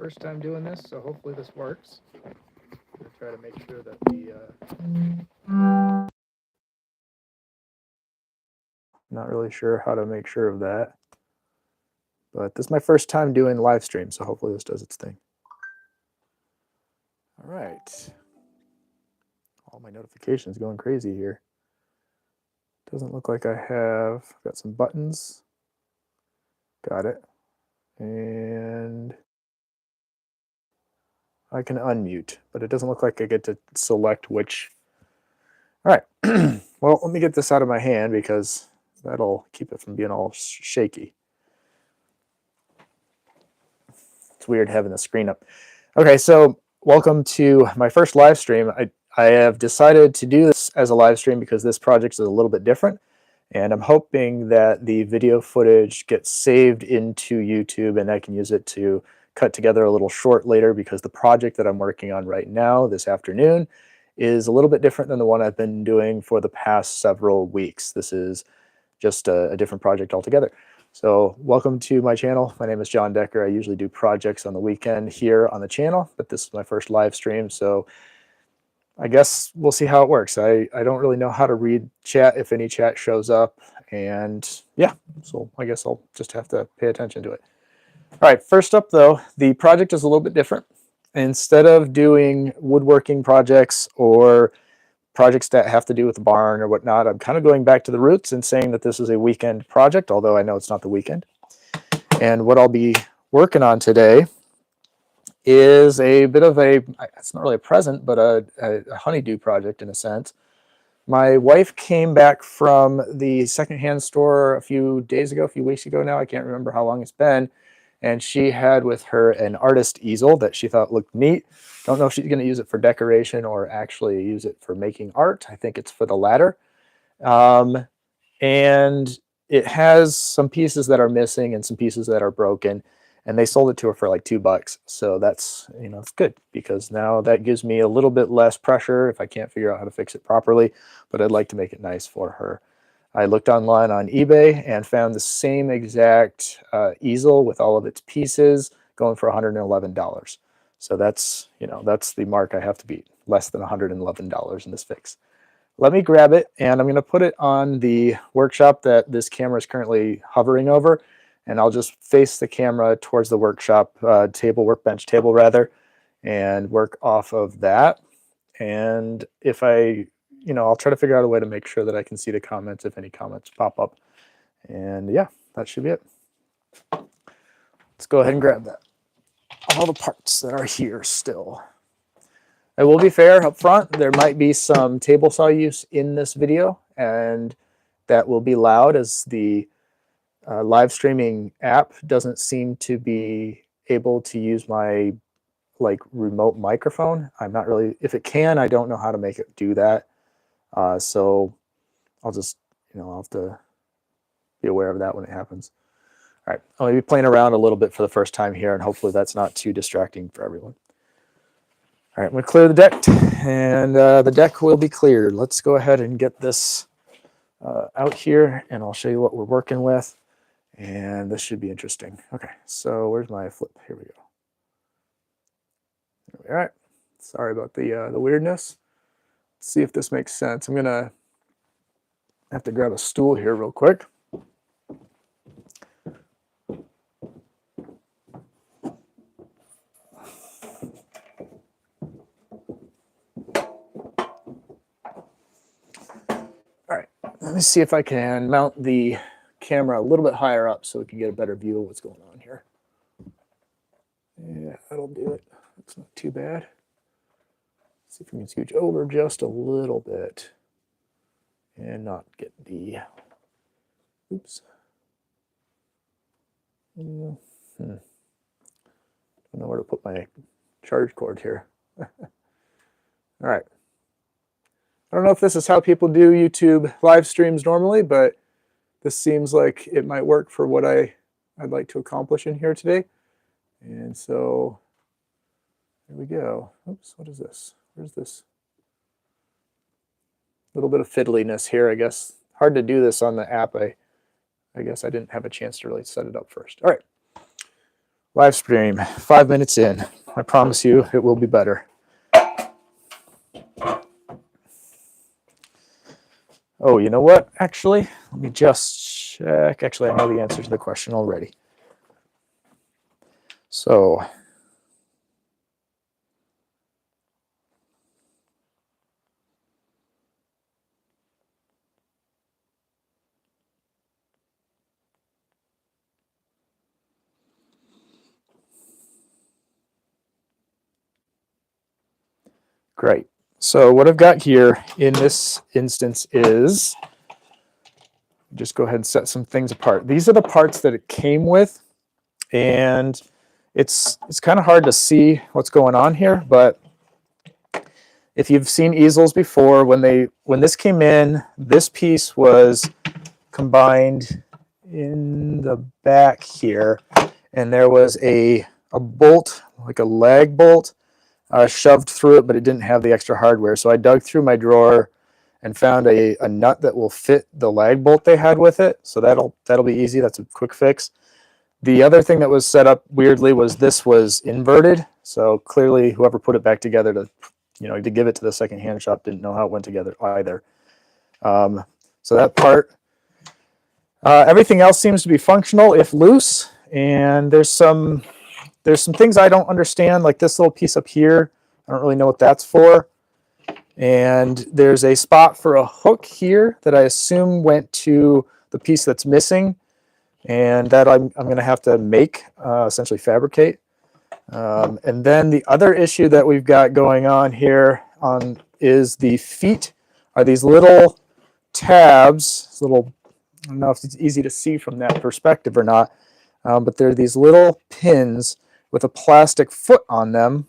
first time doing this, so hopefully this works. I'm going to try to make sure that not really sure how to make sure of that. But this is my first time doing live stream, so hopefully this does its thing. All right. All my notifications going crazy here. Doesn't look like I have. Got some buttons. Got it. And I can unmute, but it doesn't look like I get to select which. All right. Well, let me get this out of my hand because that'll keep it from being all shaky. It's weird having the screen up. Okay, so welcome to my first live stream. I have decided to do this as a live stream because this project is a little bit different. And I'm hoping that the video footage gets saved into YouTube and I can use it to cut together a little short later, because the project that I'm working on right now this afternoon is a little bit different than the one I've been doing for the past several weeks. This is just a different project altogether. So welcome to my channel. My name is John Decker. I usually do projects on the weekend here on the channel, but this is my first live stream. So I guess we'll see how it works. I don't really know how to read chat, if any chat shows up. And yeah, so I guess I'll just have to pay attention to it. All right, first up though, the project is a little bit different. Instead of doing woodworking projects or projects that have to do with the barn or whatnot, I'm kind of going back to the roots and saying that this is a weekend project, although I know it's not the weekend. And what I'll be working on today is a bit of a, it's not really a present, but a honeydew project in a sense. My wife came back from the secondhand store a few weeks ago now, I can't remember how long it's been, and she had with her an artist easel that she thought looked neat. Don't know if she's going to use it for decoration or actually use it for making art. I think it's for the latter. And it has some pieces that are missing and some pieces that are broken, and they sold it to her for like $2. So that's, you know, it's good, because now that gives me a little bit less pressure if I can't figure out how to fix it properly, but I'd like to make it nice for her. I looked online on eBay and found the same exact easel with all of its pieces going for $111. So that's, you know, that's the mark I have to beat, less than $111 in this fix. Let me grab it, and I'm going to put it on the workshop that this camera is currently hovering over, and I'll just face the camera towards the workshop workbench table rather, and work off of that. And if I'll try to figure out a way to make sure that I can see the comments if any comments pop up. And yeah, that should be it. Let's go ahead and grab that. All the parts that are here still. I will be fair up front, there might be some table saw use in this video, and that will be loud as the live streaming app doesn't seem to be able to use my remote microphone. I'm not really, if it can, I don't know how to make it do that. So I'll just, I'll have to be aware of that when it happens. All right, I'll be playing around a little bit for the first time here, and hopefully that's not too distracting for everyone. All right, I'm going to clear the deck, and the deck will be cleared. Let's go ahead and get this out here, and I'll show you what we're working with, and this should be interesting. Okay, so where's my flip? Here we go. All right, sorry about the weirdness. Let's see if this makes sense. I'm going to have to grab a stool here real quick. Let me see if I can mount the camera a little bit higher up so we can get a better view of what's going on here. Yeah, that'll do it. That's not too bad. Let's see if we can scooch over just a little bit and not get the, oops. Don't know where to put my charge cord here. All right. I don't know if this is how people do YouTube live streams normally, but this seems like it might work for what I'd like to accomplish in here today. And so there we go. Oops, what is this? Where's this? A little bit of fiddliness here, I guess. Hard to do this on the app. I guess I didn't have a chance to really set it up first. All right. Live stream, 5 minutes in. I promise you it will be better. Oh, you know what? Actually, let me just check. Actually, I know the answer to the question already. So, great. So what I've got here in this instance is, just go ahead and set some things apart. These are the parts that it came with, and it's kind of hard to see what's going on here, but if you've seen easels before, when this came in, this piece was combined in the back here, and there was a bolt, like a lag bolt, shoved through it, but it didn't have the extra hardware. So I dug through my drawer and found a nut that will fit the lag bolt they had with it. So that'll be easy. That's a quick fix. The other thing that was set up weirdly was this was inverted. So clearly whoever put it back together to give it to the secondhand shop didn't know how it went together either. So that part, everything else seems to be functional if loose. And there's some things I don't understand, like this little piece up here. I don't really know what that's for. And there's a spot for a hook here that I assume went to the piece that's missing, and that I'm going to have to make, essentially fabricate. And then the other issue that we've got going on here is the feet are these little tabs, I don't know if it's easy to see from that perspective or not, but they're these little pins with a plastic foot on them,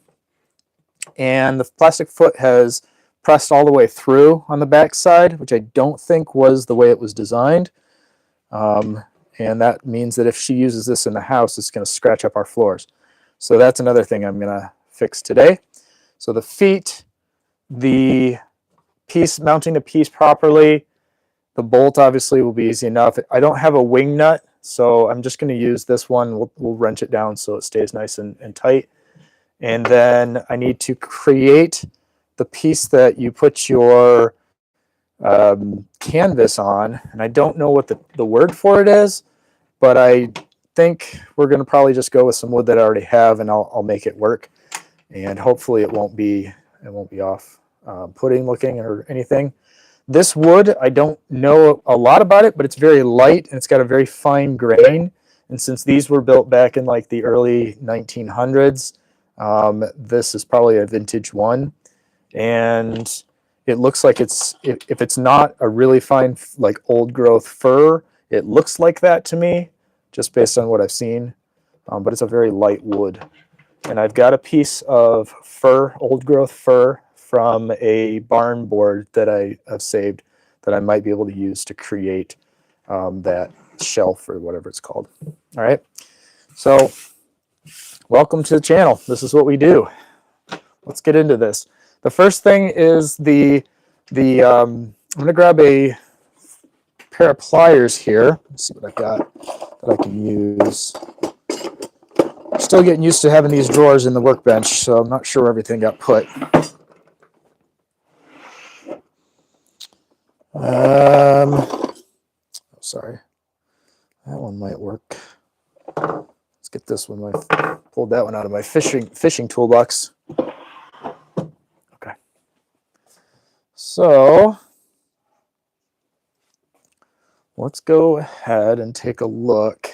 and the plastic foot has pressed all the way through on the back side, which I don't think was the way it was designed. And that means that if she uses this in the house, it's going to scratch up our floors. So that's another thing I'm going to fix today. So the feet, the piece, mounting the piece properly, the bolt obviously will be easy enough. I don't have a wing nut, so I'm just going to use this one. We'll wrench it down so it stays nice and tight. And then I need to create the piece that you put your canvas on, and I don't know what the word for it is, but I think we're going to probably just go with some wood that I already have, and I'll make it work, and hopefully it won't be off putting looking or anything. This wood, I don't know a lot about it, but it's very light and it's got a very fine grain. And since these were built back in like the early 1900s, this is probably a vintage one. And it looks like if it's not a really fine, like old growth fir, it looks like that to me, just based on what I've seen. But it's a very light wood. And I've got a piece of fir, old growth fir, from a barn board that I have saved that I might be able to use to create that shelf or whatever it's called. All right. So welcome to the channel. This is what we do. Let's get into this. The first thing is I'm going to grab a pair of pliers here. Let's see what I've got that I can use. I'm still getting used to having these drawers in the workbench, so I'm not sure where everything got put. Sorry, that one might work. Let's get this one. I pulled that one out of my fishing toolbox. Okay. So let's go ahead and take a look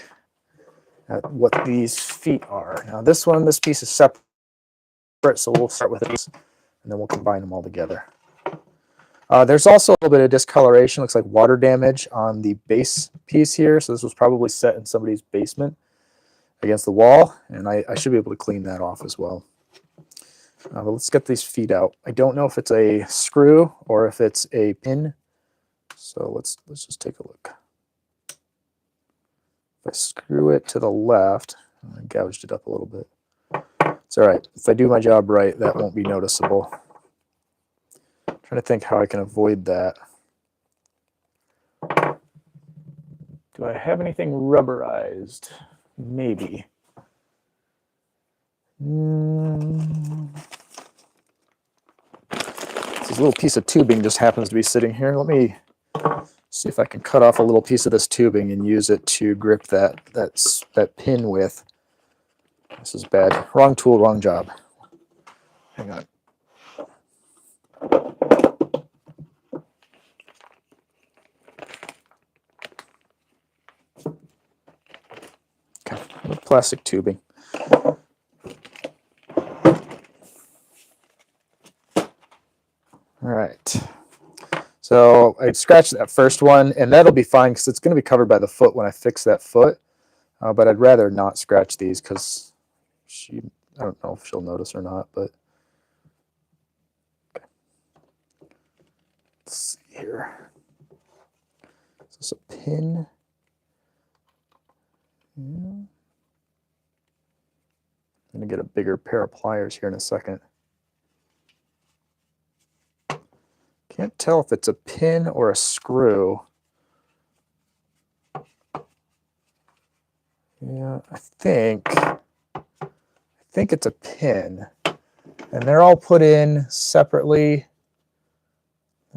at what these feet are. Now this piece is separate, so we'll start with this and then we'll combine them all together. There's also a little bit of discoloration, looks like water damage on the base piece here, so this was probably set in somebody's basement against the wall, and I should be able to clean that off as well. But let's get these feet out. I don't know if it's a screw or if it's a pin, so let's just take a look. If I screw it to the left, I gouged it up a little bit. It's all right. If I do my job right, that won't be noticeable. I'm trying to think how I can avoid that. Do I have anything rubberized? Maybe. This little piece of tubing just happens to be sitting here. Let me see if I can cut off a little piece of this tubing and use it to grip that pin with. This is bad. Wrong tool, wrong job. Hang on. Okay, plastic tubing. All right. So I scratched that first one, and that'll be fine because it's going to be covered by the foot when I fix that foot. But I'd rather not scratch these because I don't know if she'll notice or not, but okay. Let's see here. Is this a pin? Yeah. I'm going to get a bigger pair of pliers here in a second. Can't tell if it's a pin or a screw. Yeah, I think it's a pin. And they're all put in separately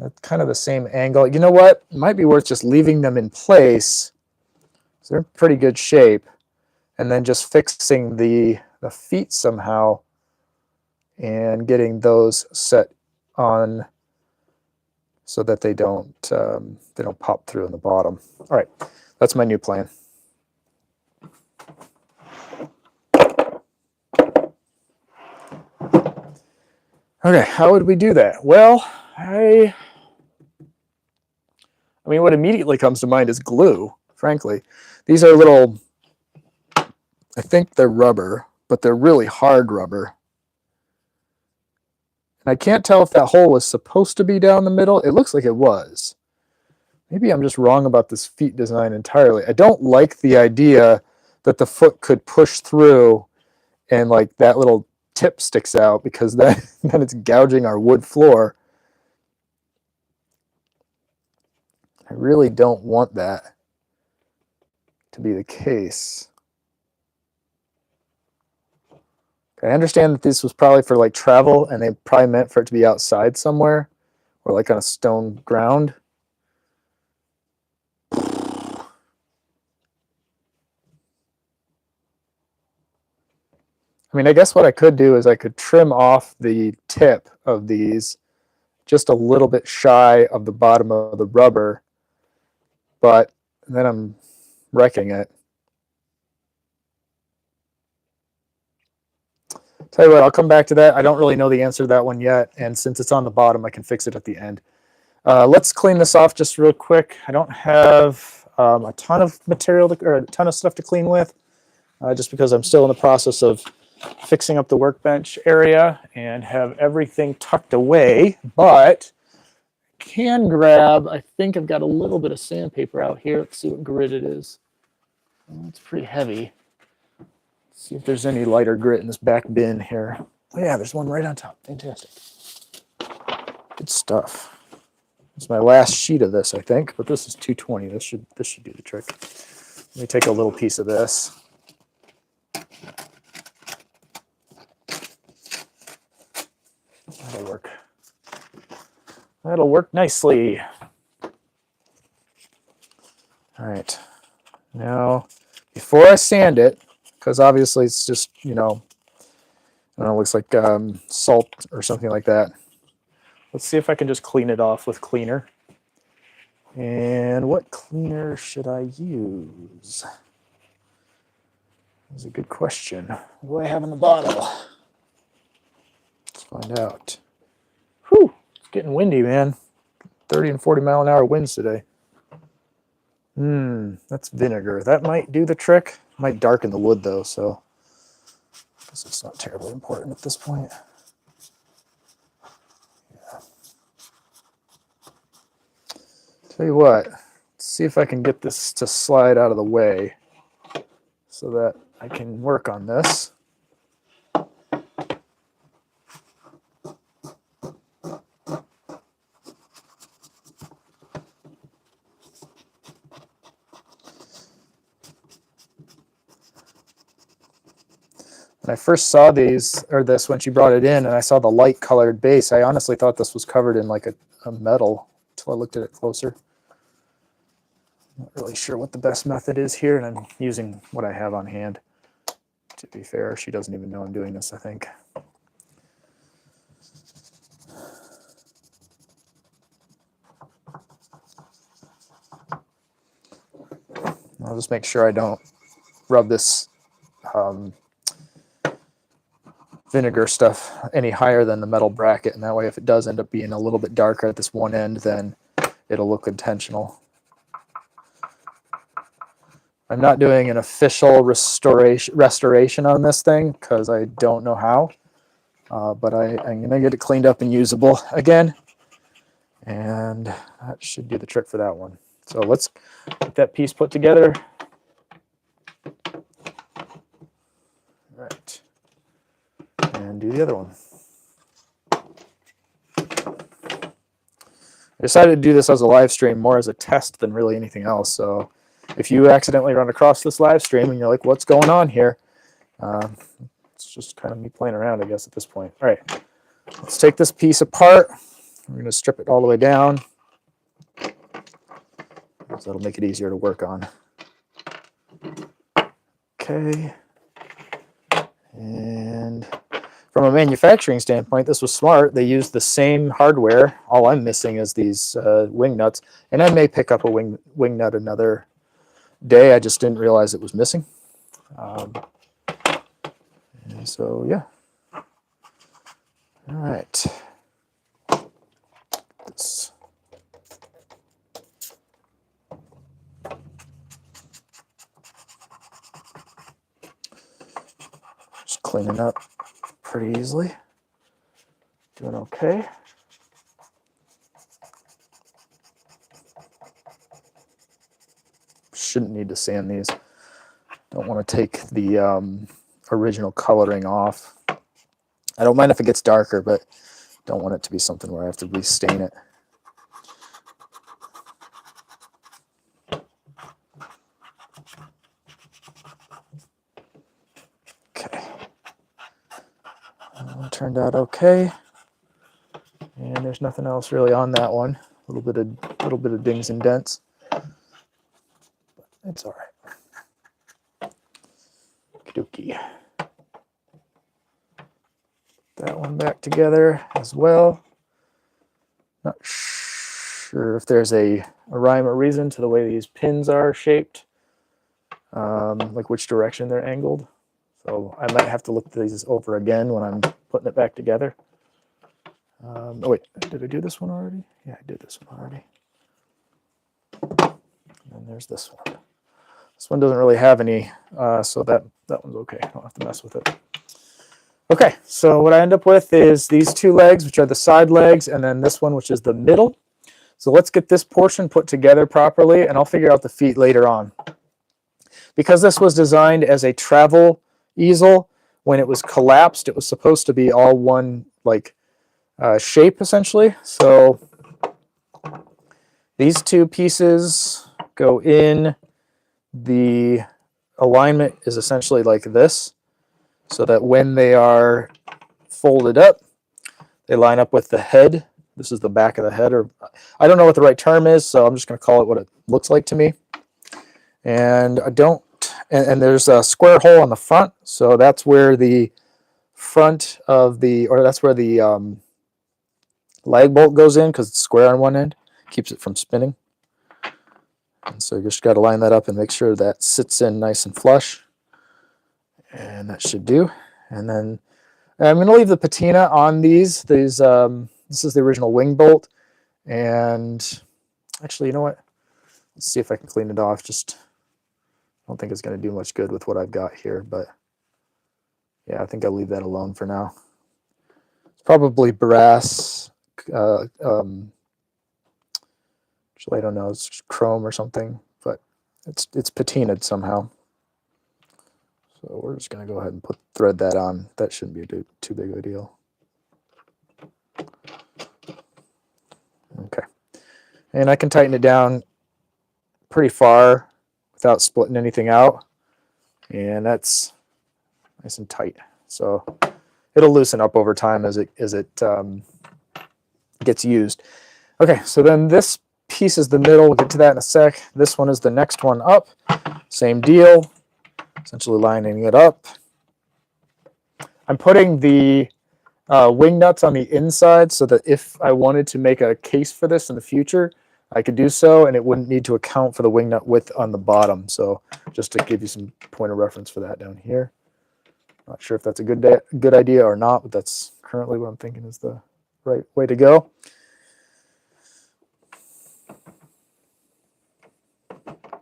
at kind of the same angle. You know what? It might be worth just leaving them in place. So they're in pretty good shape. And then just fixing the feet somehow and getting those set on so that they don't pop through in the bottom. All right, that's my new plan. Okay, how would we do that? Well, I mean, what immediately comes to mind is glue, frankly. These are little, I think they're rubber, but they're really hard rubber. And I can't tell if that hole was supposed to be down the middle. It looks like it was. Maybe I'm just wrong about this feet design entirely. I don't like the idea that the foot could push through and like that little tip sticks out, because then it's gouging our wood floor. I really don't want that to be the case. I understand that this was probably for like travel, and they probably meant for it to be outside somewhere or like on a stone ground. I mean, I guess what I could do is I could trim off the tip of these just a little bit shy of the bottom of the rubber, but then I'm wrecking it. Tell you what, I'll come back to that. I don't really know the answer to that one yet, and since it's on the bottom, I can fix it at the end. Let's clean this off just real quick. I don't have a ton of material or a ton of stuff to clean with, just because I'm still in the process of fixing up the workbench area and have everything tucked away, but can grab, I think I've got a little bit of sandpaper out here. Let's see what grit it is. Oh, it's pretty heavy. Let's see if there's any lighter grit in this back bin here. Oh yeah, there's one right on top. Fantastic. Good stuff. It's my last sheet of this, I think, but this is 220. This should do the trick. Let me take a little piece of this. That'll work. That'll work nicely. All right. Now, before I sand it, because obviously it's just, I don't know, it looks like salt or something like that. Let's see if I can just clean it off with cleaner. And what cleaner should I use? That's a good question. What do I have in the bottle? Let's find out. Whew, it's getting windy, man. 30 and 40 mile an hour winds today. That's vinegar. That might do the trick. Might darken the wood though, so I guess it's not terribly important at this point. Yeah. Tell you what, let's see if I can get this to slide out of the way so that I can work on this. When I first saw these, or this, when she brought it in and I saw the light colored base, I honestly thought this was covered in like a metal until I looked at it closer. Not really sure what the best method is here, and I'm using what I have on hand. To be fair, she doesn't even know I'm doing this, I think. I'll just make sure I don't rub this vinegar stuff any higher than the metal bracket, and that way if it does end up being a little bit darker at this one end, then it'll look intentional. I'm not doing an official restoration on this thing because I don't know how, but I'm going to get it cleaned up and usable again, and that should do the trick for that one. So let's get that piece put together. All right. And do the other one. I decided to do this as a live stream more as a test than really anything else. So if you accidentally run across this live stream and you're like, what's going on here? It's just kind of me playing around, I guess, at this point. All right, let's take this piece apart. We're going to strip it all the way down. So that'll make it easier to work on. Okay. And from a manufacturing standpoint, this was smart. They used the same hardware. All I'm missing is these wing nuts. And I may pick up a wing nut another day. I just didn't realize it was missing. And so, yeah. All right. This. Just cleaning up pretty easily. Doing okay. Shouldn't need to sand these. Don't want to take the original coloring off. I don't mind if it gets darker, but don't want it to be something where I have to restain it. Okay. That one turned out okay. And there's nothing else really on that one. A little bit of dings and dents. But it's all right. Okey-dokey. That one back together as well. Not sure if there's a rhyme or reason to the way these pins are shaped, like which direction they're angled. So I might have to look these over again when I'm putting it back together. Oh wait, did I do this one already? Yeah, I did this one already. And there's this one. This one doesn't really have any, so that one's okay. I don't have to mess with it. Okay, so what I end up with is these two legs, which are the side legs, and then this one, which is the middle. So let's get this portion put together properly, and I'll figure out the feet later on. Because this was designed as a travel easel, when it was collapsed, it was supposed to be all one like shape, essentially. So these two pieces go in. The alignment is essentially like this, so that when they are folded up, they line up with the head. This is the back of the head, or I don't know what the right term is, so I'm just going to call it what it looks like to me. And I don't, and there's a square hole on the front, so that's where the front of the, or that's where the lag bolt goes in, because it's square on one end, keeps it from spinning. And so you just got to line that up and make sure that sits in nice and flush. And that should do. And then I'm going to leave the patina on these. This is the original wing bolt. And actually, you know what? Let's see if I can clean it off. Just, I don't think it's going to do much good with what I've got here. But yeah, I think I'll leave that alone for now. It's probably brass. Actually, I don't know. It's chrome or something. But it's patinaed somehow. So we're just going to go ahead and thread that on. That shouldn't be too big of a deal. Okay. And I can tighten it down pretty far without splitting anything out. And that's nice and tight. So it'll loosen up over time as it gets used. Okay, so then this piece is the middle. We'll get to that in a sec. This one is the next one up. Same deal, essentially lining it up. I'm putting the wing nuts on the inside so that if I wanted to make a case for this in the future, I could do so, and it wouldn't need to account for the wing nut width on the bottom. So just to give you some point of reference for that down here. Not sure if that's a good idea or not, but that's currently what I'm thinking is the right way to go.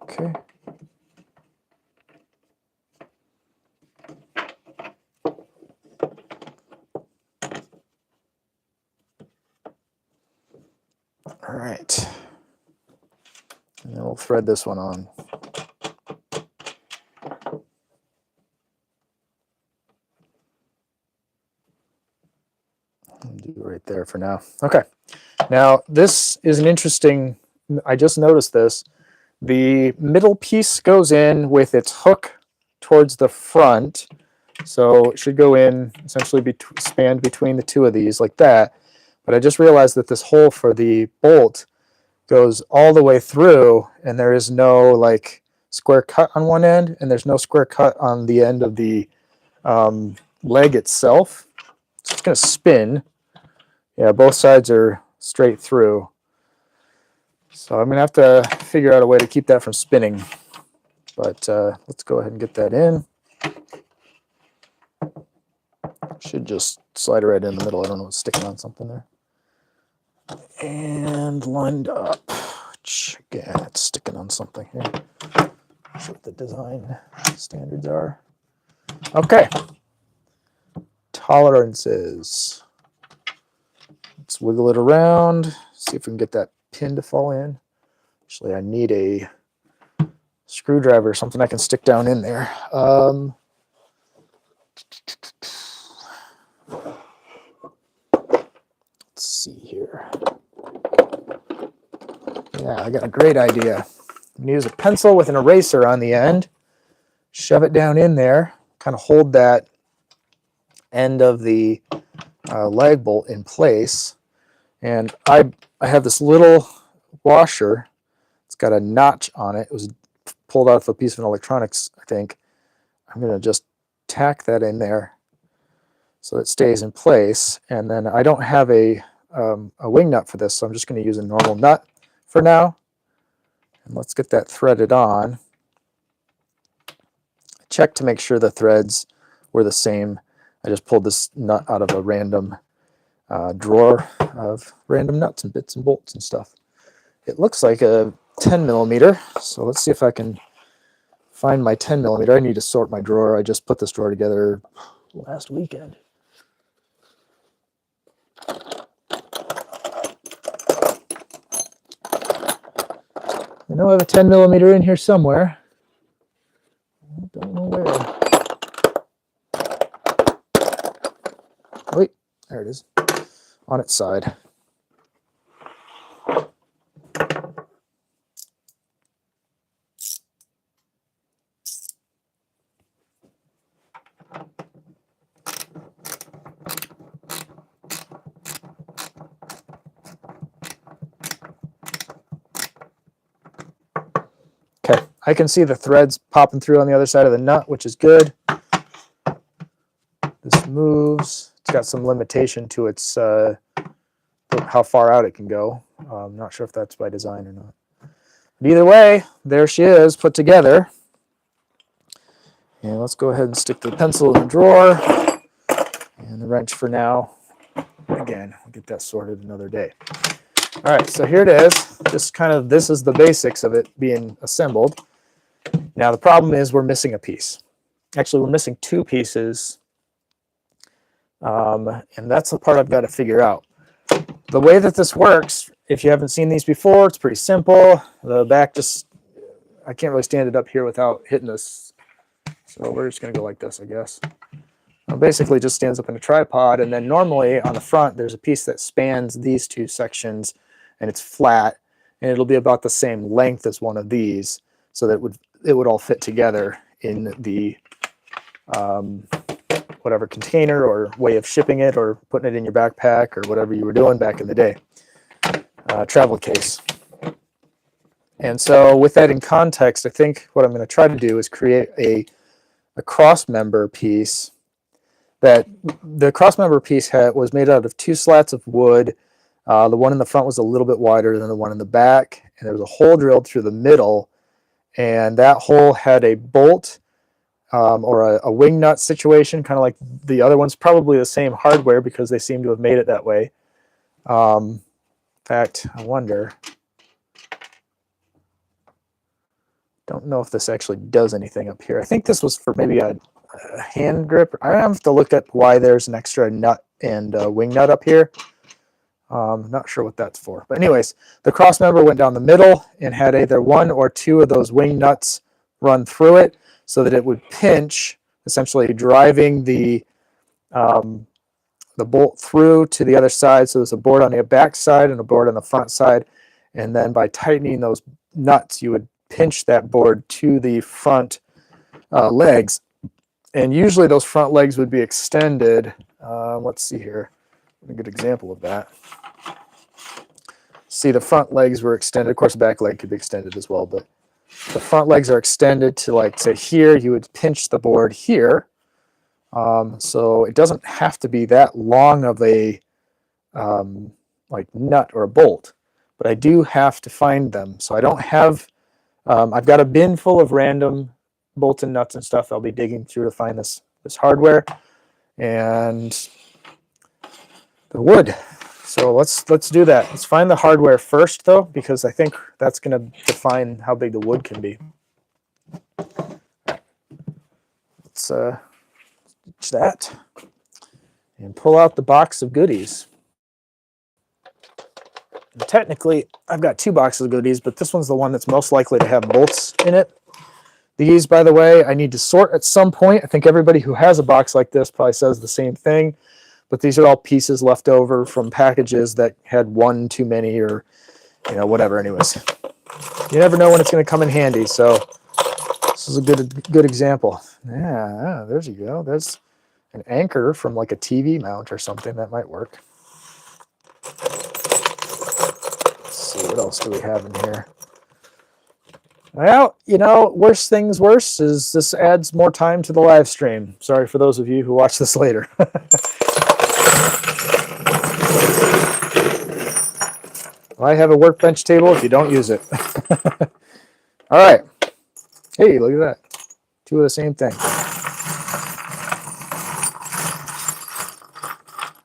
Okay. All right. And then we'll thread this one on. I'll do it right there for now. Okay. Now this is an interesting, I just noticed this. The middle piece goes in with its hook towards the front. So it should go in essentially spanned between the two of these like that. But I just realized that this hole for the bolt goes all the way through, and there is no like square cut on one end, and there's no square cut on the end of the leg itself. So it's going to spin. Yeah, both sides are straight through. So I'm going to have to figure out a way to keep that from spinning. But let's go ahead and get that in. Should just slide it right in the middle. I don't know what's sticking on something there. And lined up. Again, it's sticking on something here. Not sure what the design standards are. Okay. Tolerances. Let's wiggle it around. See if we can get that pin to fall in. Actually, I need a screwdriver or something I can stick down in there. Let's see here. Yeah, I got a great idea. I'm gonna use a pencil with an eraser on the end. Shove it down in there. Kind of hold that end of the lag bolt in place. And I have this little washer. It's got a notch on it. It was pulled out of a piece of electronics, I think. I'm going to just tack that in there so it stays in place. And then I don't have a wing nut for this, so I'm just going to use a normal nut for now. And let's get that threaded on. Check to make sure the threads were the same. I just pulled this nut out of a random drawer of random nuts and bits and bolts and stuff. It looks like a 10 millimeter, so let's see if I can find my 10 millimeter. I need to sort my drawer. I just put this drawer together last weekend. I know I have a 10 millimeter in here somewhere. I don't know where. Wait, there it is. On its side. Okay, I can see the threads popping through on the other side of the nut, which is good. This moves. It's got some limitation to its how far out it can go. I'm not sure if that's by design or not. But either way, there she is, put together. And let's go ahead and stick the pencil in the drawer and the wrench for now. Again, we'll get that sorted another day. All right, so here it is. Just kind of, this is the basics of it being assembled. Now the problem is we're missing a piece. Actually, we're missing two pieces. And that's the part I've got to figure out. The way that this works, if you haven't seen these before, it's pretty simple. The back just, I can't really stand it up here without hitting this. So we're just going to go like this, I guess. It basically just stands up in a tripod, and then normally on the front there's a piece that spans these two sections, and it's flat, and it'll be about the same length as one of these, so that it would all fit together in the whatever container or way of shipping it or putting it in your backpack or whatever you were doing back in the day. Travel case. And so with that in context, I think what I'm going to try to do is create a cross member piece. That the cross member piece was made out of 2 slats of wood. The one in the front was a little bit wider than the one in the back, and there was a hole drilled through the middle, and that hole had a bolt or a wing nut situation, kind of like the other ones, probably the same hardware because they seem to have made it that way. In fact, I wonder, don't know if this actually does anything up here. I think this was for maybe a hand grip. I have to look at why there's an extra nut and wing nut up here. Not sure what that's for. But anyways, the cross member went down the middle and had either 1 or 2 of those wing nuts run through it so that it would pinch, essentially driving the bolt through to the other side. So there's a board on the back side and a board on the front side. And then by tightening those nuts, you would pinch that board to the front legs. And usually those front legs would be extended. Let's see here. A good example of that. See, the front legs were extended. Of course, the back leg could be extended as well, but the front legs are extended to, like, say here, you would pinch the board here. So it doesn't have to be that long of a like nut or a bolt, but I do have to find them. So I don't have, I've got a bin full of random bolts and nuts and stuff I'll be digging through to find this hardware and the wood. So let's do that. Let's find the hardware first, though, because I think that's going to define how big the wood can be. Let's ditch that and pull out the box of goodies. And technically, I've got 2 boxes of goodies, but this one's the one that's most likely to have bolts in it. These, by the way, I need to sort at some point. I think everybody who has a box like this probably says the same thing. But these are all pieces left over from packages that had 1 too many or, you know, whatever. Anyways, you never know when it's going to come in handy. So this is a good example. Yeah, there you go. There's an anchor from like a TV mount or something that might work. Let's see, what else do we have in here? Well, you know, worse things worse is this adds more time to the live stream. Sorry for those of you who watch this later. I have a workbench table if you don't use it. All right. Hey, look at that. 2 of the same thing.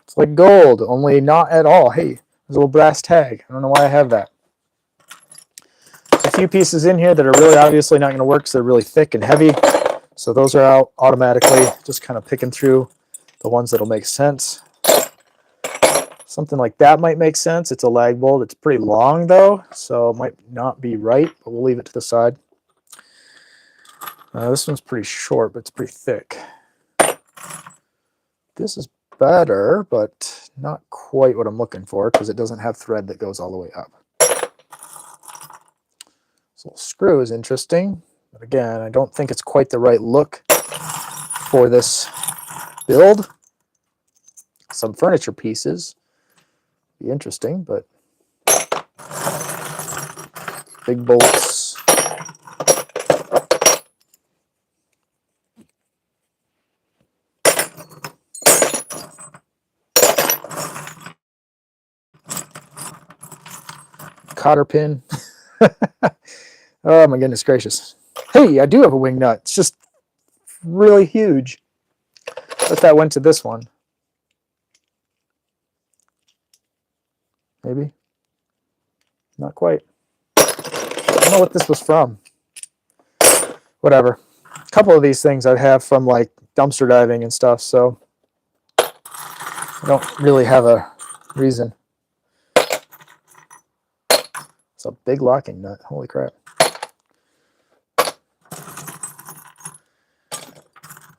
It's like gold, only not at all. Hey, there's a little brass tag. I don't know why I have that. There's a few pieces in here that are really obviously not going to work because they're really thick and heavy. So those are out automatically, just kind of picking through the ones that'll make sense. Something like that might make sense. It's a lag bolt. It's pretty long though, so it might not be right, but we'll leave it to the side. This one's pretty short, but it's pretty thick. This is better, but not quite what I'm looking for because it doesn't have thread that goes all the way up. This little screw is interesting, but again, I don't think it's quite the right look for this build. Some furniture pieces be interesting, but big bolts. Cotter pin. Oh my goodness gracious. Hey, I do have a wing nut. It's just really huge. But that went to this one. Maybe. Not quite. I don't know what this was from. Whatever. A couple of these things I have from like dumpster diving and stuff, so I don't really have a reason. It's a big locking nut. Holy crap.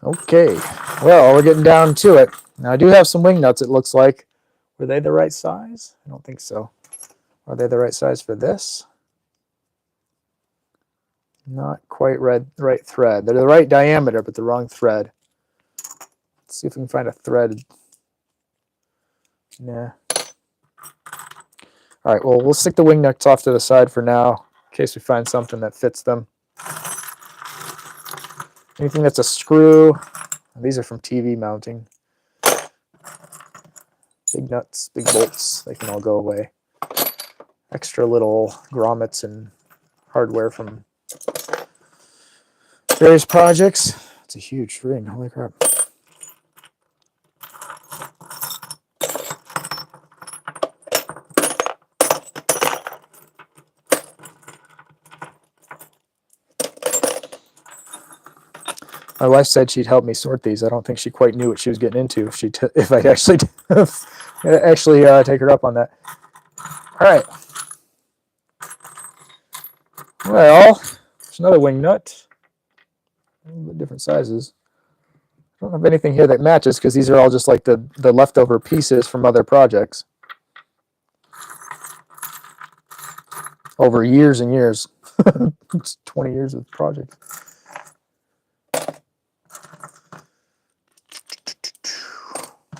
Okay. Well, we're getting down to it. Now I do have some wing nuts, it looks like. Were they the right size? I don't think so. Are they the right size for this? Not quite right thread. They're the right diameter, but the wrong thread. Let's see if we can find a thread. Nah. All right, well, we'll stick the wing nuts off to the side for now, in case we find something that fits them. Anything that's a screw, these are from TV mounting. Big nuts, big bolts, they can all go away. Extra little grommets and hardware from various projects. It's a huge ring, holy crap. My wife said she'd help me sort these. I don't think she quite knew what she was getting into if I actually take her up on that. All right. Well, there's another wing nut. A little bit different sizes. I don't have anything here that matches because these are all just like the leftover pieces from other projects over years and years. It's 20 years of projects.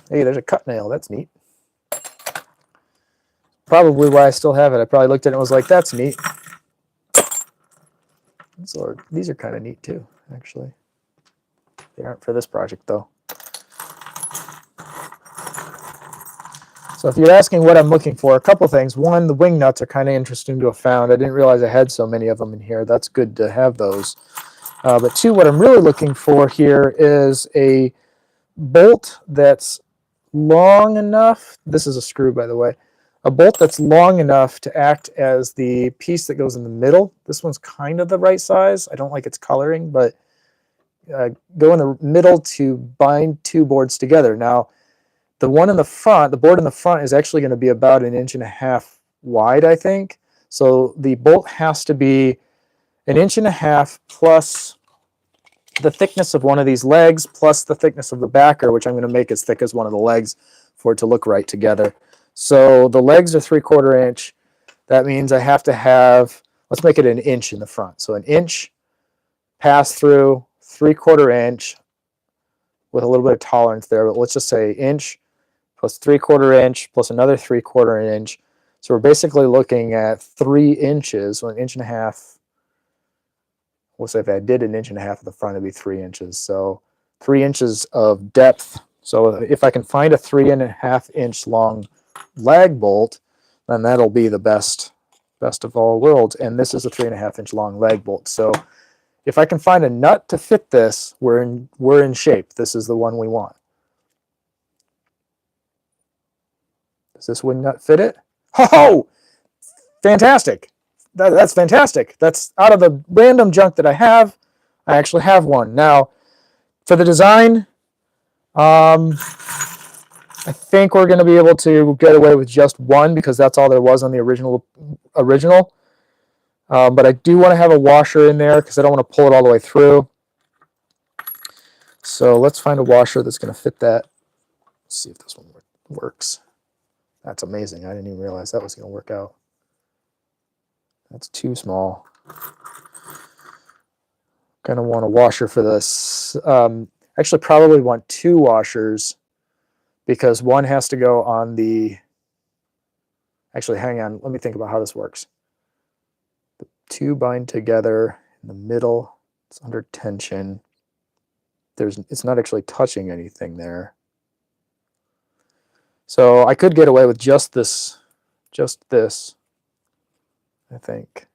Hey, there's a cut nail. That's neat. Probably why I still have it. I probably looked at it and was like, that's neat. These are kind of neat too, actually. They aren't for this project, though. So if you're asking what I'm looking for, a couple things. One, the wing nuts are kind of interesting to have found. I didn't realize I had so many of them in here. That's good to have those. But two, what I'm really looking for here is a bolt that's long enough. This is a screw, by the way. A bolt that's long enough to act as the piece that goes in the middle. This one's kind of the right size. I don't like its coloring, but go in the middle to bind two boards together. Now, the one in the front, the board in the front is actually going to be about 1.5 inches wide, I think. So the bolt has to be 1.5 inches plus the thickness of one of these legs plus the thickness of the backer, which I'm going to make as thick as one of the legs for it to look right together. So the legs are 3/4 inch. That means I have to have, let's make it 1 inch in the front. So 1 inch pass through, 3/4 inch with a little bit of tolerance there, but let's just say 1 inch plus 3/4 inch plus another 3/4 inch. So we're basically looking at 3 inches, 1.5 inches. We'll say if I did 1.5 inches at the front, it'd be 3 inches. So 3 inches of depth. So if I can find a 3.5 inch long lag bolt, then that'll be the best of all worlds. And this is a 3.5 inch long lag bolt. So if I can find a nut to fit this, we're in shape. This is the one we want. Does this wing nut fit it? Oh, fantastic. That's fantastic. That's out of the random junk that I have. I actually have one. Now, for the design, I think we're going to be able to get away with just one because that's all there was on the original. But I do want to have a washer in there because I don't want to pull it all the way through. So let's find a washer that's going to fit that. Let's see if this one works. That's amazing. I didn't even realize that was going to work out. That's too small. Going to want a washer for this. Actually, probably want 2 washers because one has to go on the... Actually, hang on. Let me think about how this works. The 2 bind together in the middle. It's under tension. It's not actually touching anything there. So I could get away with just this, I think.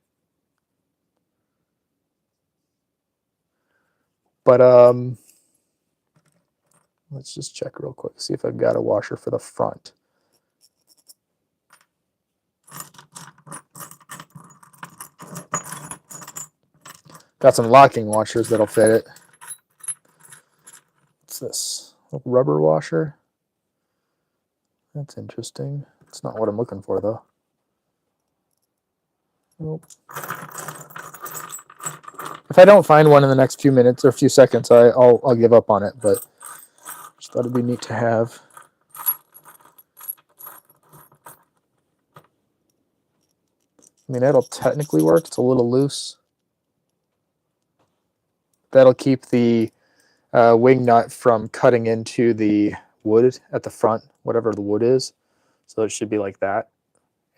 But let's just check real quick, see if I've got a washer for the front. Got some locking washers that'll fit it. What's this? A rubber washer? That's interesting. It's not what I'm looking for, though. Nope. If I don't find one in the next few minutes or a few seconds, I'll give up on it, but just thought it'd be neat to have. I mean, that'll technically work. It's a little loose. That'll keep the wing nut from cutting into the wood at the front, whatever the wood is. So it should be like that.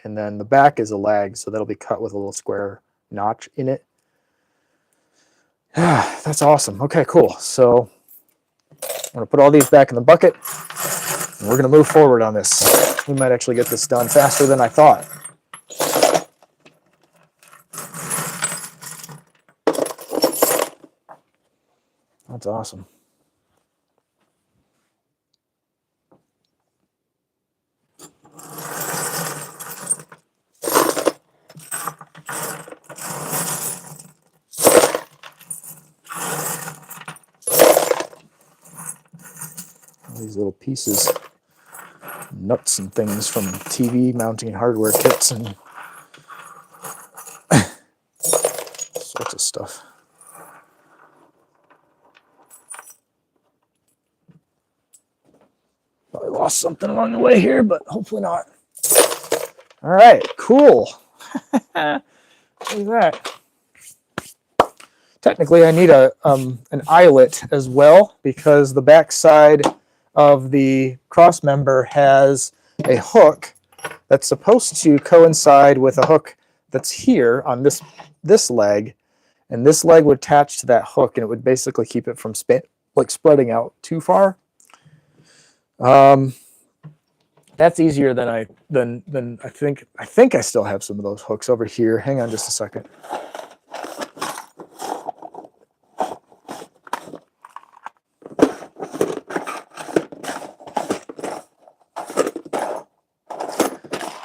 And then the back is a lag, so that'll be cut with a little square notch in it. That's awesome. Okay, cool. So I'm going to put all these back in the bucket, and we're going to move forward on this. We might actually get this done faster than I thought. That's awesome. All these little pieces, nuts and things from TV mounting hardware kits and sorts of stuff. Probably lost something along the way here, but hopefully not. All right, cool. Look at that. Technically, I need an eyelet as well, because the back side of the cross member has a hook that's supposed to coincide with a hook that's here on this leg, and this leg would attach to that hook, and it would basically keep it from spreading out too far. That's easier than I think. I think I still have some of those hooks over here. Hang on just a second.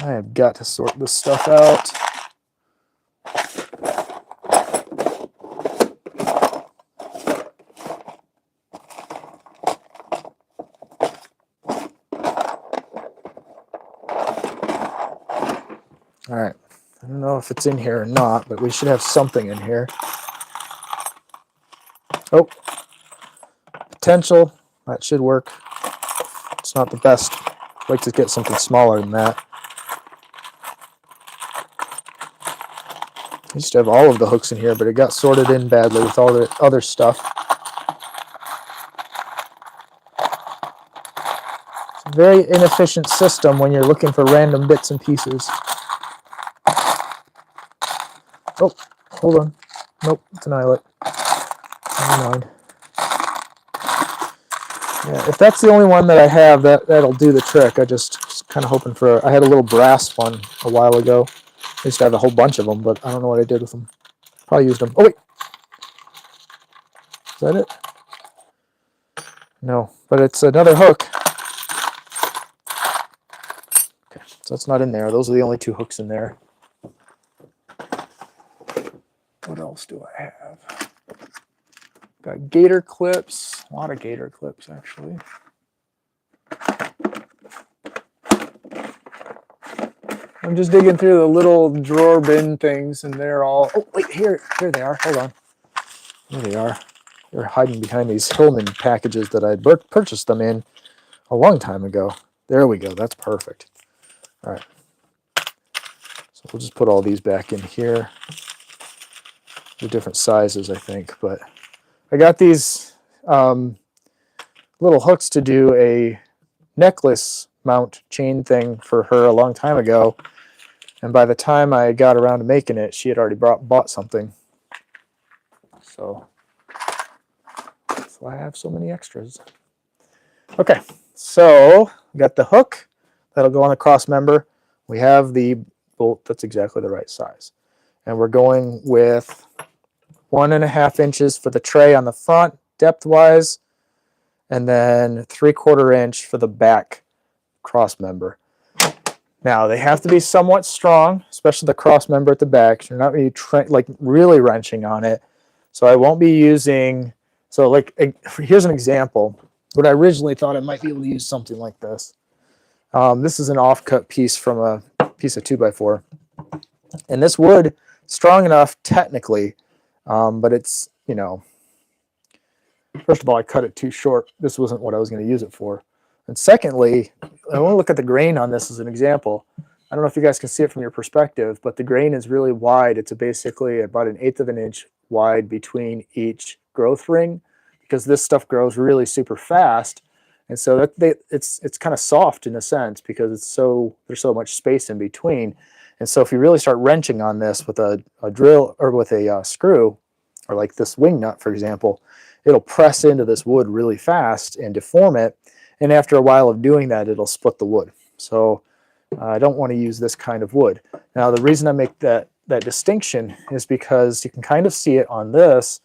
I have got to sort this stuff out. All right, I don't know if it's in here or not, but we should have something in here. Oh, potential, that should work. It's not the best. I'd like to get something smaller than that. I used to have all of the hooks in here, but it got sorted in badly with all the other stuff. It's a very inefficient system when you're looking for random bits and pieces. Oh, hold on. Nope, it's an eyelet. Never mind. Yeah, if that's the only one that I have, that'll do the trick. I just kind of hoping for. I had a little brass one a while ago. I used to have a whole bunch of them, but I don't know what I did with them. Probably used them. Oh wait, is that it? No, but it's another hook. Okay, so it's not in there. Those are the only two hooks in there. What else do I have? Got gator clips. A lot of gator clips, actually. I'm just digging through the little drawer bin things, and they're all. Oh wait, here they are. Hold on. Here they are. They're hiding behind these Hillman packages that I purchased them in a long time ago. There we go. That's perfect. All right. So we'll just put all these back in here. They're different sizes, I think, but I got these little hooks to do a necklace mount chain thing for her a long time ago, and by the time I got around to making it, she had already bought something. So I have so many extras. Okay, so we got the hook that'll go on the cross member. We have the bolt that's exactly the right size, and we're going with 1.5 inches for the tray on the front depth-wise, and then 3/4 inch for the back cross member. Now they have to be somewhat strong, especially the cross member at the back. You're not going to be like really wrenching on it. So I won't be using. So like here's an example. What I originally thought I might be able to use something like this. This is an offcut piece from a piece of 2x4, and this wood strong enough technically, but it's first of all I cut it too short. This wasn't what I was going to use it for. And secondly, I want to look at the grain on this as an example. I don't know if you guys can see it from your perspective, but the grain is really wide. It's basically about 1/8 of an inch wide between each growth ring, because this stuff grows really super fast. And so it's kind of soft in a sense because there's so much space in between. And so if you really start wrenching on this with a drill or with a screw, or like this wing nut, for example, it'll press into this wood really fast and deform it. And after a while of doing that, it'll split the wood. So I don't want to use this kind of wood. Now, the reason I make that distinction is because you can kind of see it on this,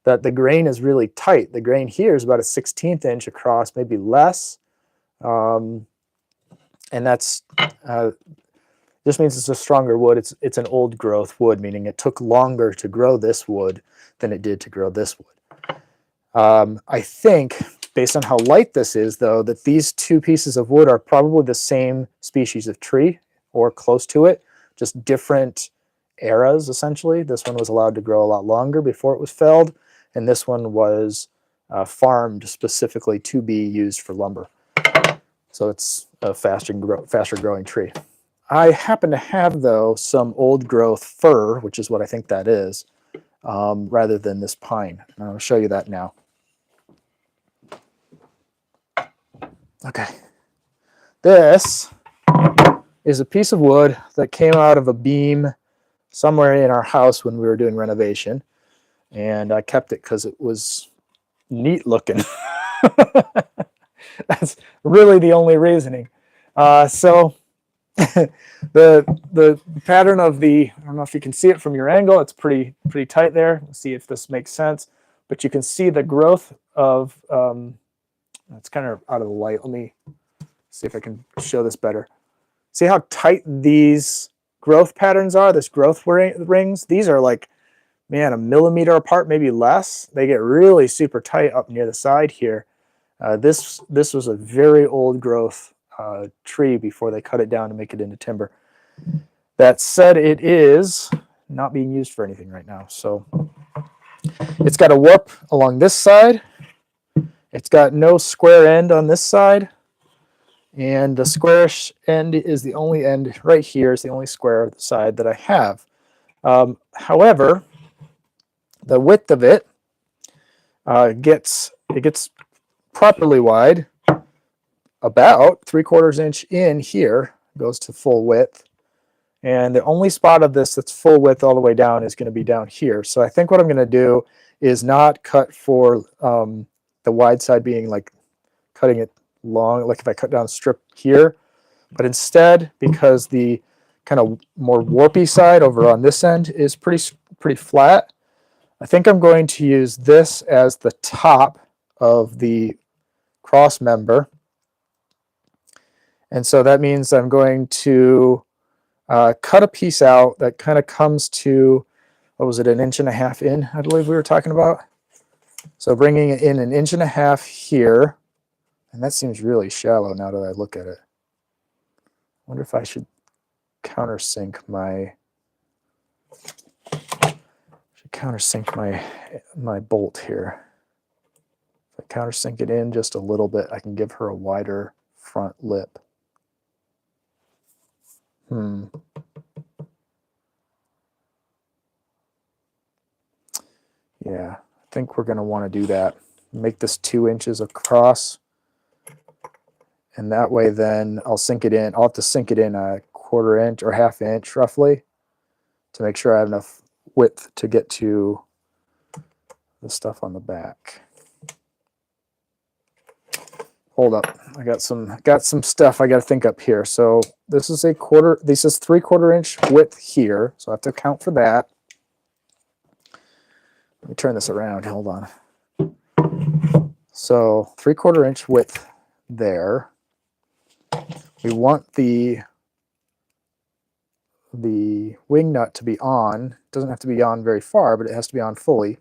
that the grain is really tight. The grain here is about a 1/16 inch across, maybe less. And that's this means it's a stronger wood. It's an old growth wood, meaning it took longer to grow this wood than it did to grow this wood. I think, based on how light this is, though, that these two pieces of wood are probably the same species of tree or close to it, just different eras, essentially. This one was allowed to grow a lot longer before it was felled, and this one was farmed specifically to be used for lumber. So it's a faster growing tree. I happen to have, though, some old growth fir, which is what I think that is, rather than this pine. And I'll show you that now. Okay. This is a piece of wood that came out of a beam somewhere in our house when we were doing renovation. And I kept it because it was neat looking. That's really the only reasoning. So the pattern of I don't know if you can see it from your angle, it's pretty tight there. Let's see if this makes sense. But you can see the growth of, it's kind of out of the light. Let me see if I can show this better. See how tight these growth patterns are, this growth rings? These are like, man, a millimeter apart, maybe less. They get really super tight up near the side here. This was a very old growth tree before they cut it down to make it into timber. That said, it is not being used for anything right now. So it's got a warp along this side. It's got no square end on this side. And the squarish end is the only end right here, is the only square side that I have. However, the width of it gets properly wide, about 3/4 inch in here, goes to full width. And the only spot of this that's full width all the way down is going to be down here. So I think what I'm going to do is not cut for the wide side being like cutting it long, like if I cut down a strip here, but instead, because the kind of more warpy side over on this end is pretty flat, I think I'm going to use this as the top of the cross member. And so that means I'm going to cut a piece out that kind of comes to, what was it, 1.5 inches in, I believe we were talking about. So bringing it in 1.5 inches here, and that seems really shallow now that I look at it. I wonder if I should countersink my bolt here. If I countersink it in just a little bit, I can give her a wider front lip. Yeah, I think we're going to want to do that. Make this 2 inches across. And that way then I'll sink it in. I'll have to sink it in 1/4 inch or 1/2 inch roughly to make sure I have enough width to get to the stuff on the back. Hold up, I got some stuff I got to think up here. So this is 3/4 inch width here, so I have to account for that. Let me turn this around. Hold on. So 3/4 inch width there. We want the wing nut to be on. It doesn't have to be on very far, but it has to be on fully.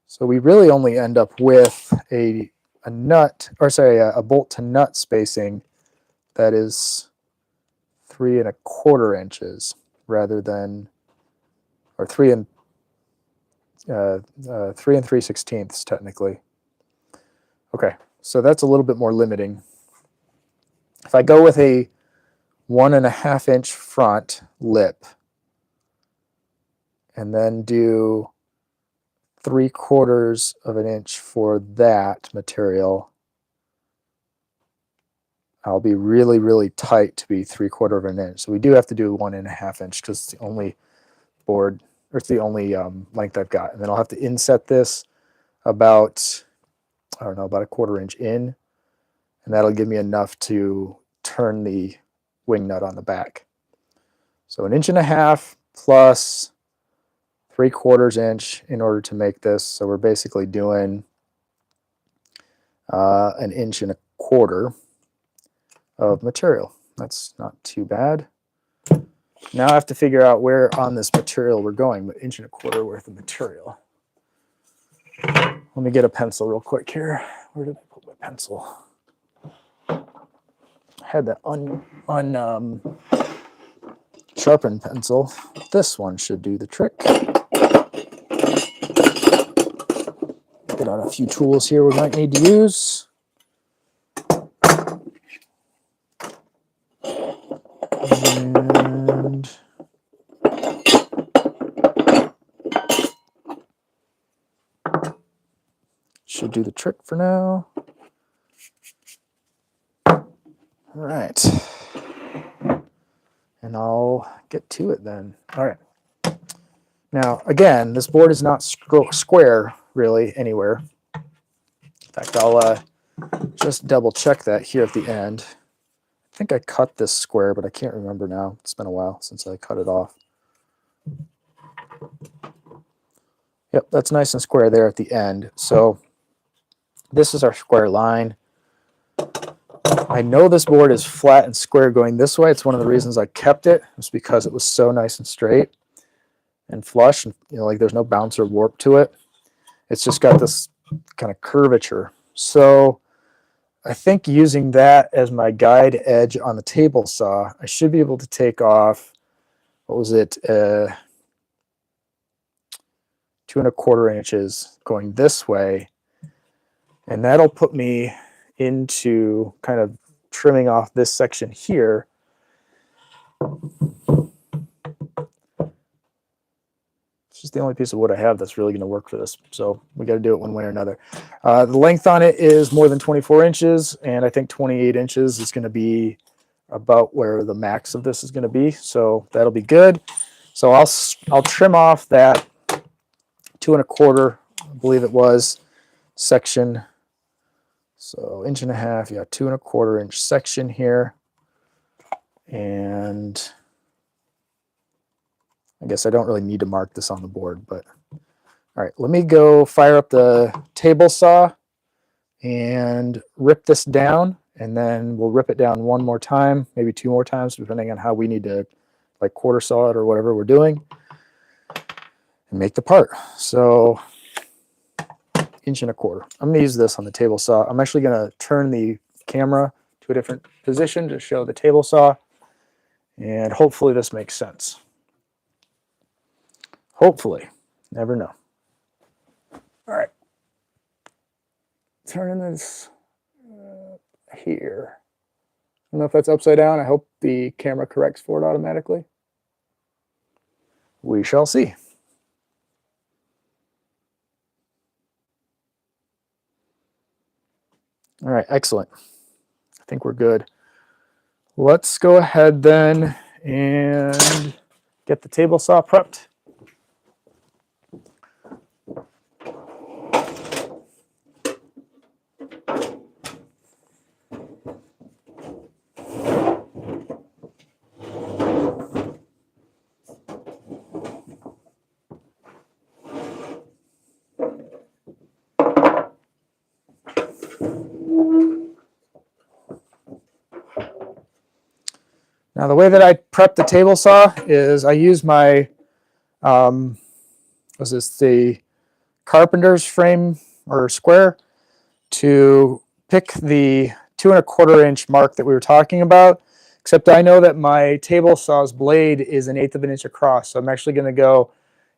So we really only end up with a bolt to nut spacing that is 3 1/4 inches rather than, or 3 3/16 technically. Okay, so that's a little bit more limiting. If I go with a 1.5 inch front lip and then do 3/4 of an inch for that material. I'll be really, really tight to be 3/4 of an inch. So we do have to do 1.5 inch because it's the only board, or it's the only length I've got. And then I'll have to inset this about, I don't know, about 1/4 inch in, and that'll give me enough to turn the wing nut on the back. So 1.5 inches plus 3/4 inch in order to make this. So we're basically doing 1.25 inches of material. That's not too bad. Now I have to figure out where on this material we're going, but 1.25 inches worth of material. Let me get a pencil real quick here. Where did I put my pencil? I had that sharpened pencil. This one should do the trick. Get out a few tools here we might need to use. And should do the trick for now. All right. And I'll get to it then. All right. Now, again, this board is not square really anywhere. In fact, I'll just double check that here at the end. I think I cut this square, but I can't remember now. It's been a while since I cut it off. Yep, that's nice and square there at the end. So this is our square line. I know this board is flat and square going this way. It's one of the reasons I kept it. It's because it was so nice and straight and flush, and like there's no bounce or warp to it. It's just got this kind of curvature. So I think using that as my guide edge on the table saw, I should be able to take off, what was it, 2.25 inches going this way, and that'll put me into kind of trimming off this section here. It's just the only piece of wood I have that's really going to work for this, so we got to do it one way or another. The length on it is more than 24 inches, and I think 28 inches is going to be about where the max of this is going to be, so that'll be good. So I'll trim off that 2.25, I believe it was, section. So 1.5 inches, yeah, 2.25 inch section here. And I guess I don't really need to mark this on the board, but all right, let me go fire up the table saw and rip this down, and then we'll rip it down one more time, maybe 2 more times, depending on how we need to like quarter saw it or whatever we're doing, and make the part. So 1.25 inches. I'm going to use this on the table saw. I'm actually going to turn the camera to a different position to show the table saw, and hopefully this makes sense. Hopefully. Never know. All right. Turning this here. I don't know if that's upside down. I hope the camera corrects for it automatically. We shall see. All right, excellent. I think we're good. Let's go ahead then and get the table saw prepped. Now the way that I prep the table saw is I use my, the carpenter's frame or square to pick the 2.25 inch mark that we were talking about, except I know that my table saw's blade is 1/8 of an inch across. So I'm actually going to go,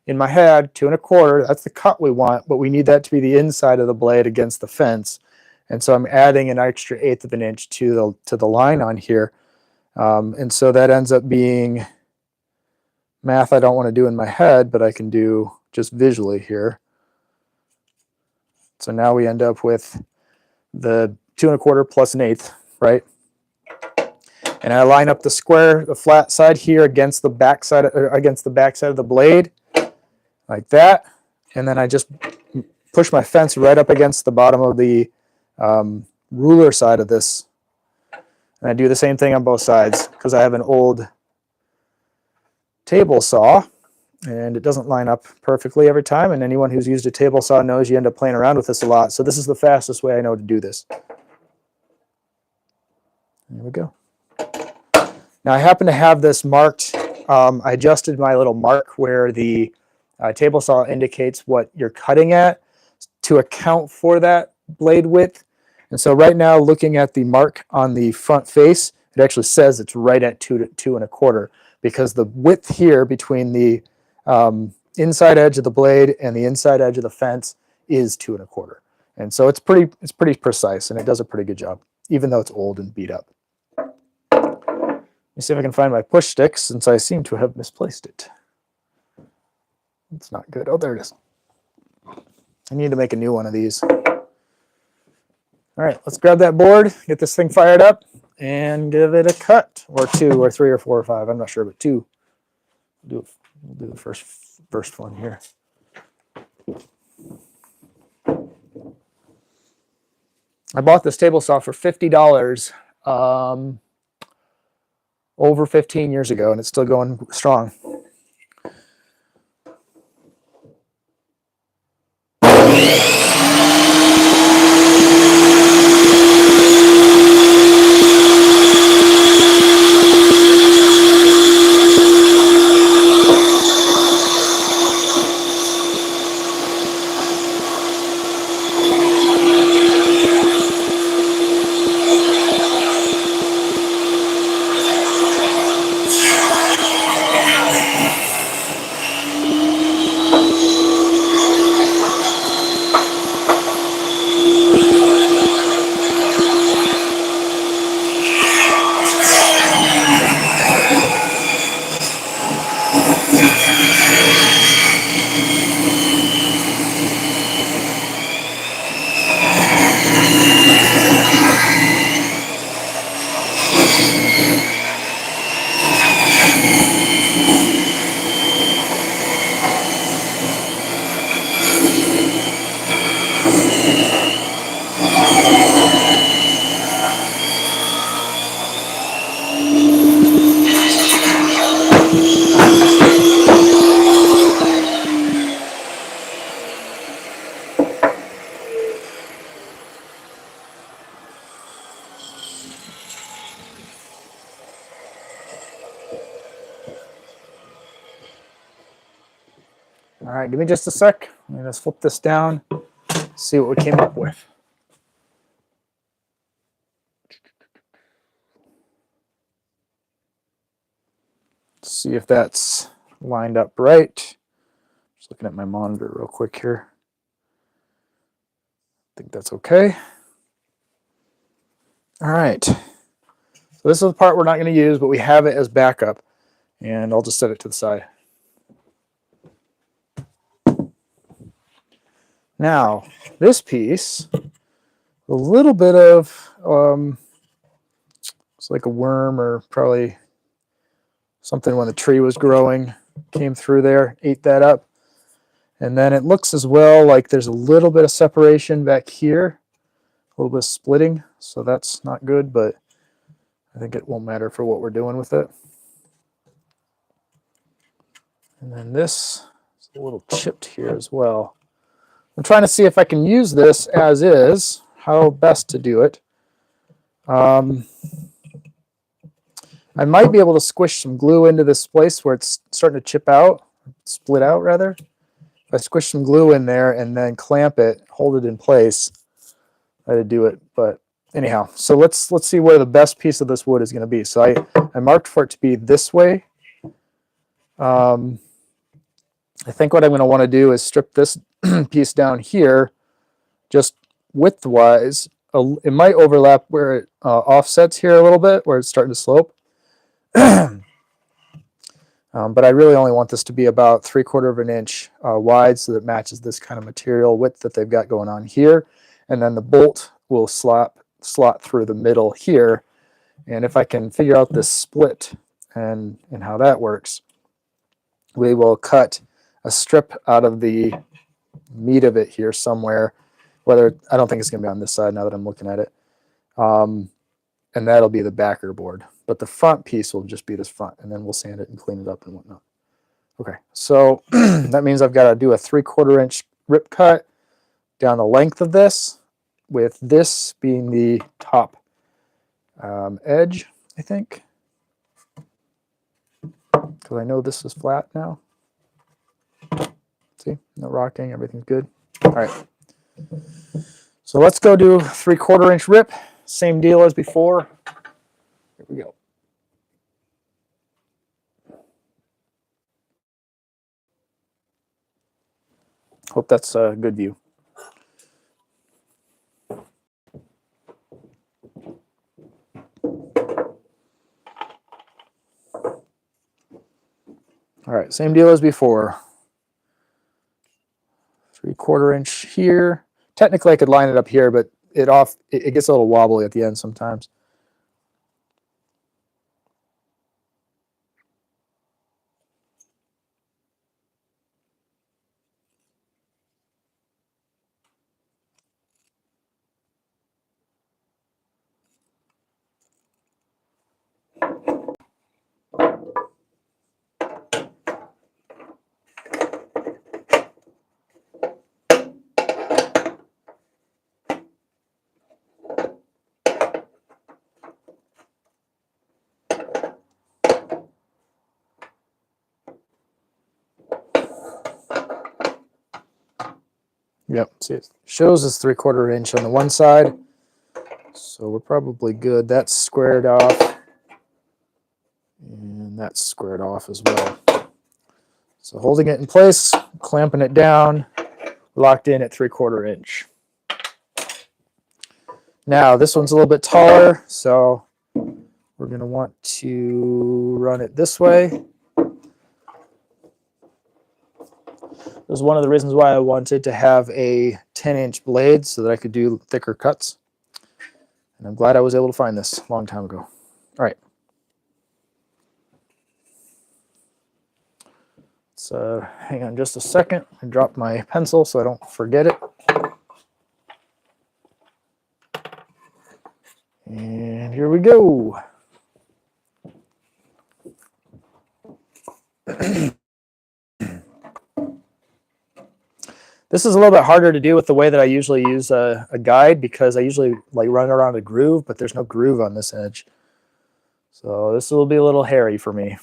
in my head, 2.25, that's the cut we want, but we need that to be the inside of the blade against the fence. And so I'm adding an extra 1/8 of an inch to the line on here. And so that ends up being math I don't want to do in my head, but I can do just visually here. So now we end up with the 2 1/4 plus 1/8, right? And I line up the square, the flat side here against the back side, of the blade, like that. And then I just push my fence right up against the bottom of the ruler side of this. And I do the same thing on both sides because I have an old table saw and it doesn't line up perfectly every time. And anyone who's used a table saw knows you end up playing around with this a lot. So this is the fastest way I know to do this. There we go. Now I happen to have this marked. I adjusted my little mark where the table saw indicates what you're cutting at to account for that blade width. And so right now, looking at the mark on the front face, it actually says it's right at 2 1/4 because the width here between the inside edge of the blade and the inside edge of the fence is 2 1/4. And so it's pretty precise, and it does a pretty good job, even though it's old and beat up. Let me see if I can find my push stick since I seem to have misplaced it. It's not good. Oh, there it is. I need to make a new one of these. All right, let's grab that board, get this thing fired up, and give it a cut, or 2 or 3 or 4 or 5. I'm not sure, but 2. We'll do the first one here. I bought this table saw for $50 over 15 years ago, and it's still going strong. All right, give me just a sec. I'm going to flip this down, see what we came up with. See if that's lined up right. Just looking at my monitor real quick here. I think that's okay. All right. So this is the part we're not going to use, but we have it as backup. And I'll just set it to the side. Now, this piece, a little bit of, it's like a worm or probably something when the tree was growing, came through there, ate that up. And then it looks as well like there's a little bit of separation back here, a little bit of splitting. So that's not good, but I think it won't matter for what we're doing with it. And then this is a little chipped here as well. I'm trying to see if I can use this as is, how best to do it. I might be able to squish some glue into this place where it's starting to chip out, split out rather. If I squish some glue in there and then clamp it, hold it in place, I'd do it. But anyhow, so let's see where the best piece of this wood is going to be. So I marked for it to be this way. I think what I'm going to want to do is strip this piece down here, just width-wise. It might overlap where it offsets here a little bit, where it's starting to slope. I But I really only want this to be about 3/4 of an inch wide, so that it matches this kind of material width that they've got going on here. And then the bolt will slot through the middle here. And if I can figure out this split and how that works, we will cut a strip out of the meat of it here somewhere. Whether, I don't think it's going to be on this side now that I'm looking at it. And that'll be the backer board. But the front piece will just be this front, and then we'll sand it and clean it up and whatnot. Okay, so that means I've got to do a 3/4 inch rip cut down the length of this, with this being the top edge, I think. Because I know this is flat now. See, no rocking, everything's good. All right. So let's go do 3/4 inch rip. Same deal as before. Here we go. Hope that's a good view. All right, same deal as before. 3/4 inch here. Technically I could line it up here, but it gets a little wobbly at the end sometimes. Yep, see, it shows as 3/4 inch on the one side, so we're probably good. That's squared off, and that's squared off as well. So holding it in place, clamping it down, locked in at 3/4 inch. Now this one's a little bit taller, so we're going to want to run it this way. This is one of the reasons why I wanted to have a 10-inch blade so that I could do thicker cuts. And I'm glad I was able to find this a long time ago. All right. So hang on just a second. I dropped my pencil so I don't forget it. And here we go. This is a little bit harder to do with the way that I usually use a guide, because I usually like run around a groove, but there's no groove on this edge. So this will be a little hairy for me.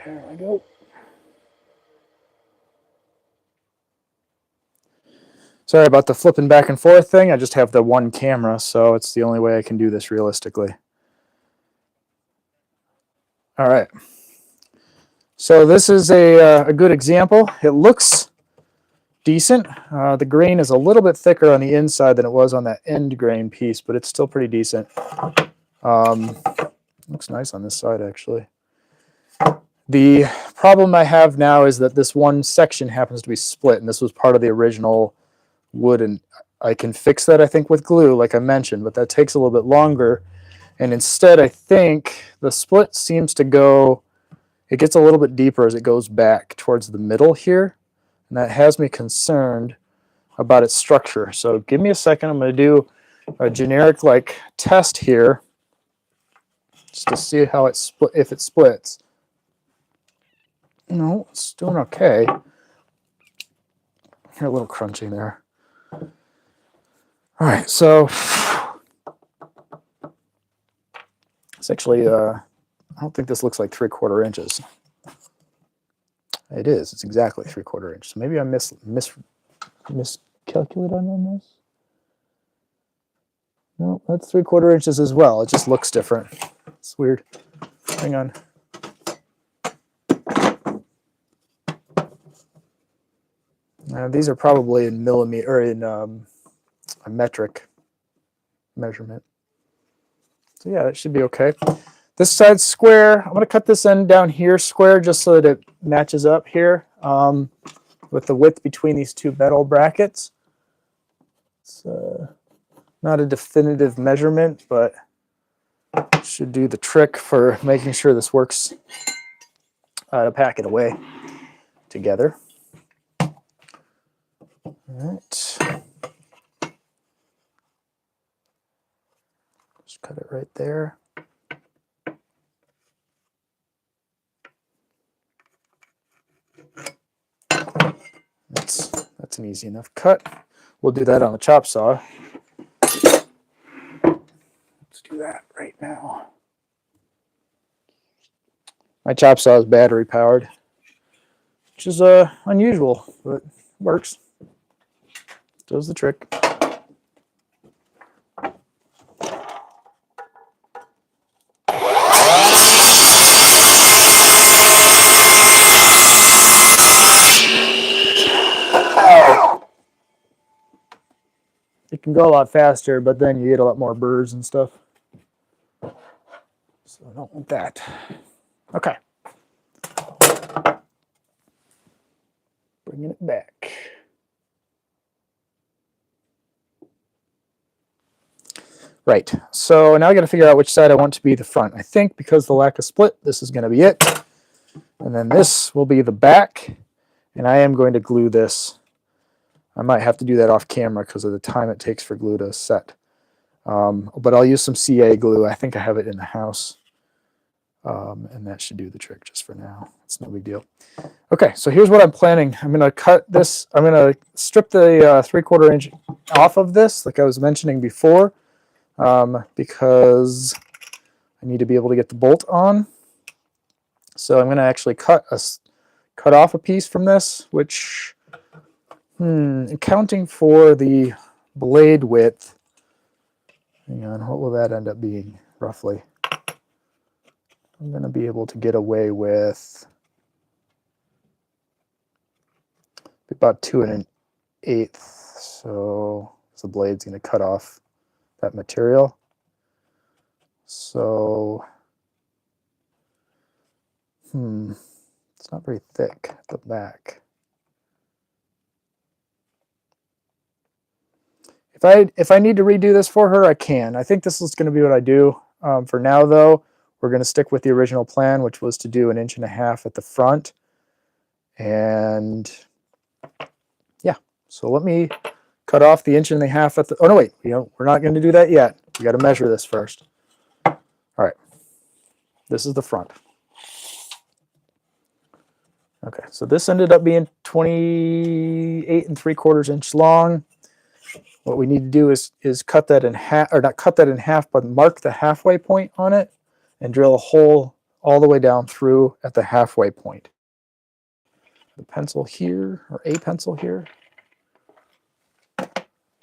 There I go. Sorry about the flipping back and forth thing. I just have the one camera, so it's the only way I can do this realistically. All right. So this is a good example. It looks decent. The grain is a little bit thicker on the inside than it was on that end grain piece, but it's still pretty decent. Looks nice on this side, actually. The problem I have now is that this one section happens to be split, and this was part of the original wood, and I can fix that, I think, with glue, like I mentioned, but that takes a little bit longer. And instead, I think the split seems to go, it gets a little bit deeper as it goes back towards the middle here, and that has me concerned about its structure. So give me a second. I'm going to do a generic like test here just to see how it split, if it splits. No, it's doing okay. Here, a little crunchy there. All right, so it's actually, I don't think this looks like 3/4 inches. It is. It's exactly 3/4 inch. So maybe I miscalculated on this. No, that's 3/4 inches as well. It just looks different. It's weird. Hang on. These are probably in millimeter or in a metric measurement. So yeah, that should be okay. This side's square. I'm going to cut this end down here square just so that it matches up here with the width between these two metal brackets. It's not a definitive measurement, but it should do the trick for making sure this works to pack it away together. All right. Just cut it right there. That's an easy enough cut. We'll do that on the chop saw. Let's do that right now. My chop saw is battery powered, which is unusual, but works. Does the trick. It can go a lot faster, but then you get a lot more burrs and stuff. So I don't want that. Okay. Bringing it back. Right, so now I got to figure out which side I want to be the front. I think because of the lack of split, this is going to be it. And then this will be the back, and I am going to glue this. I might have to do that off camera because of the time it takes for glue to set. But I'll use some CA glue. I think I have it in the house. And that should do the trick just for now. It's no big deal. Okay, so here's what I'm planning. I'm going to cut this. I'm going to strip the 3/4 inch off of this, like I was mentioning before, because I need to be able to get the bolt on. So I'm going to actually cut off a piece from this, which, accounting for the blade width, hang on, what will that end up being roughly? I'm going to be able to get away with about 2 1/8. So the blade's going to cut off that material. So, it's not very thick at the back. If I need to redo this for her, I can. I think this is going to be what I do. For now, though, we're going to stick with the original plan, which was to do 1.5 inches at the front. And yeah, so let me cut off the 1.5 inches at the, oh no, wait, we're not going to do that yet. We got to measure this first. All right, this is the front. Okay, so this ended up being 28 3/4 inch long. What we need to do is cut that in half, or not cut that in half, but mark the halfway point on it and drill a hole all the way down through at the halfway point. The pencil here, or a pencil here.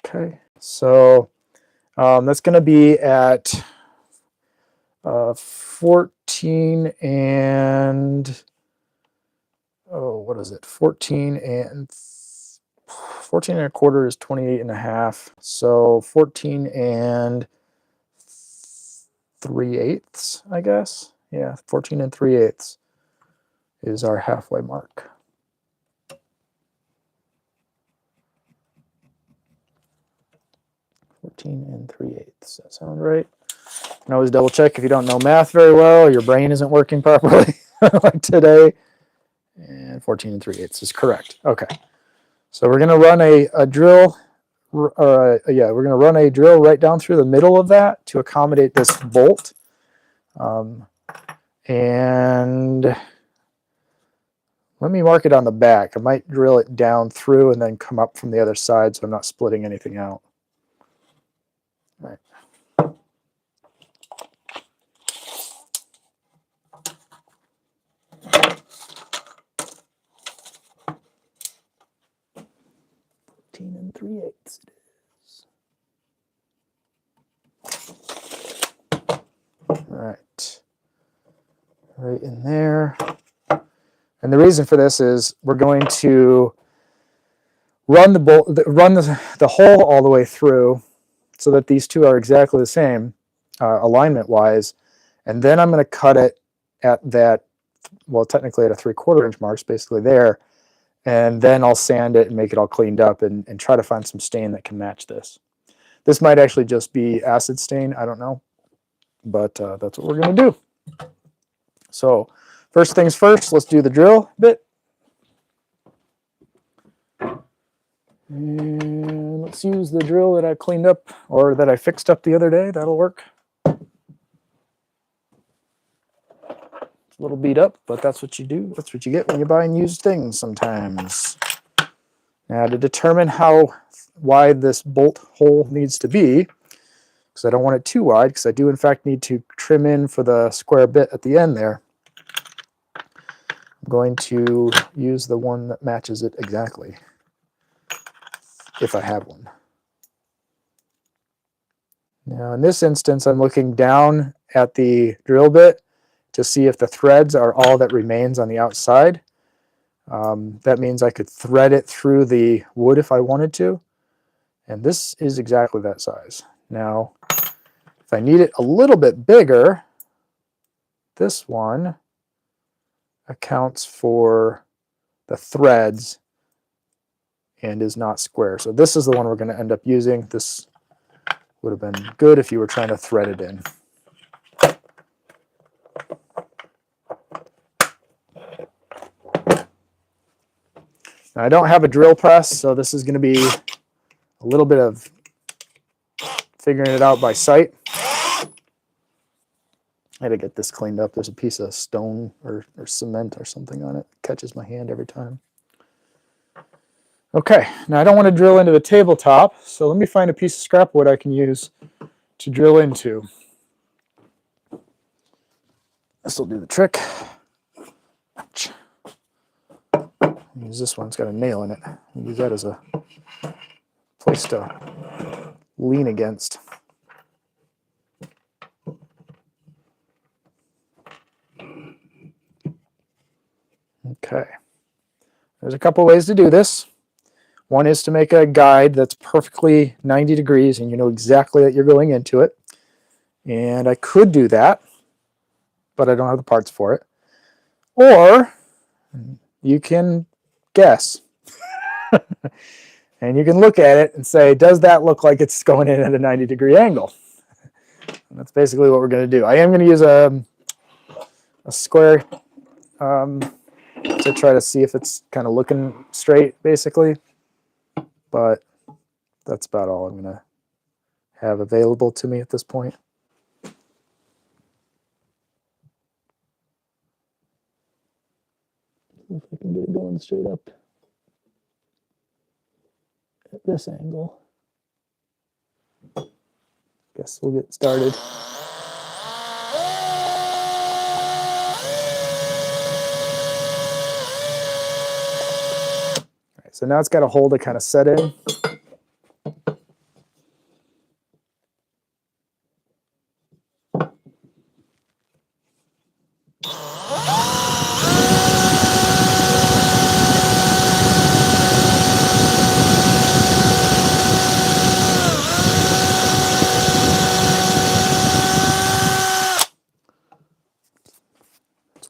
Okay, so that's going to be at 14 and, oh, what is it? 14 and 1/4 is 28.5. So 14 and 3/8, I guess. Yeah, 14 and 3/8. is our halfway mark. (14 3/8). Does that sound right? You can always double check if you don't know math very well, or your brain isn't working properly, like today. And 14 3/8 is correct. Okay. So we're going to run a drill, we're going to run a drill right down through the middle of that to accommodate this bolt. And let me mark it on the back. I might drill it down through and then come up from the other side so I'm not splitting anything out. All right. (14 3/8) it is. All right. Right in there. And the reason for this is we're going to run the hole all the way through so that these two are exactly the same alignment wise. And then I'm going to cut it at that, well, technically at a 3/4 inch marks, basically there. And then I'll sand it and make it all cleaned up and try to find some stain that can match this. This might actually just be acid stain, I don't know. But that's what we're going to do. So first things first, let's do the drill bit. And let's use the drill that I cleaned up, or that I fixed up the other day. That'll work. It's a little beat up, but that's what you do. That's what you get when you're buying used things sometimes. Now, to determine how wide this bolt hole needs to be, because I don't want it too wide, because I do in fact need to trim in for the square bit at the end there, I'm going to use the one that matches it exactly, if I have one. Now in this instance, I'm looking down at the drill bit to see if the threads are all that remains on the outside. That means I could thread it through the wood if I wanted to. And this is exactly that size. Now, if I need it a little bit bigger, this one accounts for the threads and is not square. So this is the one we're going to end up using. This would have been good if you were trying to thread it in. Now, I don't have a drill press, so this is going to be a little bit of figuring it out by sight. I had to get this cleaned up. There's a piece of stone or cement or something on it. It catches my hand every time. Okay, now I don't want to drill into the tabletop, so let me find a piece of scrap wood I can use to drill into. This will do the trick. Ouch. Use this one, it's got a nail in it. Use that as a place to lean against. Okay, there's a couple ways to do this. One is to make a guide that's perfectly 90 degrees and you know exactly that you're going into it. And I could do that, but I don't have the parts for it. Or you can guess. And you can look at it and say, does that look like it's going in at a 90-degree angle? And that's basically what we're going to do. I am going to use a square to try to see if it's kind of looking straight, basically. But that's about all I'm going to have available to me at this point. See if I can get it going straight up at this angle. Guess we'll get started. All right, so now it's got a hole to kind of set in.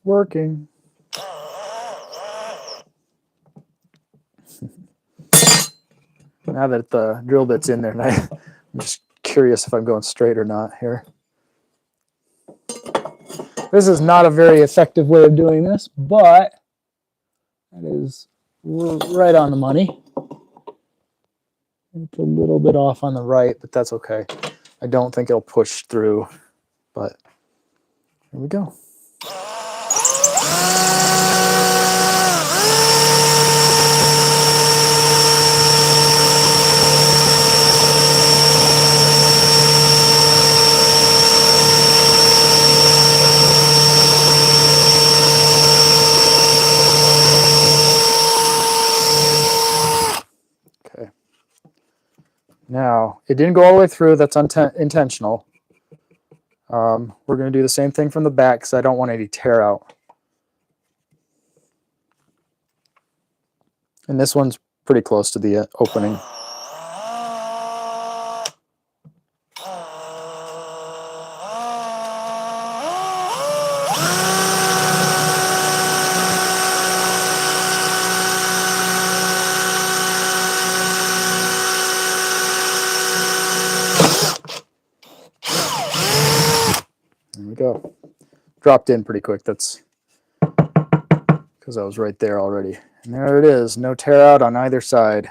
Working. Now that the drill bit's in there, and I'm just curious if I'm going straight or not here. This is not a very effective way of doing this, but that is right on the money. It's a little bit off on the right, but that's okay. I don't think it'll push through, but here we go. Okay. Now, it didn't go all the way through. That's intentional. We're going to do the same thing from the back because I don't want any tear out. And this one's pretty close to the opening. There we go. Dropped in pretty quick. That's because I was right there already. And there it is. No tear out on either side.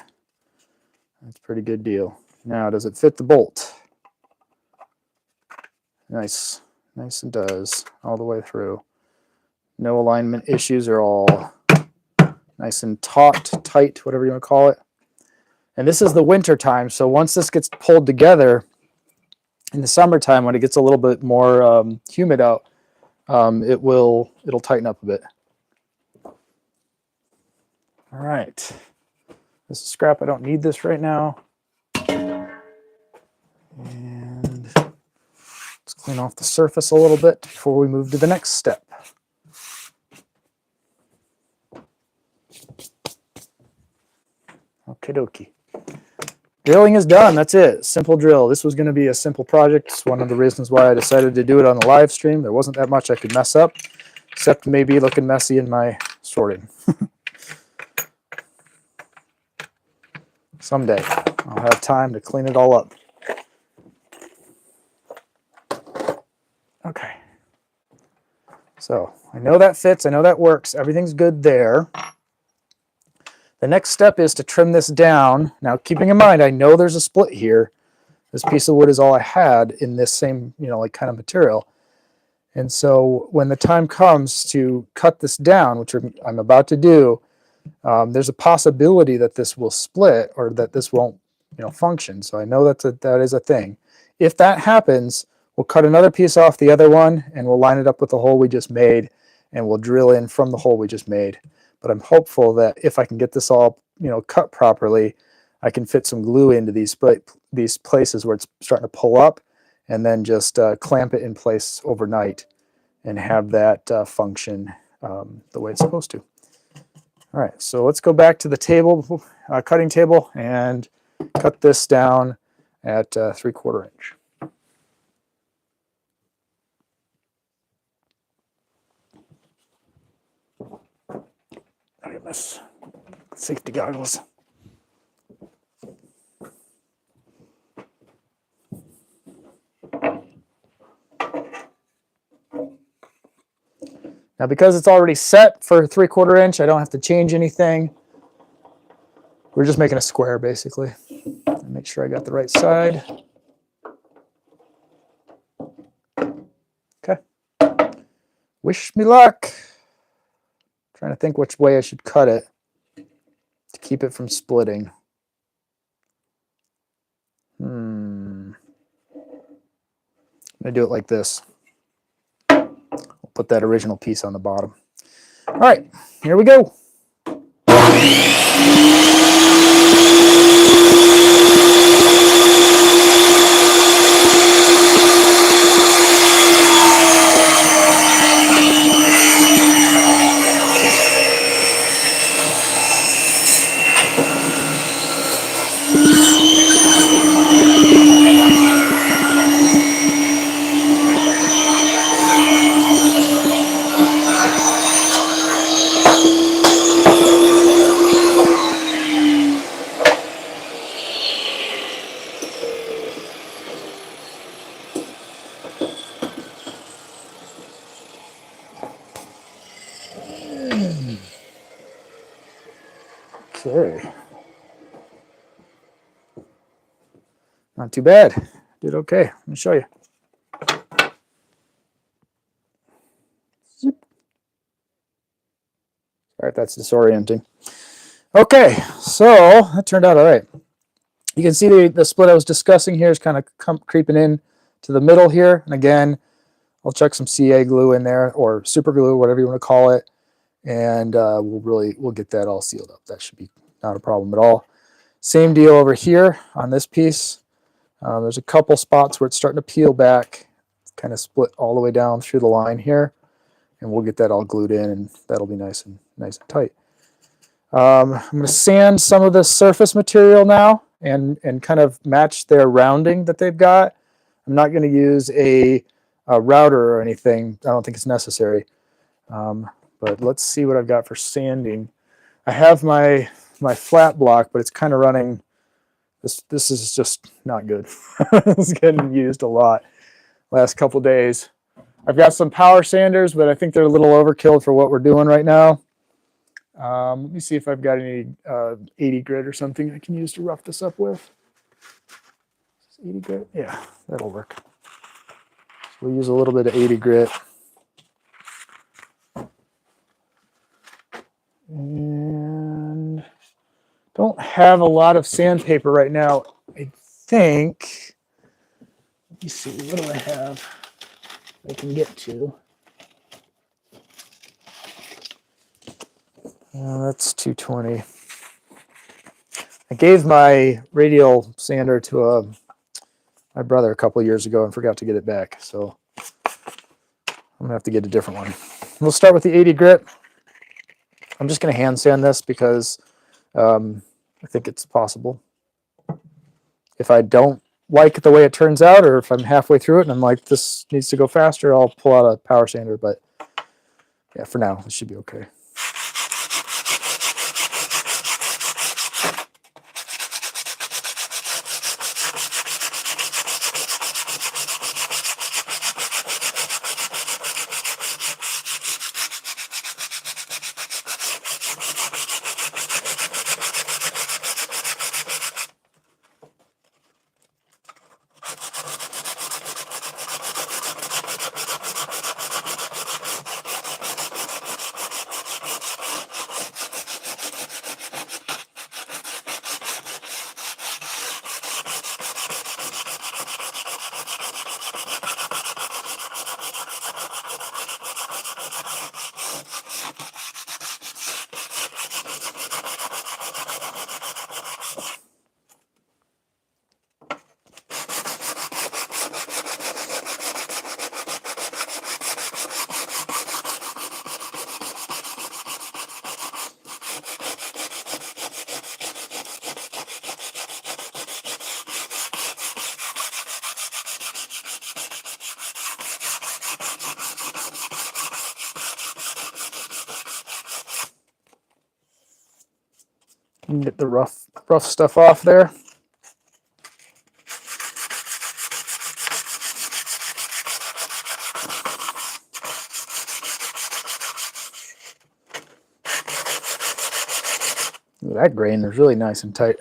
That's a pretty good deal. Now, does it fit the bolt? Nice. Nice, it does. All the way through. No alignment issues are all nice and taut, tight, whatever you want to call it. And this is the winter time, so once this gets pulled together in the summertime, when it gets a little bit more humid out, it'll tighten up a bit. All right, this is scrap. I don't need this right now. And let's clean off the surface a little bit before we move to the next step. Okie dokie. Drilling is done. That's it. Simple drill. This was going to be a simple project. It's one of the reasons why I decided to do it on the live stream. There wasn't that much I could mess up, except maybe looking messy in my sorting. Someday I'll have time to clean it all up. Okay. So I know that fits. I know that works. Everything's good there. The next step is to trim this down. Now, keeping in mind, I know there's a split here. This piece of wood is all I had in this same, like kind of material. And so when the time comes to cut this down, which I'm about to do, there's a possibility that this will split or that this won't, function. So I know that is a thing. If that happens, we'll cut another piece off the other one and we'll line it up with the hole we just made and we'll drill in from the hole we just made. But I'm hopeful that if I can get this all, cut properly, I can fit some glue into these places where it's starting to pull up and then just clamp it in place overnight and have that function the way it's supposed to. All right, so let's go back to the table, cutting table, and cut this down at 3/4 inch. I get my safety goggles. Now, because it's already set for 3/4 inch, I don't have to change anything. We're just making a square, basically. Make sure I got the right side. Okay. Wish me luck. Trying to think which way I should cut it to keep it from splitting. I'm going to do it like this. We'll put that original piece on the bottom. All right, here we go. Okay. Not too bad. Did okay. Let me show you. Zip. All right, that's disorienting. Okay, so that turned out all right. You can see the split I was discussing here is kind of creeping in to the middle here. And again, I'll chuck some CA glue in there, or super glue, whatever you want to call it. And we'll get that all sealed up. That should be not a problem at all. Same deal over here on this piece. There's a couple spots where it's starting to peel back. It's kind of split all the way down through the line here. And we'll get that all glued in, and that'll be nice and tight. I'm going to sand some of the surface material now and kind of match their rounding that they've got. I'm not going to use a router or anything. I don't think it's necessary. But let's see what I've got for sanding. I have my flat block, but it's kind of running. This is just not good. It's getting used a lot last couple days. I've got some power sanders, but I think they're a little overkill for what we're doing right now. Let me see if I've got any 80 grit or something I can use to rough this up with. 80 grit? Yeah, that'll work. So we'll use a little bit of 80 grit. And don't have a lot of sandpaper right now. I think, let me see, what do I have I can get to? That's 220. I gave my radial sander to my brother a couple of years ago and forgot to get it back. So I'm gonna have to get a different one. We'll start with the 80 grit. I'm just gonna hand sand this because I think it's possible. If I don't like the way it turns out, or if I'm halfway through it and I'm like, this needs to go faster, I'll pull out a power sander. But yeah, for now, it should be okay. You can get the rough stuff off there. Ooh, that grain is really nice and tight.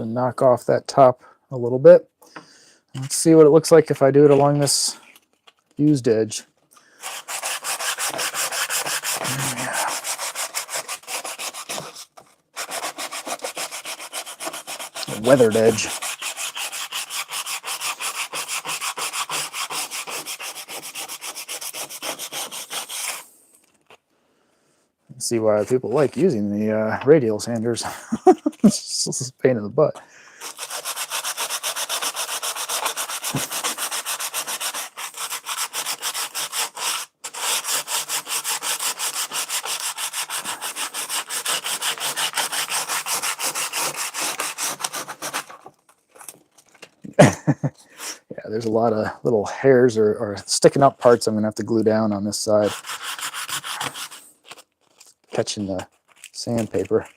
to knock off that top a little bit. Let's see what it looks like if I do it along this used edge. Weathered edge. See why people like using the radial sanders. It's just a pain in the butt. Yeah, there's a lot of little hairs or sticking up parts I'm going to have to glue down on this side. Catching the sandpaper.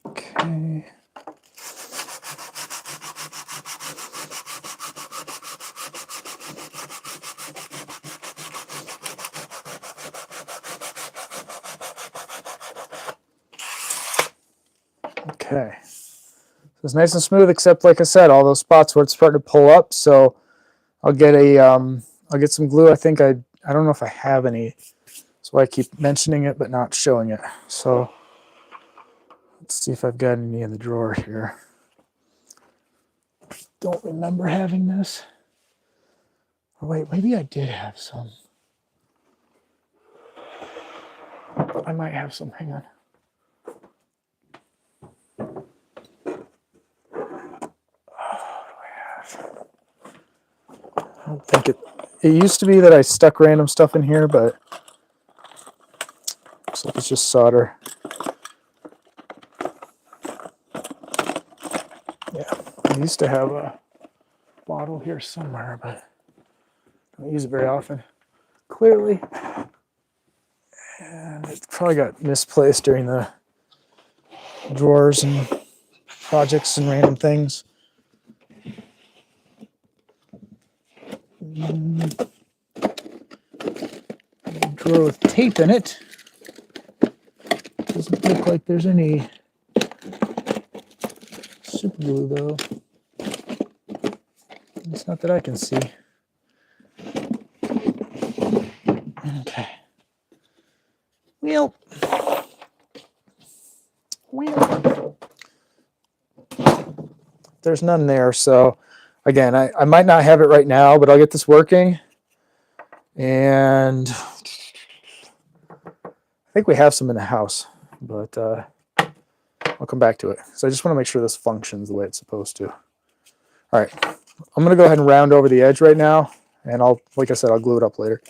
Okay. Okay. So it's nice and smooth, except like I said, all those spots where it's starting to pull up. So I'll get I'll get some glue. I think I don't know if I have any. That's why I keep mentioning it but not showing it. So let's see if I've got any in the drawer here. Don't remember having this. Oh, wait, maybe I did have some. I might have some. Hang on. I don't think it used to be that I stuck random stuff in here, but looks like it's just solder. Yeah, I used to have a bottle here somewhere, but I don't use it very often. Clearly. And it probably got misplaced during the drawers and projects and random things. Drawer with tape in it. Doesn't look like there's any super glue though. It's not that I can see. Okay. Well. There's none there, so again, I might not have it right now, but I'll get this working. And I think we have some in the house, but I'll come back to it. So I just want to make sure this functions the way it's supposed to. All right, I'm going to go ahead and round over the edge right now, and like I said, I'll glue it up later.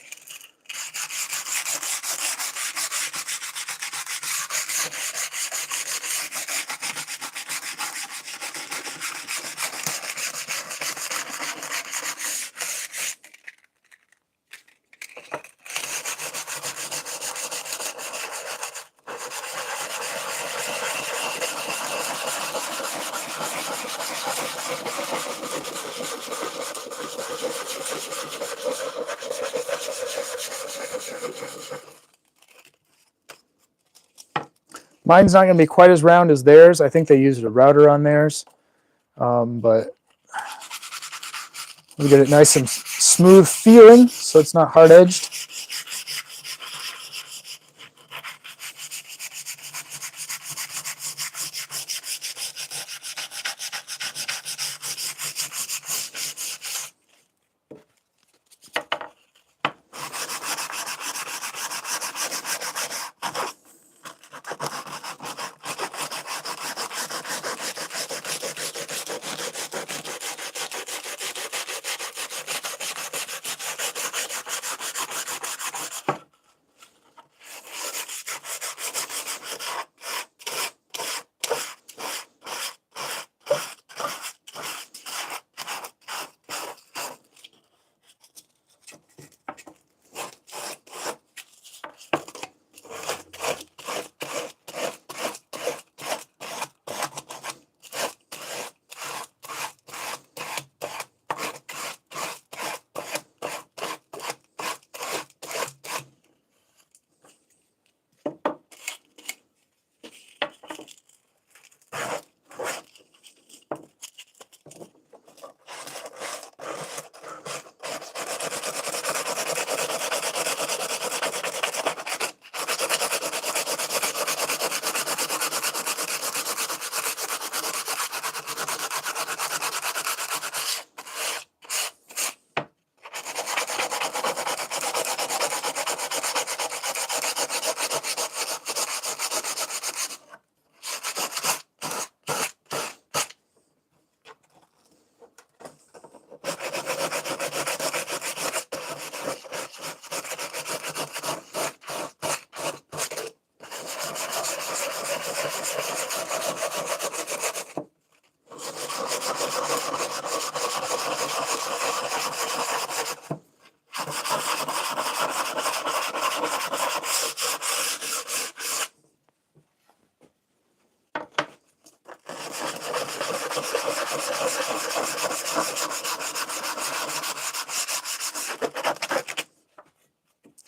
Mine's not going to be quite as round as theirs. I think they used a router on theirs, but we get it nice and smooth feeling, so it's not hard-edged.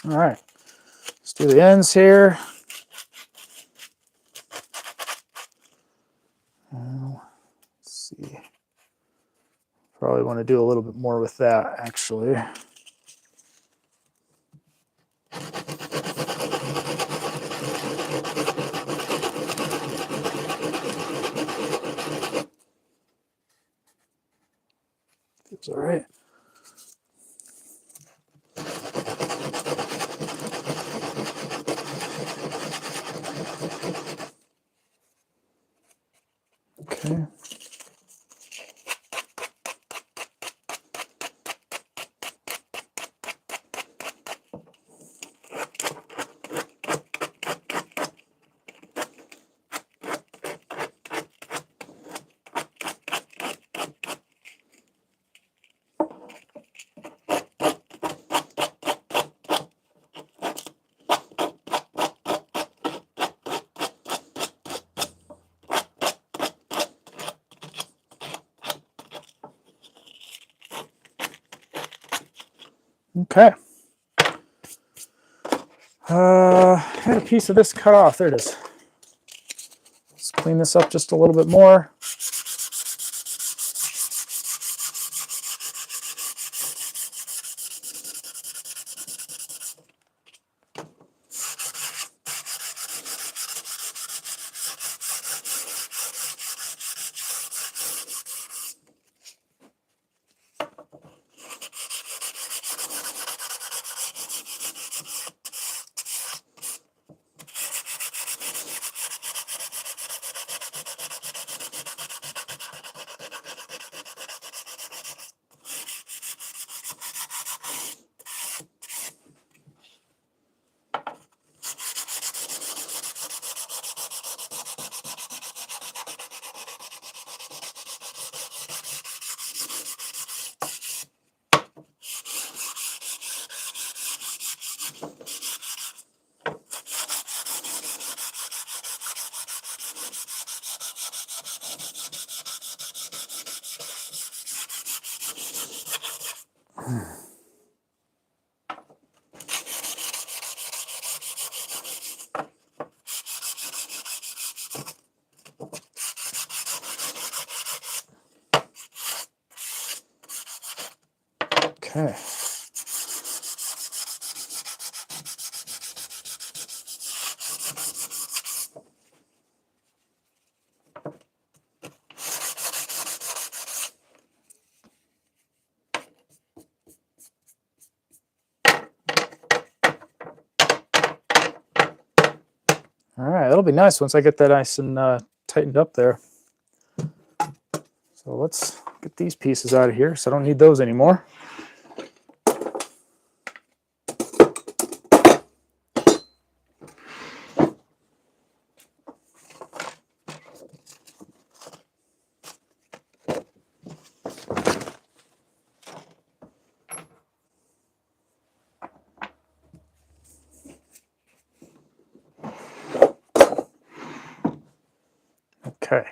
All right, let's do the ends here. Let's see. Probably want to do a little bit more with that, actually. Feels all right. Okay. Okay. I had a piece of this cut off. There it is. Let's clean this up just a little bit more. Okay. All right, that'll be nice once I get that nice and tightened up there. So let's get these pieces out of here, so I don't need those anymore. Okay.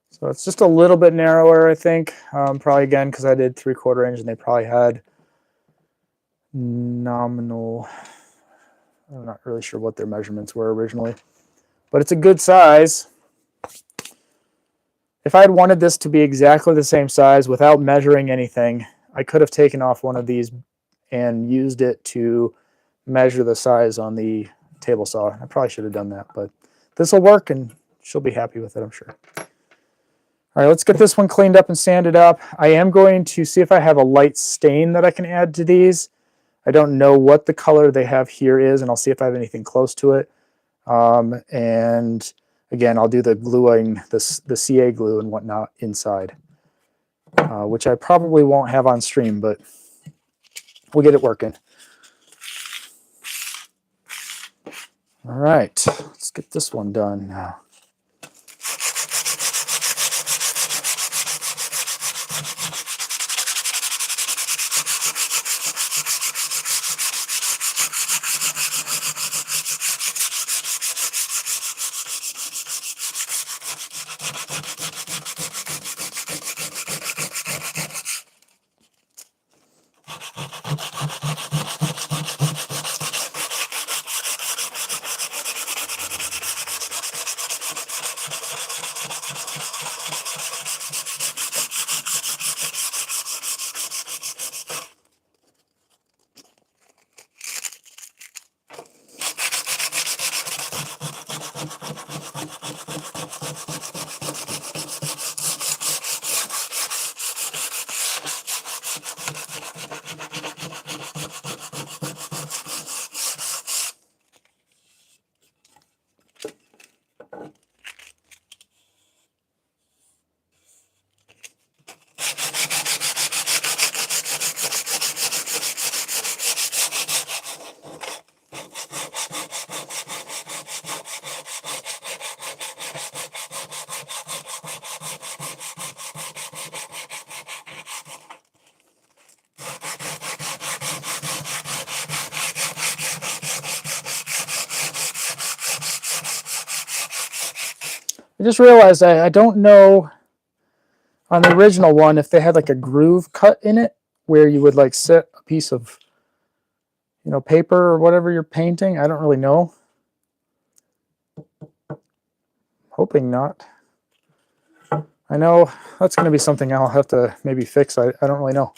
So it's just a little bit narrower, I think. Probably again because I did 3/4 inch and they probably had nominal. I'm not really sure what their measurements were originally, but it's a good size. If I had wanted this to be exactly the same size without measuring anything, I could have taken off one of these and used it to measure the size on the table saw. I probably should have done that, but this will work and she'll be happy with it, I'm sure. All right, let's get this one cleaned up and sanded up. I am going to see if I have a light stain that I can add to these. I don't know what the color they have here is, and I'll see if I have anything close to it. And again, I'll do the gluing, the CA glue and whatnot inside, which I probably won't have on stream, but we'll get it working. All right, let's get this one done now. I just realized I don't know on the original one if they had like a groove cut in it where you would like set a piece of, you know, paper or whatever you're painting. I don't really know. Hoping not. I know that's going to be something I'll have to maybe fix. I don't really know.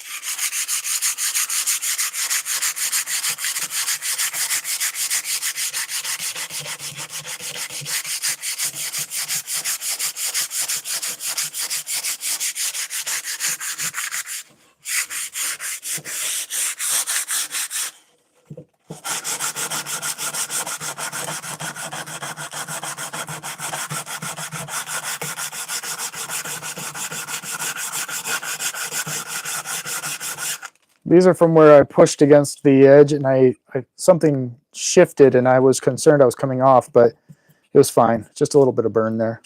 These are from where I pushed against the edge and something shifted and I was concerned I was coming off, but it was fine. Just a little bit of burn there.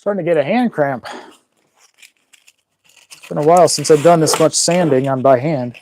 Starting to get a hand cramp. It's been a while since I've done this much sanding on by hand.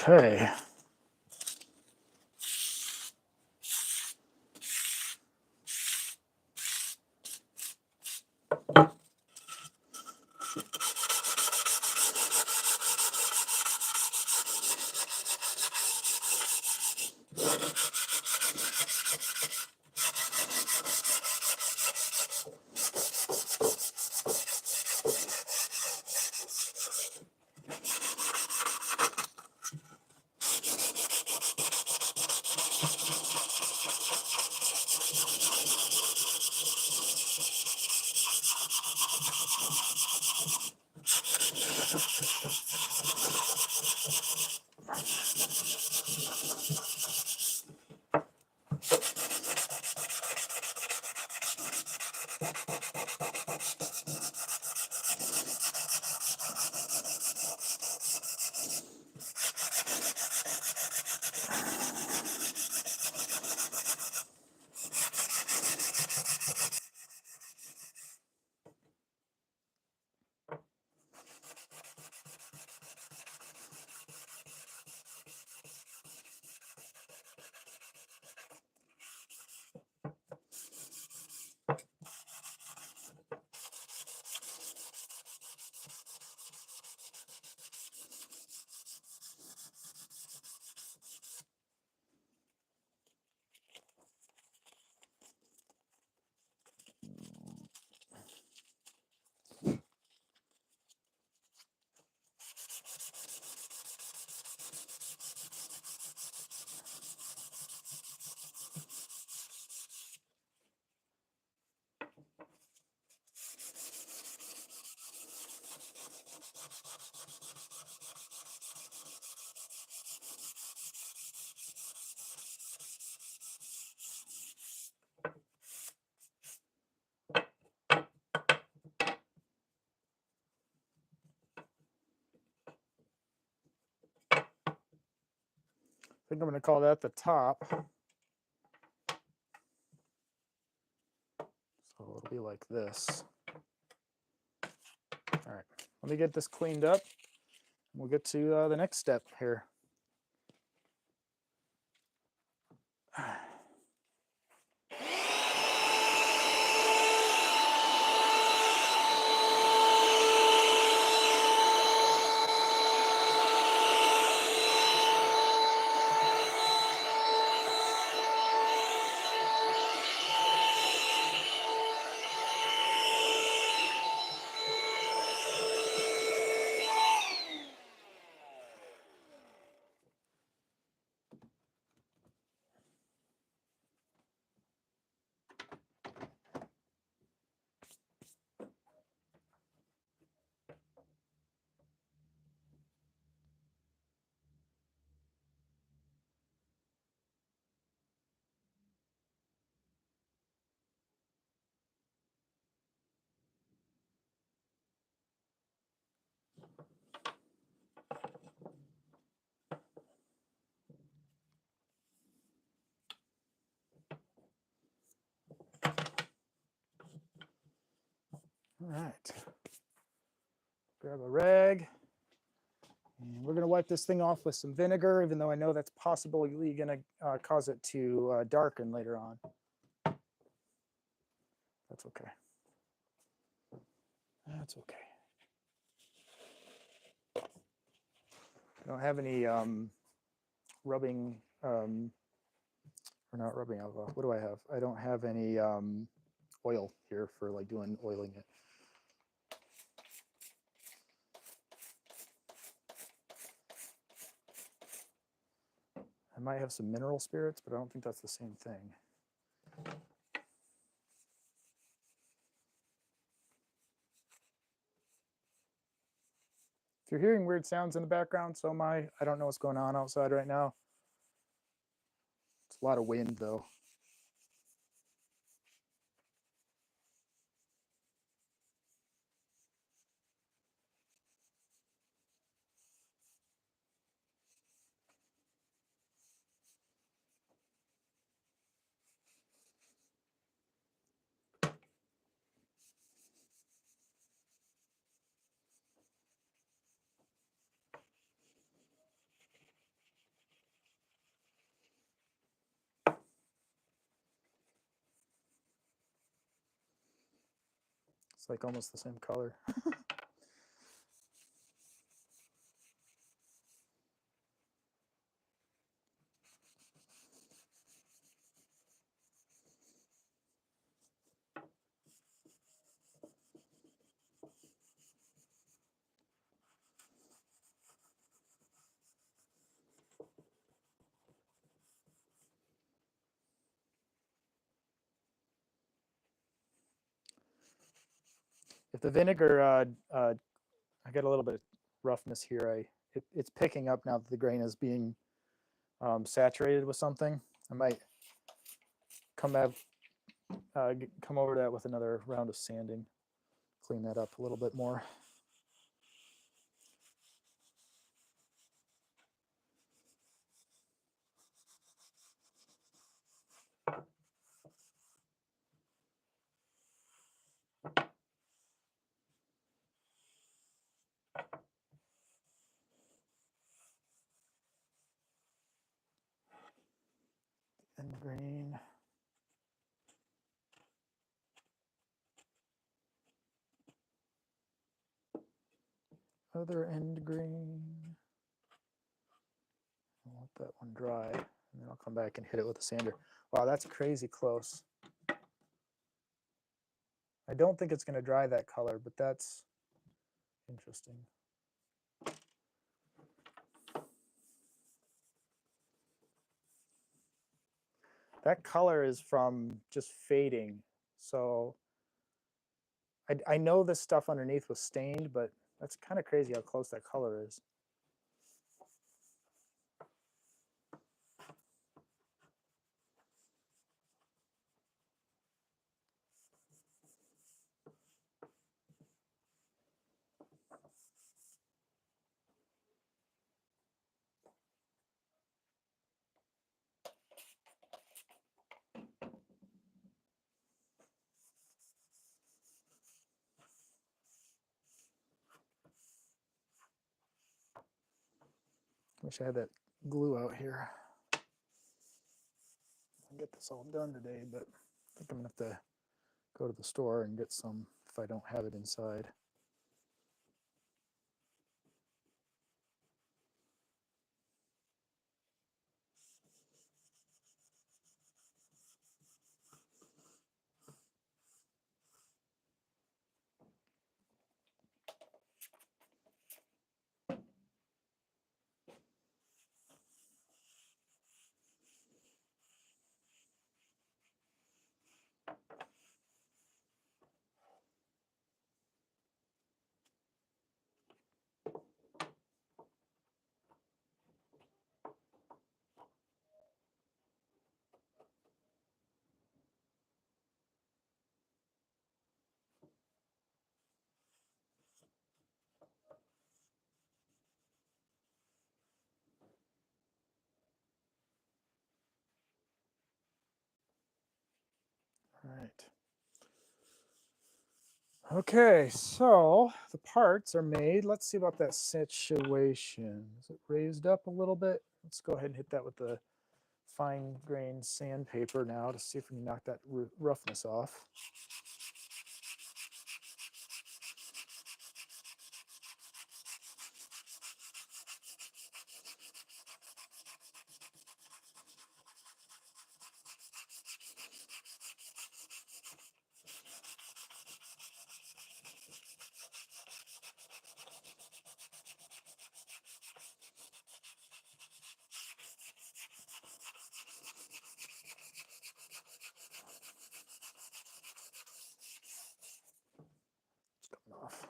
Okay. think I'm going to call that the top. So it'll be like this. All right, let me get this cleaned up. We'll get to the next step here. All right, grab a rag, and we're going to wipe this thing off with some vinegar, even though I know that's possibly going to cause it to darken later on. That's okay. That's okay. I don't have any rubbing, or not rubbing alcohol. What do I have? I don't have any oil here for like doing oiling it. I might have some mineral spirits, but I don't think that's the same thing. If you're hearing weird sounds in the background, so am I. I don't know what's going on outside right now. It's a lot of wind though. It's like almost the same color. If the vinegar, I got a little bit of roughness here. It's picking up now that the grain is being saturated with something. I might come over that with another round of sanding, clean that up a little bit more. End grain. Other end grain. I'll let that one dry, and then I'll come back and hit it with a sander. Wow, that's crazy close. I don't think it's going to dry that color, but that's interesting. That color is from just fading. So I know this stuff underneath was stained, but that's kind of crazy how close that color is. Wish I had that glue out here. I'll get this all done today, but I think I'm gonna have to go to the store and get some if I don't have it inside. All right. Okay, so the parts are made. Let's see about that situation. Is it raised up a little bit? Let's go ahead and hit that with the fine grained sandpaper now to see if we can knock that roughness off. It's coming off.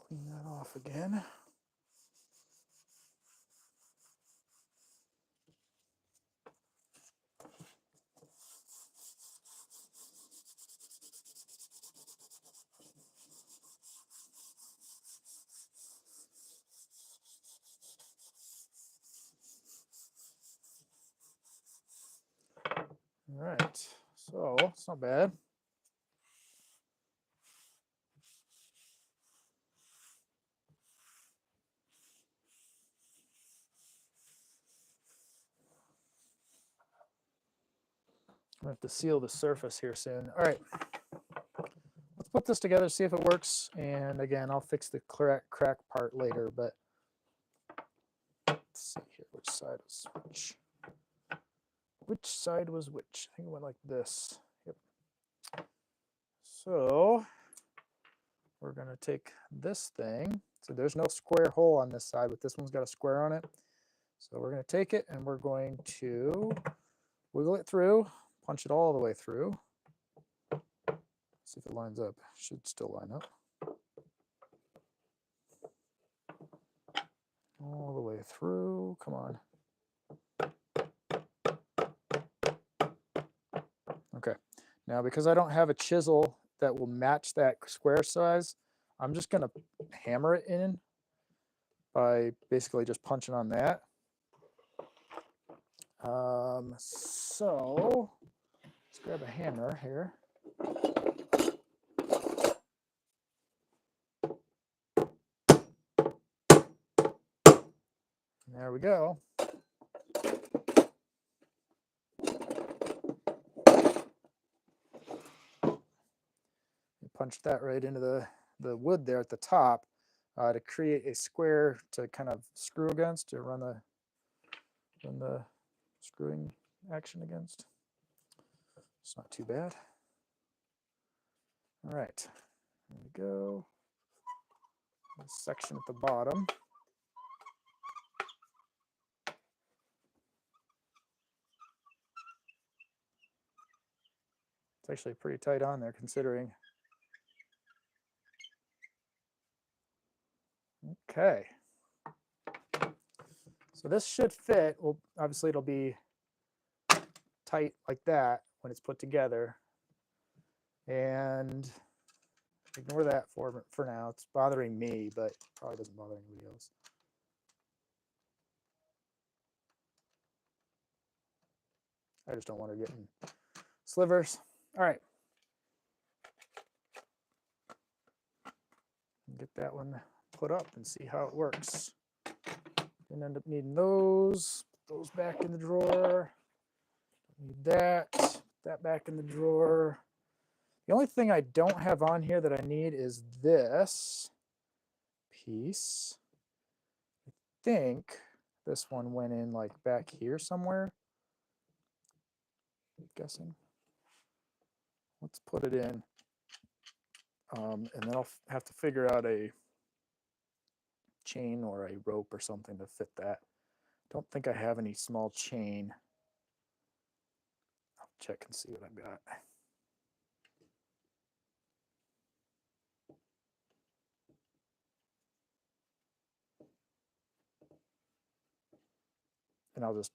Clean that off again. All right, so it's not bad. I'm gonna have to seal the surface here soon. All right, let's put this together, see if it works. And again, I'll fix the crack part later, but let's see here, which side was which. Which side was which? I think it went like this. Yep. So we're gonna take this thing. So there's no square hole on this side, but this one's got a square on it. So we're gonna take it and we're going to wiggle it through, punch it all the way through. See if it lines up. Should still line up. All the way through. Come on. Okay. Now, because I don't have a chisel that will match that square size, I'm just going to hammer it in by basically just punching on that. So let's grab a hammer here. There we go. Punch that right into the wood there at the top to create a square to kind of screw against, to run the screwing action against. It's not too bad. All right, there we go. This section at the bottom. It's actually pretty tight on there considering. Okay. So this should fit. Well, obviously it'll be tight like that when it's put together. And ignore that for now. It's bothering me, but probably doesn't bother anybody else. I just don't want her getting slivers. All right. Get that one put up and see how it works. Didn't end up needing those. Put those back in the drawer. Don't need that. Put that back in the drawer. The only thing I don't have on here that I need is this piece. I think this one went in like back here somewhere. I'm guessing. Let's put it in. And then I'll have to figure out a chain or a rope or something to fit that. Don't think I have any small chain. I'll check and see what I've got. And I'll just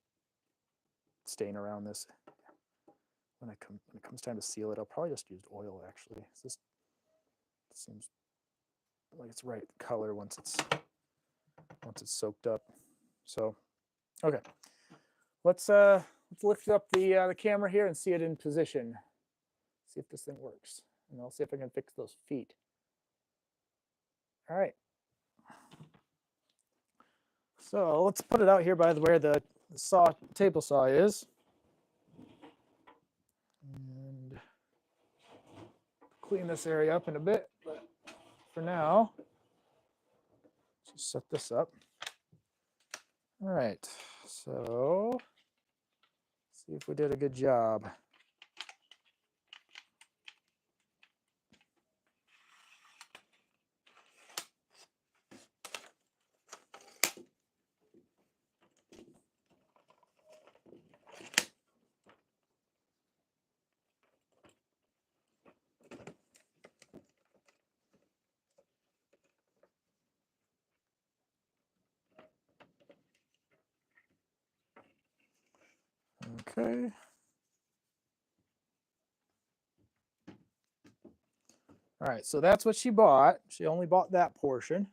stain around this. When it comes time to seal it, I'll probably just use oil actually. This seems like it's right color once it's soaked up. So, okay, let's lift up the camera here and see it in position. See if this thing works, and I'll see if I can fix those feet. All right. So let's put it out here by where the table saw is, and clean this area up in a bit. But for now, just set this up. All right. So see if we did a good job. Okay. All right, so that's what she bought. She only bought that portion.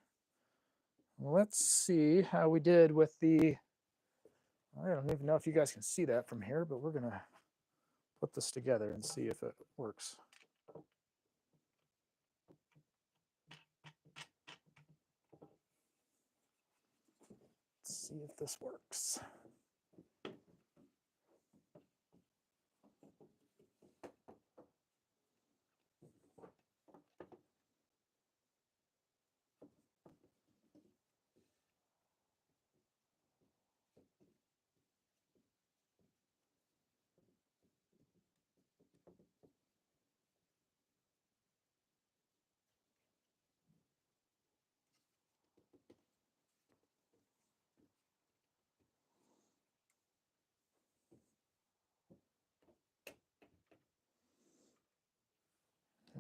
Let's see how we did with the, I don't even know if you guys can see that from here, but we're gonna put this together and see if it works. Let's see if this works.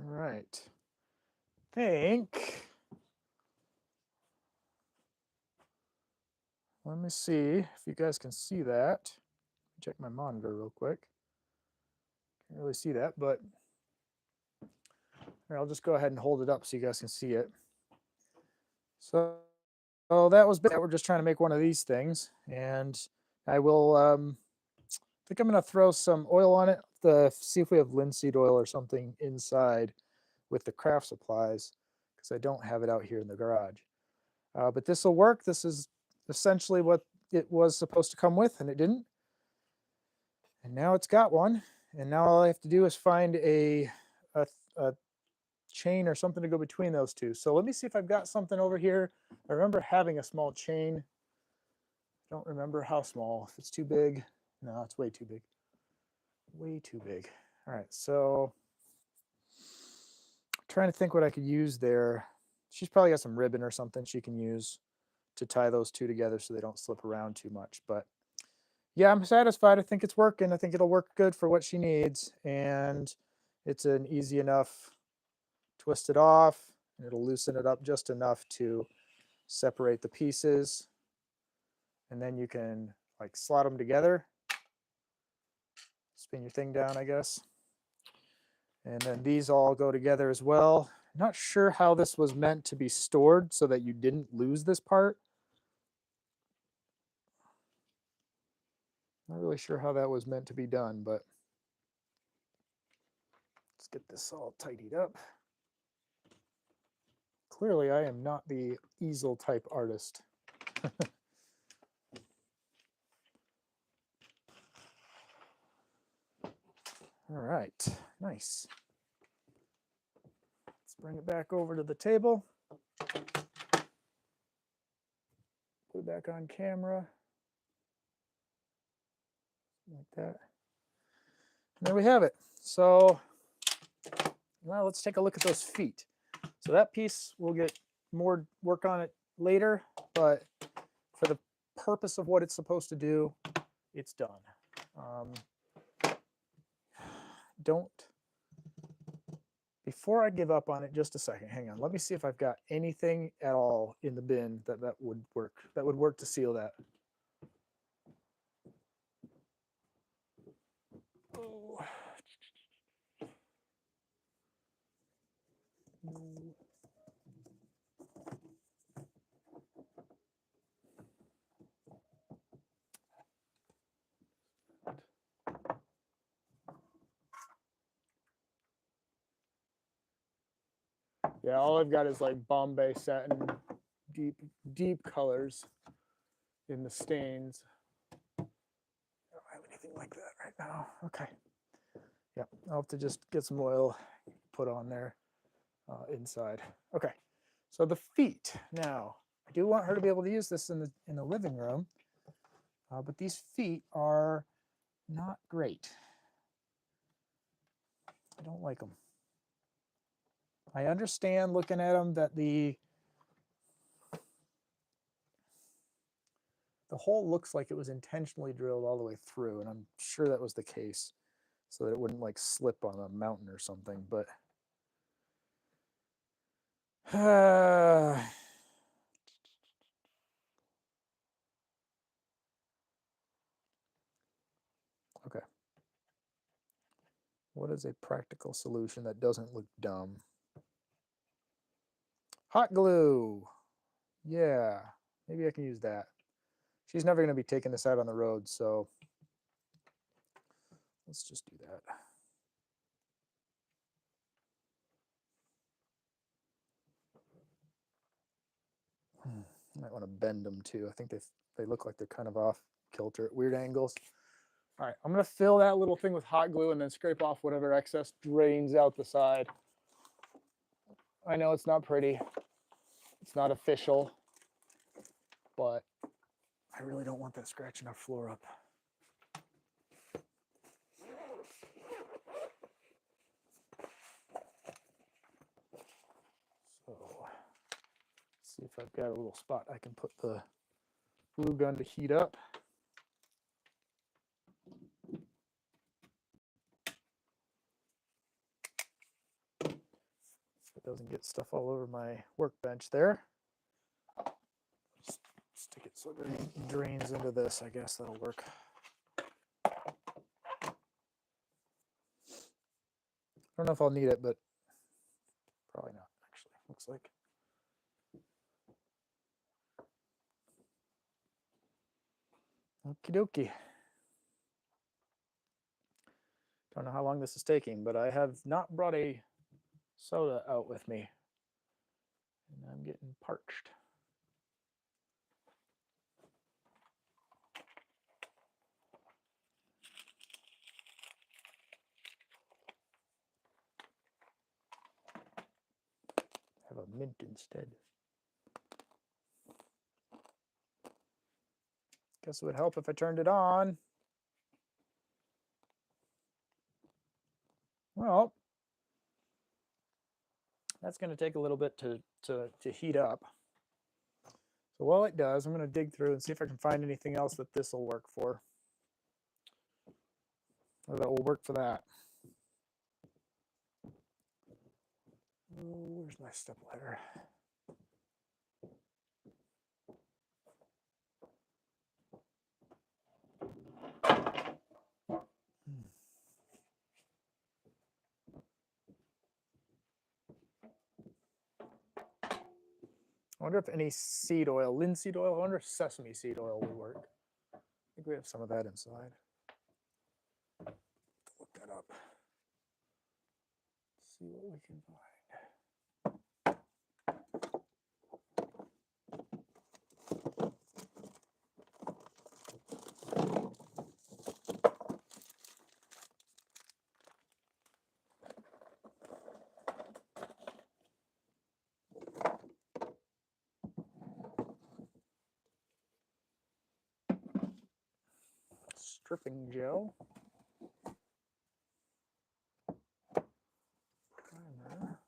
All right. Let me see if you guys can see that. Check my monitor real quick. Can't really see that, but here, I'll just go ahead and hold it up so you guys can see it. So that was bad. We're just trying to make one of these things, and I will I think I'm going to throw some oil on it to see if we have linseed oil or something inside with the craft supplies, because I don't have it out here in the garage. But this will work. This is essentially what it was supposed to come with, and it didn't. And now it's got one. And now all I have to do is find a chain or something to go between those two. So let me see if I've got something over here. I remember having a small chain. I don't remember how small. If it's too big, no, it's way too big. Way too big. All right, so I'm trying to think what I could use there. She's probably got some ribbon or something she can use to tie those two together so they don't slip around too much. But yeah, I'm satisfied. I think it's working. I think it'll work good for what she needs. And it's an easy enough twist it off, and it'll loosen it up just enough to separate the pieces, and then you can like slot them together. Spin your thing down, I guess. And then these all go together as well. Not sure how this was meant to be stored so that you didn't lose this part. Not really sure how that was meant to be done, but let's get this all tidied up. Clearly, I am not the easel type artist. All right, nice. Let's bring it back over to the table. Put it back on camera. Like that. And there we have it. So, well, let's take a look at those feet. So that piece, we'll get more work on it later, but for the purpose of what it's supposed to do, it's done. Before I give up on it, just a second, hang on. Let me see if I've got anything at all in the bin that would work to seal that. Oh. Yeah, all I've got is like Bombay satin, deep colors in the stains. I don't have anything like that right now. Okay. Yeah, I'll have to just get some oil put on there inside. Okay, so the feet. Now, I do want her to be able to use this in the living room, but these feet are not great. I don't like them. I understand looking at them that the hole looks like it was intentionally drilled all the way through, and I'm sure that was the case so that it wouldn't like slip on a mountain or something, but okay. What is a practical solution that doesn't look dumb? Hot glue. Yeah, maybe I can use that. She's never going to be taking this out on the road, so let's just do that. Might want to bend them too. I think they look like they're kind of off kilter at weird angles. All right, I'm going to fill that little thing with hot glue and then scrape off whatever excess drains out the side. I know it's not pretty. It's not official, but I really don't want that scratching our floor up. So, let's see if I've got a little spot I can put the glue gun to heat up. So it doesn't get stuff all over my workbench there. Just stick it so it drains into this. I guess that'll work. I don't know if I'll need it, but probably not, actually. Looks like. Okie dokie. Don't know how long this is taking, but I have not brought a soda out with me. And I'm getting parched. Have a mint instead. Guess it would help if I turned it on. Well, that's going to take a little bit to heat up. So while it does, I'm going to dig through and see if I can find anything else that this will work for. Or that will work for that. Oh, where's my stepladder? I wonder if any seed oil, linseed oil, I wonder if sesame seed oil would work. I think we have some of that inside. Look that up. Let's see what we can find. Stripping gel. Primer.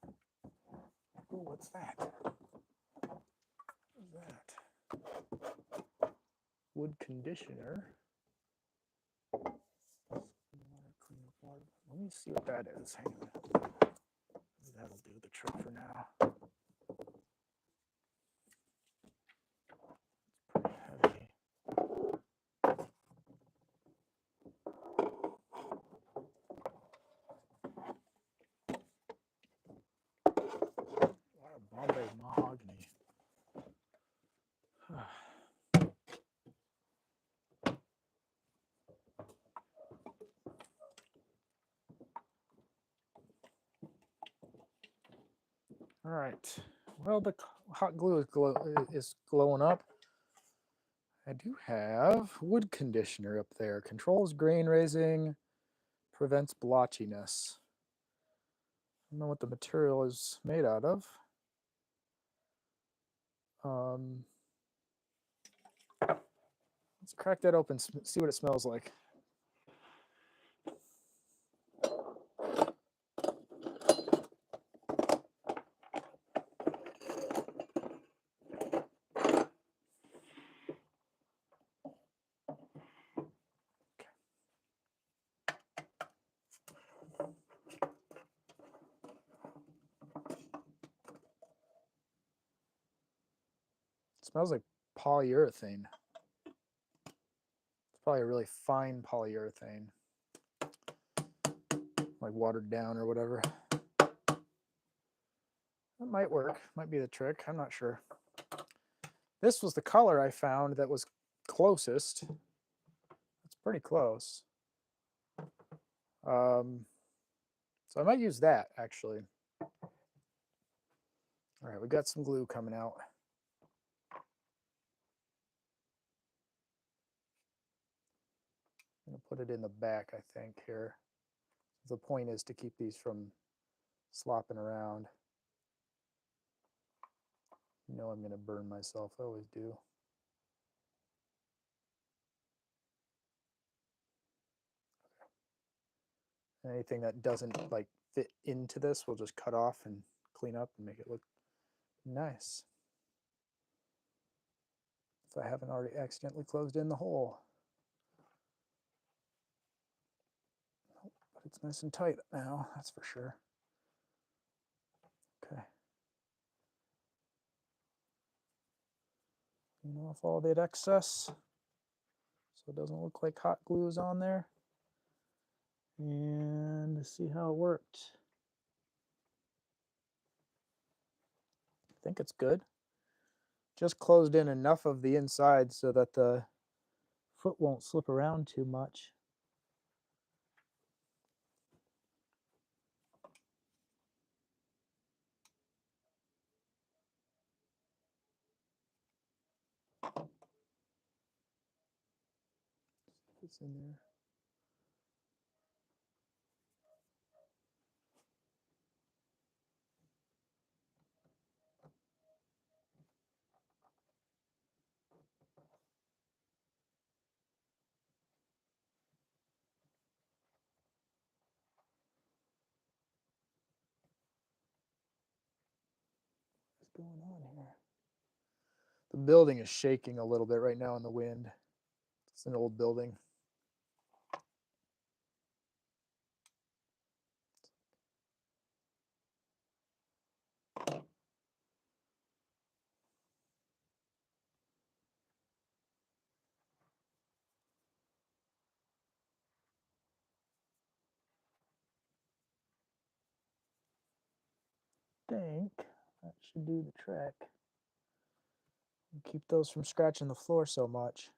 Oh, what's that? What's that? Wood conditioner. Let me see what that is. Hang on. That'll do the trick for now. It's pretty heavy. A lot of Bombay mahogany. All right. Well, the hot glue is glowing up. I do have wood conditioner up there. Controls grain raising, prevents blotchiness. I don't know what the material is made out of. Let's crack that open, see what it smells like. It smells like polyurethane. It's probably a really fine polyurethane, like watered down or whatever. That might work, might be the trick, I'm not sure. This was the color I found that was closest. It's pretty close. So I might use that actually. All right, we got some glue coming out. I'm gonna put it in the back, I think, here. The point is to keep these from slopping around. You know I'm gonna burn myself, I always do. Okay. Anything that doesn't like fit into this, we'll just cut off and clean up and make it look nice. If I haven't already accidentally closed in the hole. But it's nice and tight now, that's for sure. Okay. Clean off all that excess so it doesn't look like hot glue is on there. And see how it worked. I think it's good. Just closed in enough of the inside so that the foot won't slip around too much. It's in there. What's going on here? The building is shaking a little bit right now in the wind. It's an old building. I think that should do the trick. Keep those from scratching the floor so much.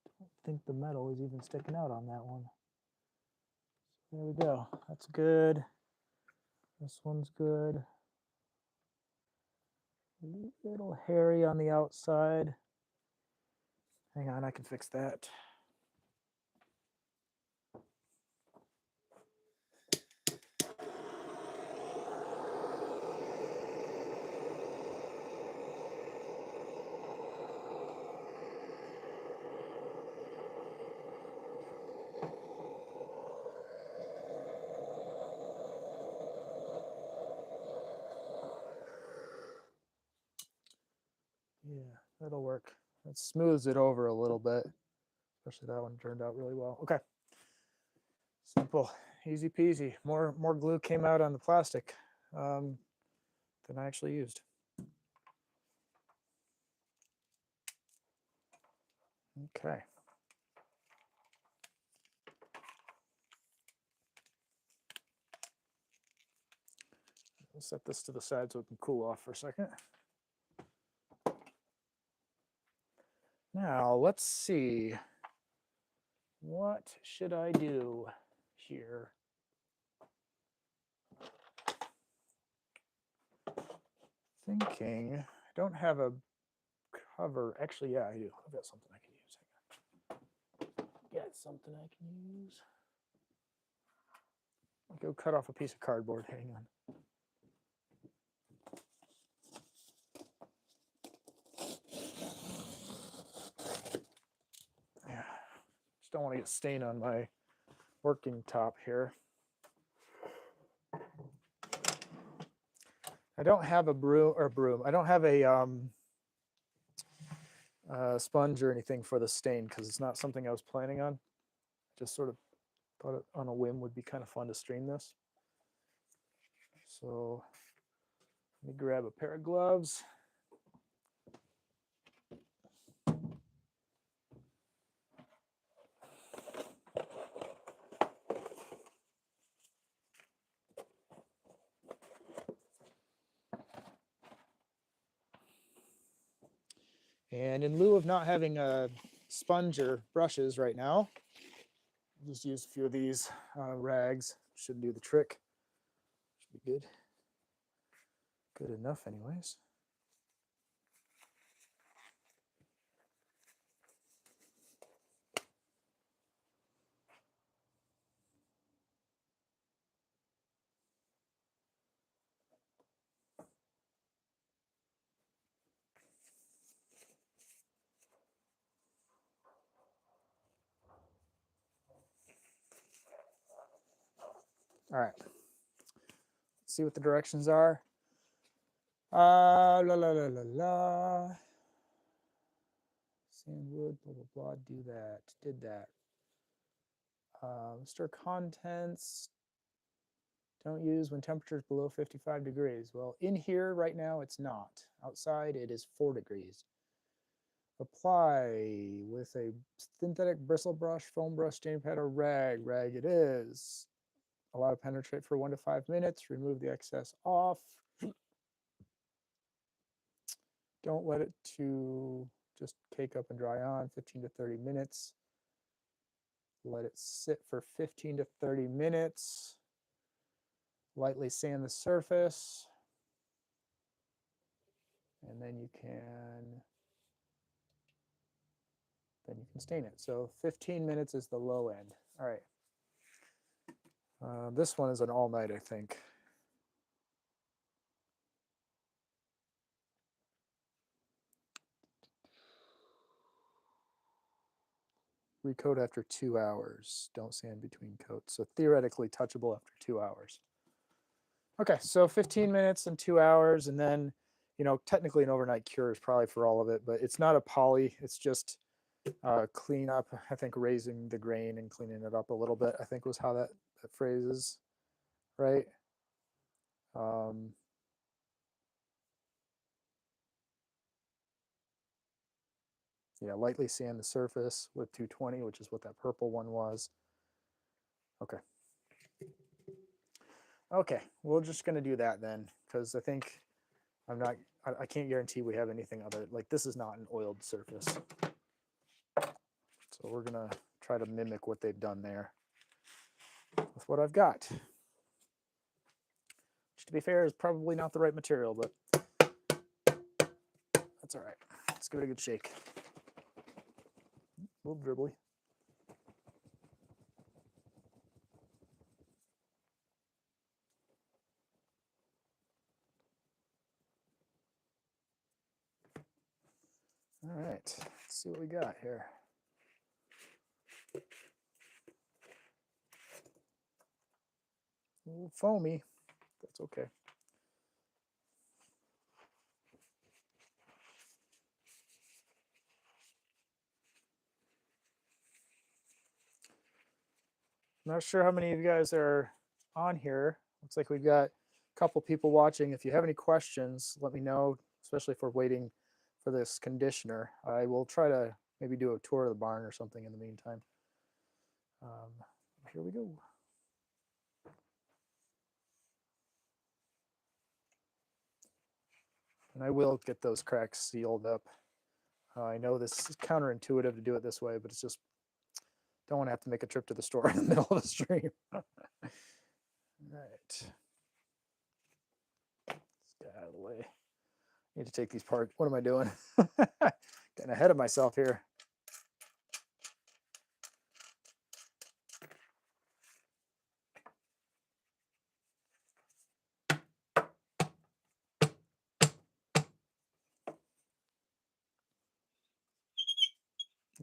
I don't think the metal is even sticking out on that one. There we go. That's good. This one's good. A little hairy on the outside. Hang on, I can fix that. Yeah, that'll work. That smooths it over a little bit. Especially that one turned out really well. Okay. Simple, easy peasy. More glue came out on the plastic than I actually used. Okay. We'll set this to the side so it can cool off for a second. Now let's see. What should I do here? Thinking, I don't have a cover. Actually, yeah, I do. I've got something I can use. Hang on. Got something I can use. I'll go cut off a piece of cardboard. Hang on. Yeah, just don't want to get stain on my working top here. I don't have a broom. I don't have a sponge or anything for the stain because it's not something I was planning on. Just sort of thought it on a whim would be kind of fun to stream this. So let me grab a pair of gloves. And in lieu of not having a sponge or brushes right now, I'll just use a few of these rags. Should do the trick. Should be good. Good enough anyways. All right. Let's see what the directions are. La la la la la. Sandwood, blah, blah, blah, do that, did that. Stir contents, don't use when temperature's below 55 degrees. Well, in here right now, it's not. Outside, it is 4 degrees. Apply with a synthetic bristle brush, foam brush, stain pad, or rag. Rag it is. Allow to penetrate for 1 to 5 minutes. Remove the excess off. Don't let it to just cake up and dry on. 15 to 30 minutes. Let it sit for 15 to 30 minutes. Lightly sand the surface. And then you can stain it. So 15 minutes is the low end. All right. This one is an all night, I think. Recoat after 2 hours. Don't sand between coats. So theoretically touchable after 2 hours. Okay, so 15 minutes and 2 hours, and then, you know, technically an overnight cure is probably for all of it, but it's not a poly. It's just clean up. I think raising the grain and cleaning it up a little bit, I think was how that phrase is, right? Yeah, lightly sand the surface with 220, which is what that purple one was. Okay. Okay, we're just going to do that then, because I think I'm not, I can't guarantee we have anything other, like this is not an oiled surface. So we're gonna try to mimic what they've done there with what I've got. Which, to be fair, is probably not the right material, but that's all right. Let's give it a good shake. A little dribbly. All right, let's see what we got here. A little foamy. That's okay. Not sure how many of you guys are on here. Looks like we've got a couple people watching. If you have any questions, let me know, especially if we're waiting for this conditioner. I will try to maybe do a tour of the barn or something in the meantime. Here we go. And I will get those cracks sealed up. I know this is counterintuitive to do it this way, but it's just, don't want to have to make a trip to the store in the middle of the stream. All right. Let's get out of the way. I need to take these apart. What am I doing? Getting ahead of myself here.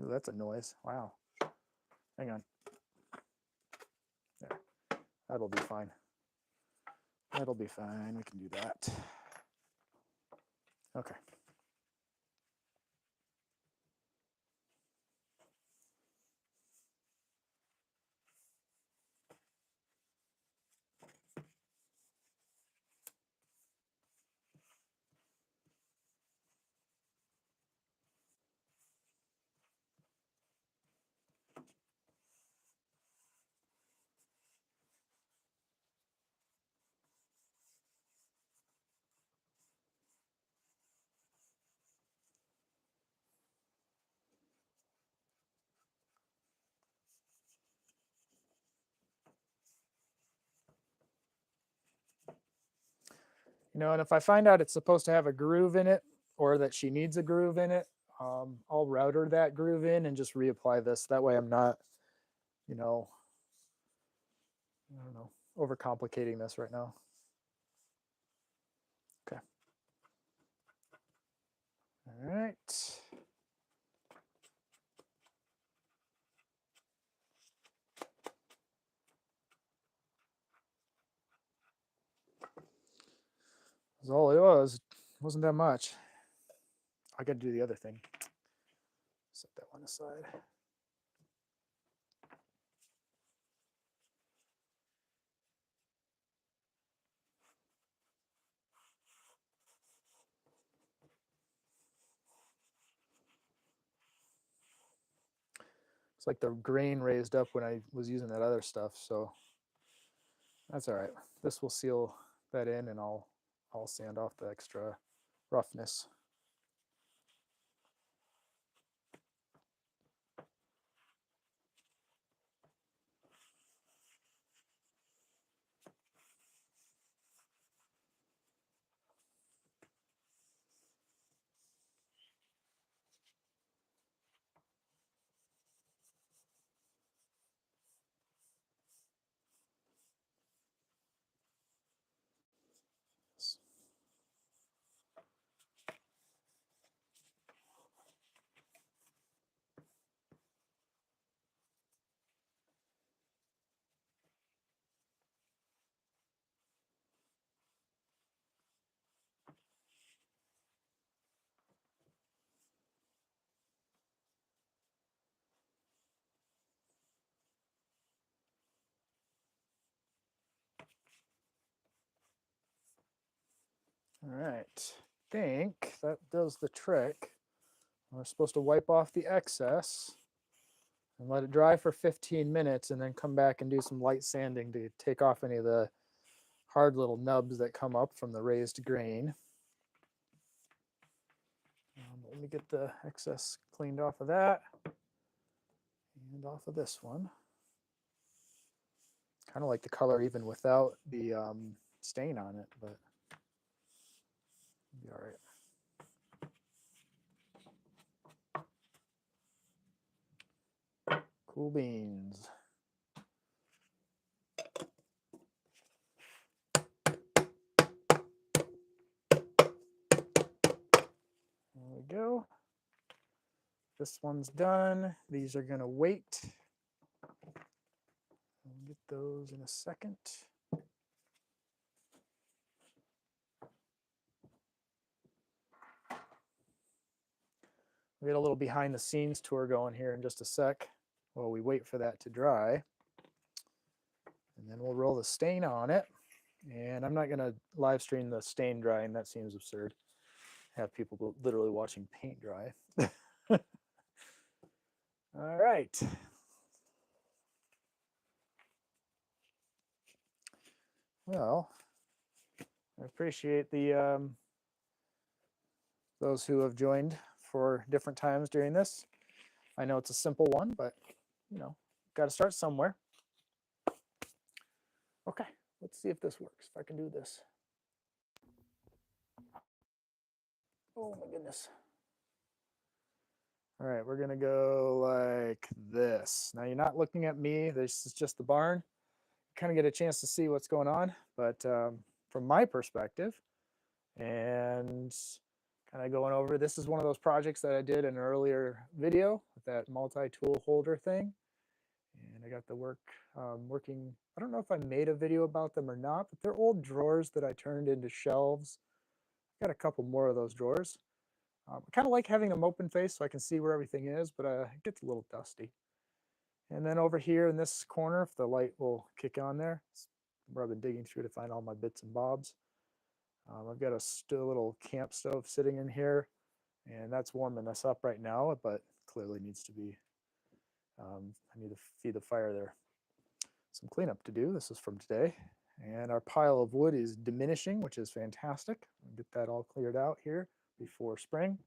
Ooh, that's a noise. Wow. Hang on. There. That'll be fine. That'll be fine. We can do that. Okay. You know, and if I find out it's supposed to have a groove in it or that she needs a groove in it, I'll router that groove in and just reapply this. That way I'm not, you know, I don't know, overcomplicating this right now. Okay. All right. That's all it was. It wasn't that much. I got to do the other thing. Set that one aside. It's like the grain raised up when I was using that other stuff, so that's all right. This will seal that in, and I'll sand off the extra roughness. All right, I think that does the trick. We're supposed to wipe off the excess and let it dry for 15 minutes and then come back and do some light sanding to take off any of the hard little nubs that come up from the raised grain. me get the excess cleaned off of that and off of this one. Kind of like the color even without the stain on it, but it'll be all right. Cool beans. There we go. This one's done. These are going to wait. We'll get those in a second. We'll get a little behind the scenes tour going here in just a sec while we wait for that to dry. And then we'll roll the stain on it. And I'm not going to live stream the stain drying. That seems absurd. Have people literally watching paint dry. All right. Well, I appreciate the those who have joined for different times during this. I know it's a simple one, but you know, got to start somewhere. Okay, let's see if this works. If I can do this. Oh my goodness. All right, we're gonna go like this. Now you're not looking at me. This is just the barn. Kind of get a chance to see what's going on, but from my perspective, and kind of going over, this is one of those projects that I did in an earlier video with that multi-tool holder thing. And I got the working. I don't know if I made a video about them or not, but they're old drawers that I turned into shelves. Got a couple more of those drawers. I kind of like having them open face so I can see where everything is, but it gets a little dusty. And then over here in this corner, if the light will kick on there, where I've been digging through to find all my bits and bobs. I've got a little camp stove sitting in here, and that's warming us up right now, but clearly needs to be, I need to feed the fire there. Some cleanup to do. This is from today. And our pile of wood is diminishing, which is fantastic. I'll get that all cleared out here before spring.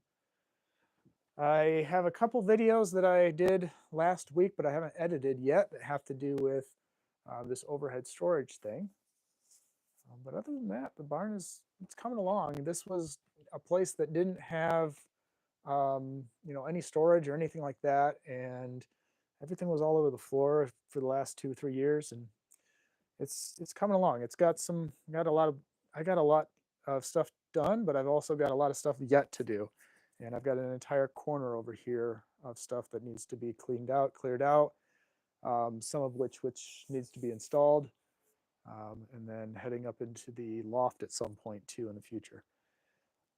I have a couple videos that I did last week, but I haven't edited yet, that have to do with this overhead storage thing. But other than that, the barn it's coming along. This was a place that didn't have you know, any storage or anything like that, and everything was all over the floor for the last 2-3 years, and it's coming along. I got a lot of stuff done, but I've also got a lot of stuff yet to do. And I've got an entire corner over here of stuff that needs to be cleaned out, cleared out, some of which needs to be installed, and then heading up into the loft at some point too in the future.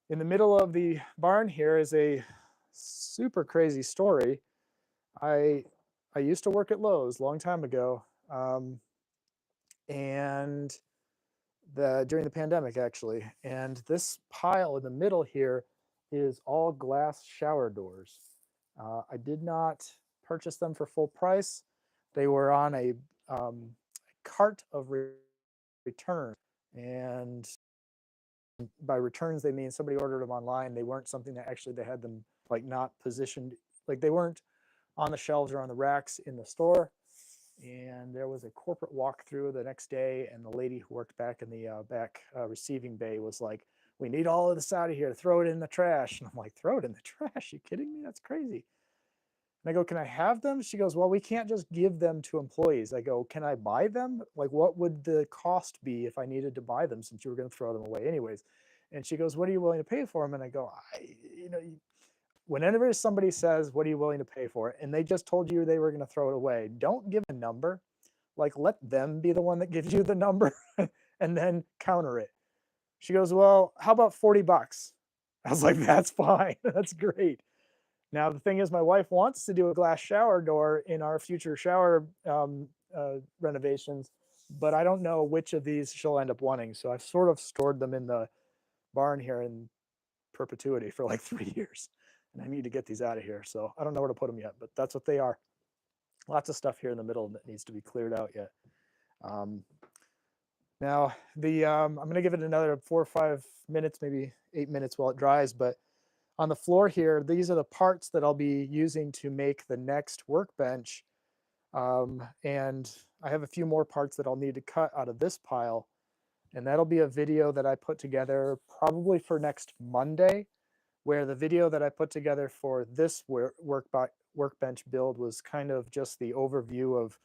In the middle of the barn here is a super crazy story. I used to work at Lowe's a long time ago, and during the pandemic actually, and this pile in the middle here is all glass shower doors. I did not purchase them for full price. They were on a cart of returns, and by returns they mean somebody ordered them online. They weren't something that actually they had them like not positioned, like they weren't on the shelves or on the racks in the store. And there was a corporate walkthrough the next day, and the lady who worked back in the back receiving bay was like, "We need all of this out of here, throw it in the trash." And I'm like, "Throw it in the trash? You kidding me? That's crazy." And I go, "Can I have them?" She goes, "Well, we can't just give them to employees." I go, "Can I buy them? Like, what would the cost be if I needed to buy them, since you were going to throw them away anyways?" And she goes, "What are you willing to pay for them?" And I go, you know, whenever somebody says, "What are you willing to pay for it?" and they just told you they were going to throw it away, don't give a number. Like, let them be the one that gives you the number and then counter it. She goes, "Well, how about 40 bucks?" I was like, "That's fine. That's great." Now, the thing is, my wife wants to do a glass shower door in our future shower renovations, but I don't know which of these she'll end up wanting. So I've sort of stored them in the barn here in perpetuity for like 3 years. And I need to get these out of here. So I don't know where to put them yet, but that's what they are. Lots of stuff here in the middle that needs to be cleared out yet. Now, I'm going to give it another 4 or 5 minutes, maybe 8 minutes while it dries, but on the floor here, these are the parts that I'll be using to make the next workbench. And I have a few more parts that I'll need to cut out of this pile. And that'll be a video that I put together probably for next Monday, where the video that I put together for this workbench build was kind of just the overview of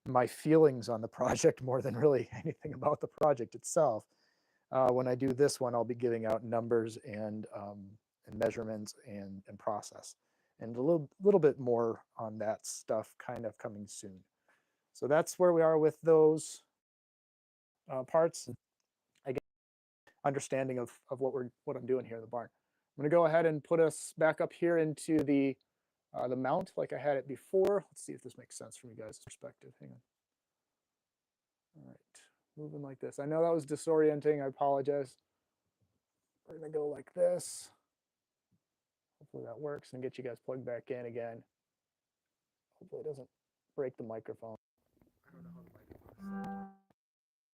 my feelings on the project more than really anything about the project itself. When I do this one, I'll be giving out numbers and measurements and process, and a little bit more on that stuff kind of coming soon. So that's where we are with those parts. I get understanding of what I'm doing here in the barn. I'm going to go ahead and put us back up here into the mount like I had it before. Let's see if this makes sense from you guys' perspective. Hang on. All right, moving like this. I know that was disorienting. I apologize. We're going to go like this. Hopefully that works and get you guys plugged back in again. Hopefully it doesn't break the microphone. I don't know how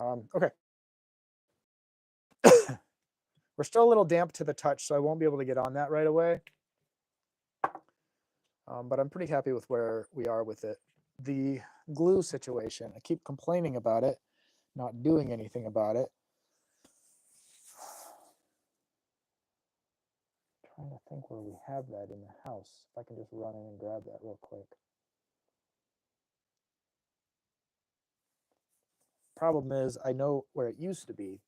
the microphone. Okay. We're still a little damp to the touch, so I won't be able to get on that right away. But I'm pretty happy with where we are with it. The glue situation, I keep complaining about it, not doing anything about it. Trying to think where we have that in the house. If I can just run in and grab that real quick. Problem is, I know where it used to be,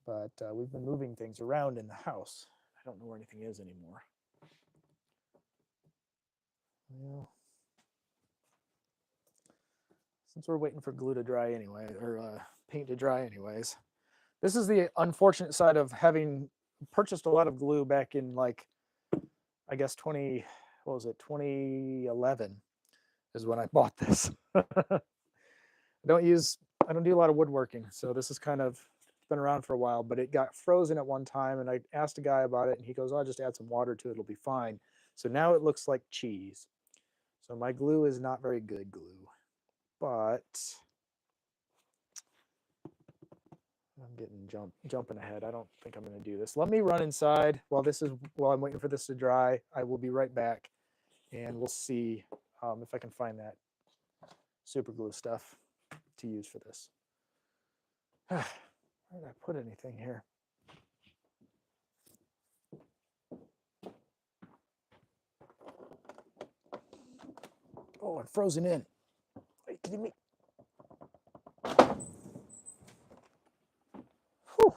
but we've been moving things around in the house. I don't know where anything is anymore. Well, since we're waiting for glue to dry anyway, or paint to dry anyways, this is the unfortunate side of having purchased a lot of glue back in, like, I guess 2011 is when I bought this. I don't do a lot of woodworking, so this is kind of been around for a while, but it got frozen at one time, and I asked a guy about it, and he goes, "Oh, just add some water to it, it'll be fine." So now it looks like cheese. So my glue is not very good glue, but I'm getting jumping ahead. I don't think I'm going to do this. Let me run inside while I'm waiting for this to dry. I will be right back, and we'll see if I can find that super glue stuff to use for this. Where did I put anything here? Oh, I'm frozen in. Are you kidding me? Whew.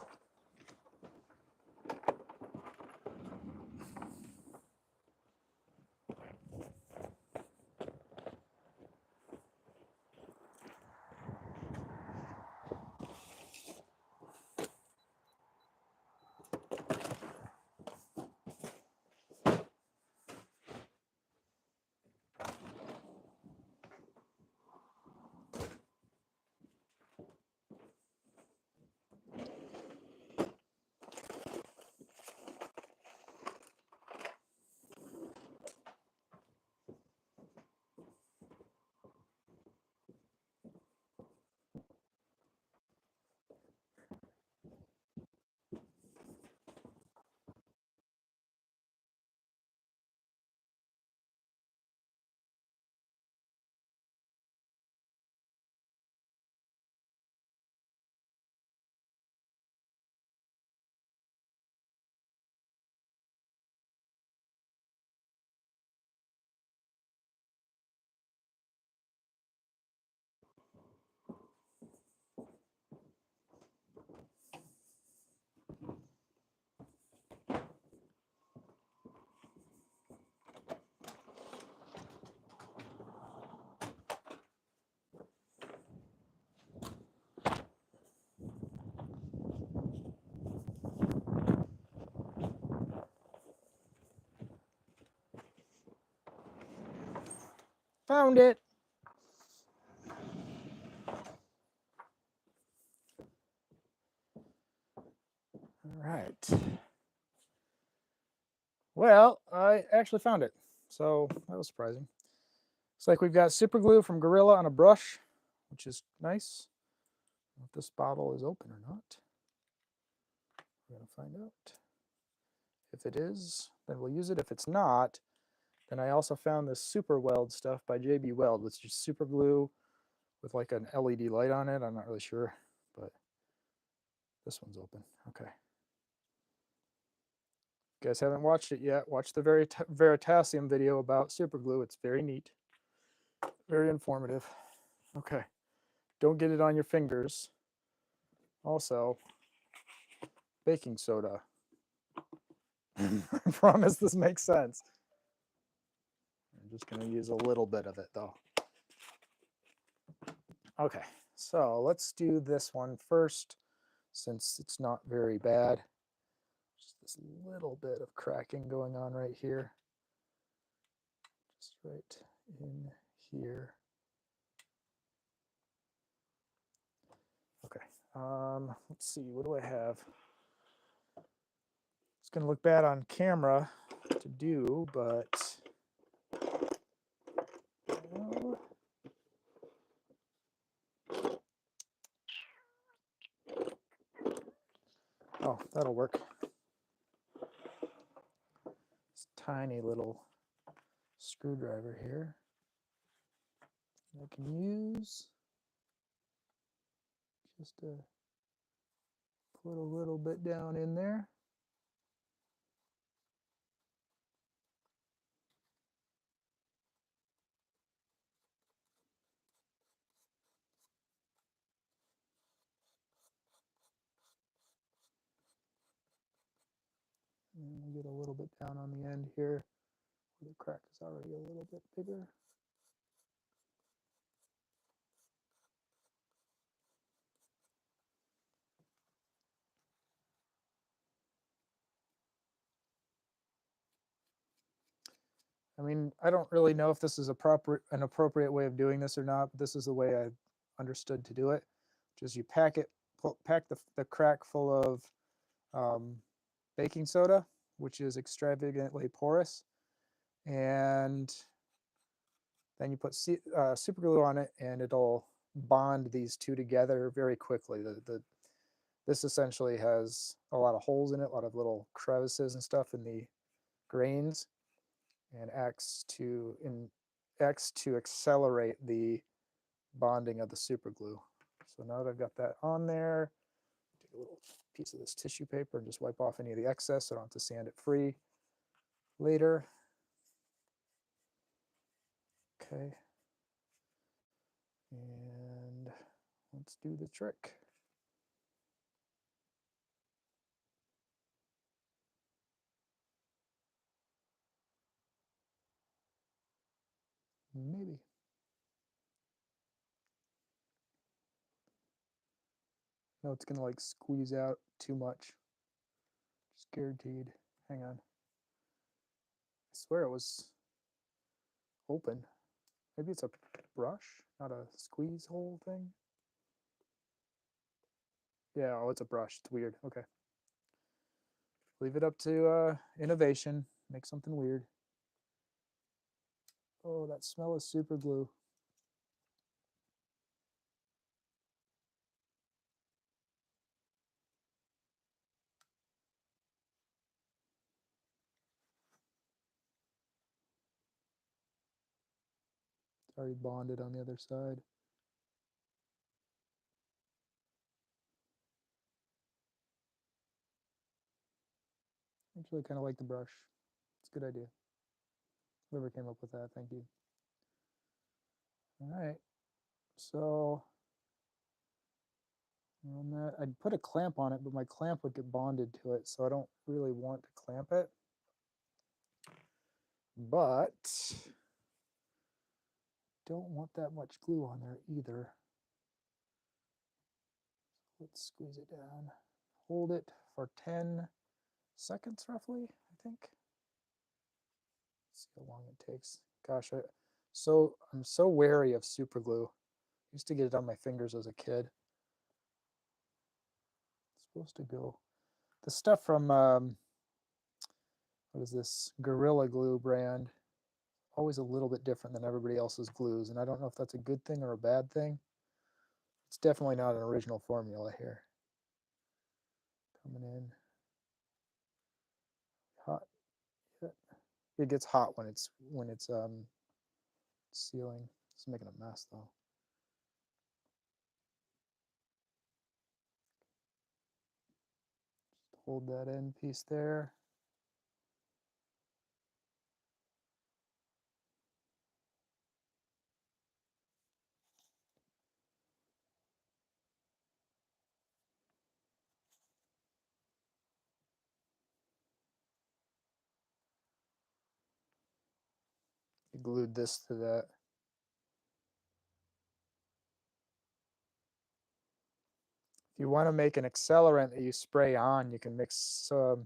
Found it. All right. Well, I actually found it, so that was surprising. Looks like we've got super glue from Gorilla on a brush, which is nice. I don't know if this bottle is open or not. We're gonna find out. If it is, then we'll use it. If it's not, then I also found this Super Weld stuff by JB Weld, which is super glue with like an LED light on it. I'm not really sure, but this one's open. Okay. You guys haven't watched it yet, watch the Veritasium video about super glue. It's very neat, very informative. Okay. Don't get it on your fingers. Also, baking soda. I promise this makes sense. I'm just going to use a little bit of it though. Okay, so let's do this one first since it's not very bad. Just this little bit of cracking going on right here. Just right in here. Okay, let's see, what do I have? It's going to look bad on camera to do, but oh, that'll work. This tiny little screwdriver here I can use just to put a little bit down in there. And we'll get a little bit down on the end here where the crack is already a little bit bigger. I mean, I don't really know if this is an appropriate way of doing this or not, but this is the way I understood to do it. Just you pack the crack full of baking soda, which is extravagantly porous, and then you put super glue on it, and it'll bond these two together very quickly. This essentially has a lot of holes in it, a lot of little crevices and stuff in the grains, and acts to accelerate the bonding of the super glue. So now that I've got that on there, take a little piece of this tissue paper and just wipe off any of the excess so I don't have to sand it free later. Okay. And let's do the trick. Maybe. No, it's gonna like squeeze out too much. Just guaranteed. Hang on. I swear it was open. Maybe it's a brush, not a squeeze hole thing. Yeah, oh, it's a brush. It's weird. Okay. Leave it up to innovation. Make something weird. Oh, that smell is super glue. It's already bonded on the other side. Actually, kind of like the brush. It's a good idea. Whoever came up with that, thank you. All right. So on that, I'd put a clamp on it, but my clamp would get bonded to it, so I don't really want to clamp it. But don't want that much glue on there either. Let's squeeze it down. Hold it for 10 seconds roughly, I think. Let's see how long it takes. Gosh, I'm so wary of super glue. I used to get it on my fingers as a kid. It's supposed to go. The stuff from what is this Gorilla Glue brand? Always a little bit different than everybody else's glues, and I don't know if that's a good thing or a bad thing. It's definitely not an original formula here. Coming in hot yet? It gets hot when it's sealing. It's making a mess though. Just hold that end piece there. You glued this to that. If you want to make an accelerant that you spray on, you can mix some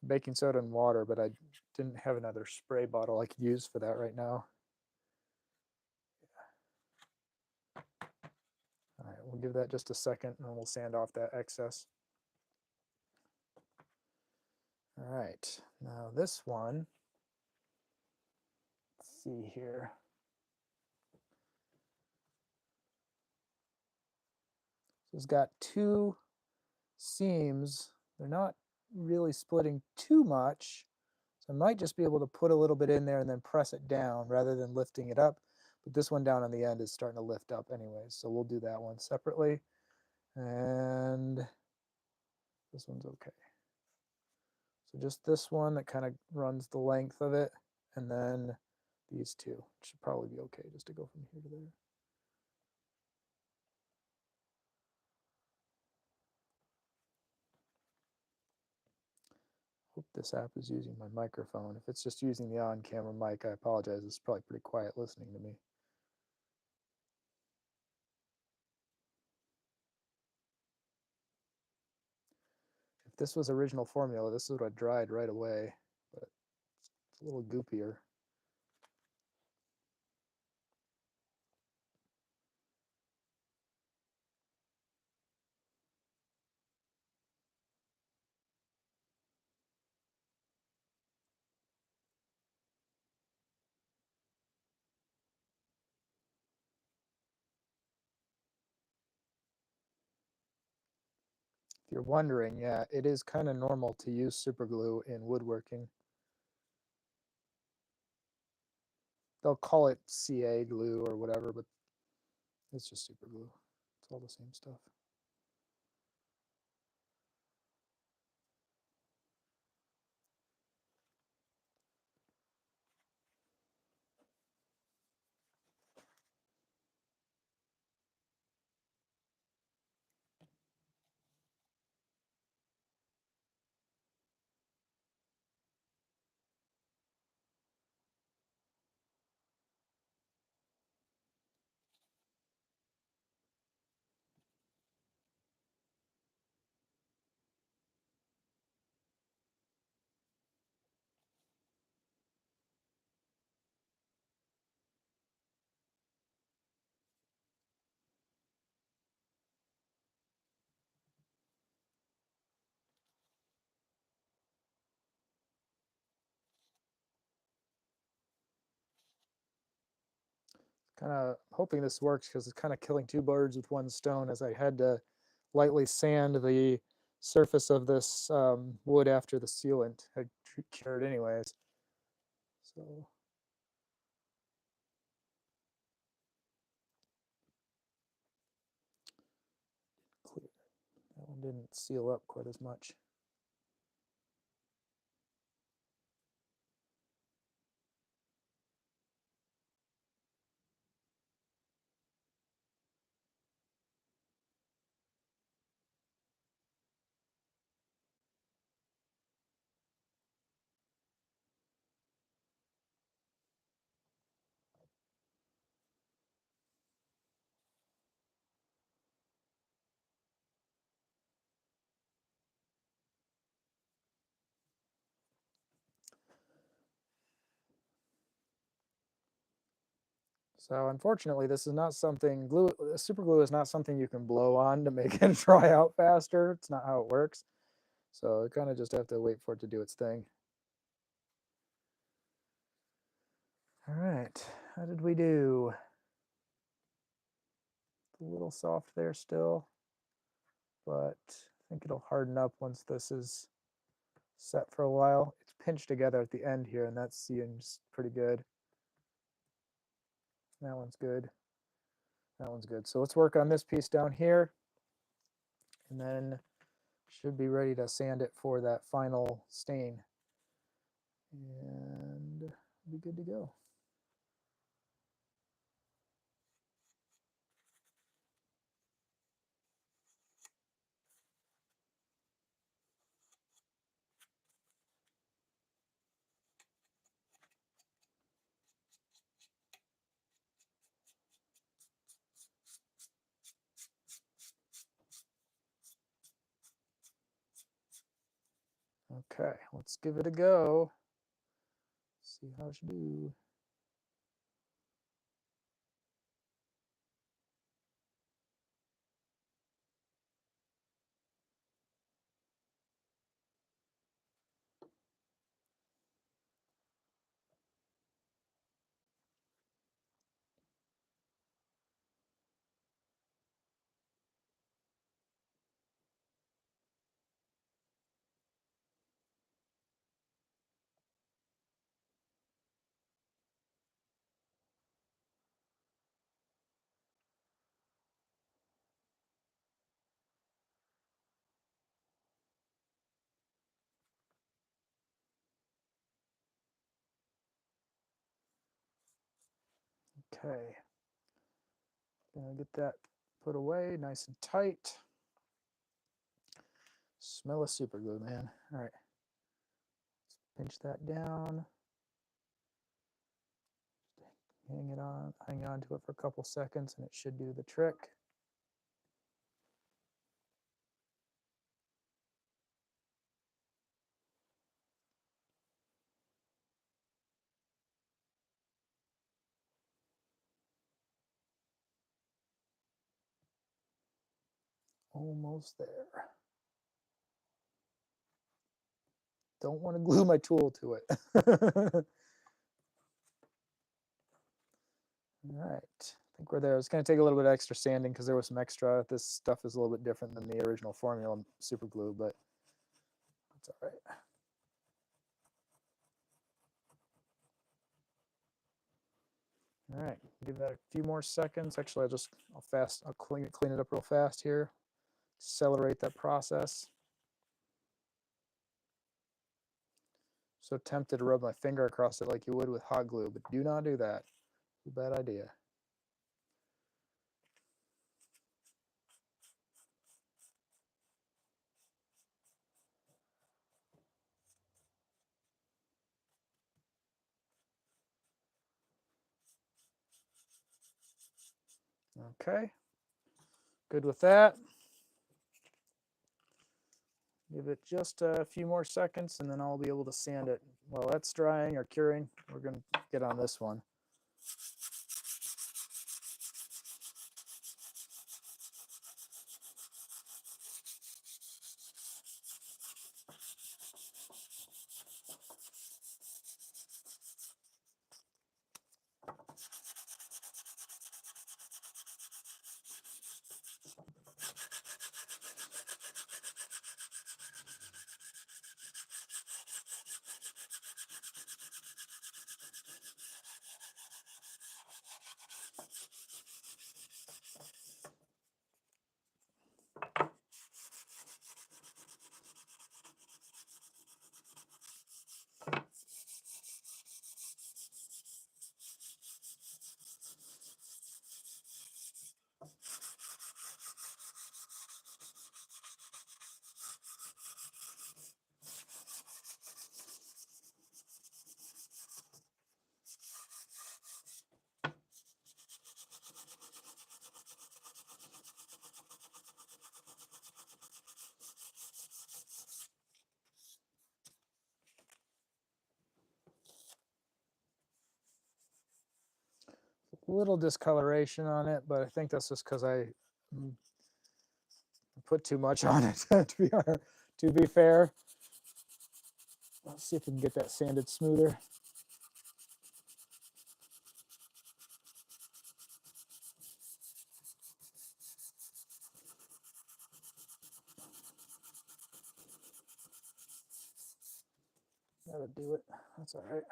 baking soda and water, but I didn't have another spray bottle I could use for that right now. All right, we'll give that just a second and we'll sand off that excess. All right, now this one, let's see here. So it's got two seams. They're not really splitting too much. So I might just be able to put a little bit in there and then press it down rather than lifting it up. But this one down on the end is starting to lift up anyways. So we'll do that one separately. And this one's okay. So just this one that kind of runs the length of it. And then these two should probably be okay just to go from here to there. Hope this app is using my microphone. If it's just using the on-camera mic, I apologize. It's probably pretty quiet listening to me. If this was original formula, this would have dried right away, but it's a little goopier. If you're wondering, yeah, it is kind of normal to use super glue in woodworking. They'll call it CA glue or whatever, but it's just super glue. It's all the same stuff. Kind of hoping this works because it's kind of killing two birds with one stone, as I had to lightly sand the surface of this wood after the sealant had cured anyways. So clear. That one didn't seal up quite as much. So unfortunately, this is not something super glue is not something you can blow on to make it dry out faster. It's not how it works. So you kind of just have to wait for it to do its thing. All right, how did we do? A little soft there still, but I think it'll harden up once this is set for a while. It's pinched together at the end here, and that seems pretty good. That one's good. That one's good. So let's work on this piece down here, and then should be ready to sand it for that final stain. And be good to go. Okay, let's give it a go. See how she do. Okay, gonna get that put away nice and tight. Smell of super glue, man. All right, let's pinch that down. Hang on to it for a couple seconds, and it should do the trick. Almost there. Don't want to glue my tool to it. All right, I think we're there. It's going to take a little bit of extra sanding because there was some extra. This stuff is a little bit different than the original formula super glue, but that's all right. All right, give that a few more seconds. Actually, I'll clean it up real fast here. Accelerate that process. So tempted to rub my finger across it like you would with hot glue, but do not do that. It's a bad idea. Okay, good with that. Give it just a few more seconds and then I'll be able to sand it. While that's drying or curing, we're going to get on this one. A little discoloration on it, but I think that's just because I put too much on it, to be fair. Let's see if we can get that sanded smoother. That'll do it. That's all right.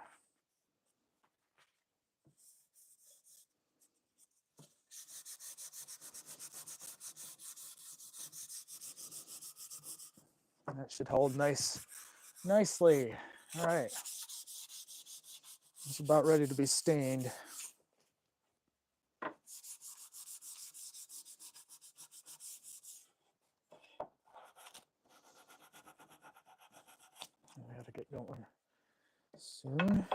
That should hold nicely. All right. It's about ready to be stained. I have to get going soon.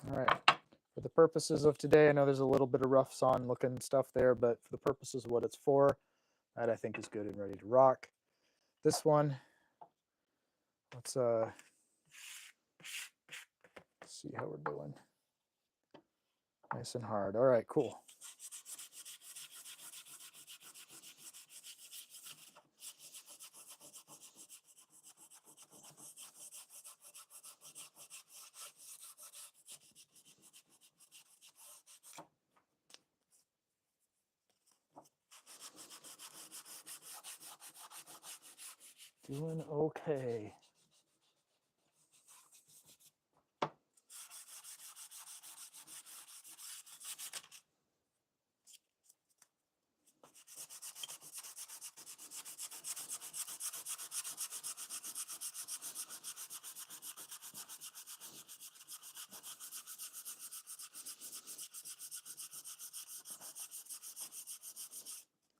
All right. For the purposes of today, I know there's a little bit of rough sawn looking stuff there, but for the purposes of what it's for, that I think is good and ready to rock. This one, let's see how we're doing. Nice and hard. All right, cool. Doing okay.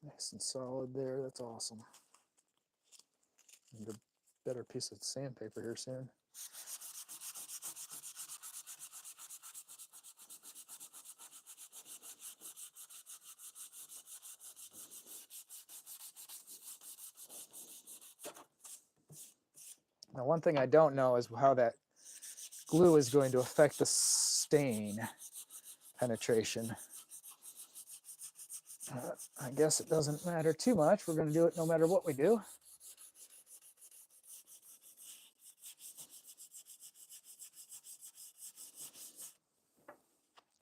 Nice and solid there. That's awesome. Need a better piece of sandpaper here soon. Now, one thing I don't know is how that glue is going to affect the stain penetration. I guess it doesn't matter too much. We're going to do it no matter what we do.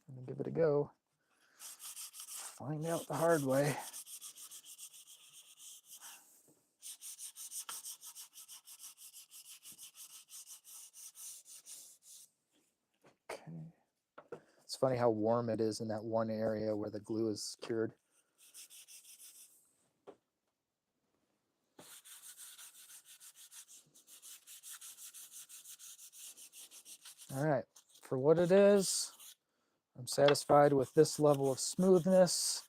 I'm going to give it a go. Find out the hard way. Okay. It's funny how warm it is in that one area where the glue is cured. All right, for what it is, I'm satisfied with this level of smoothness.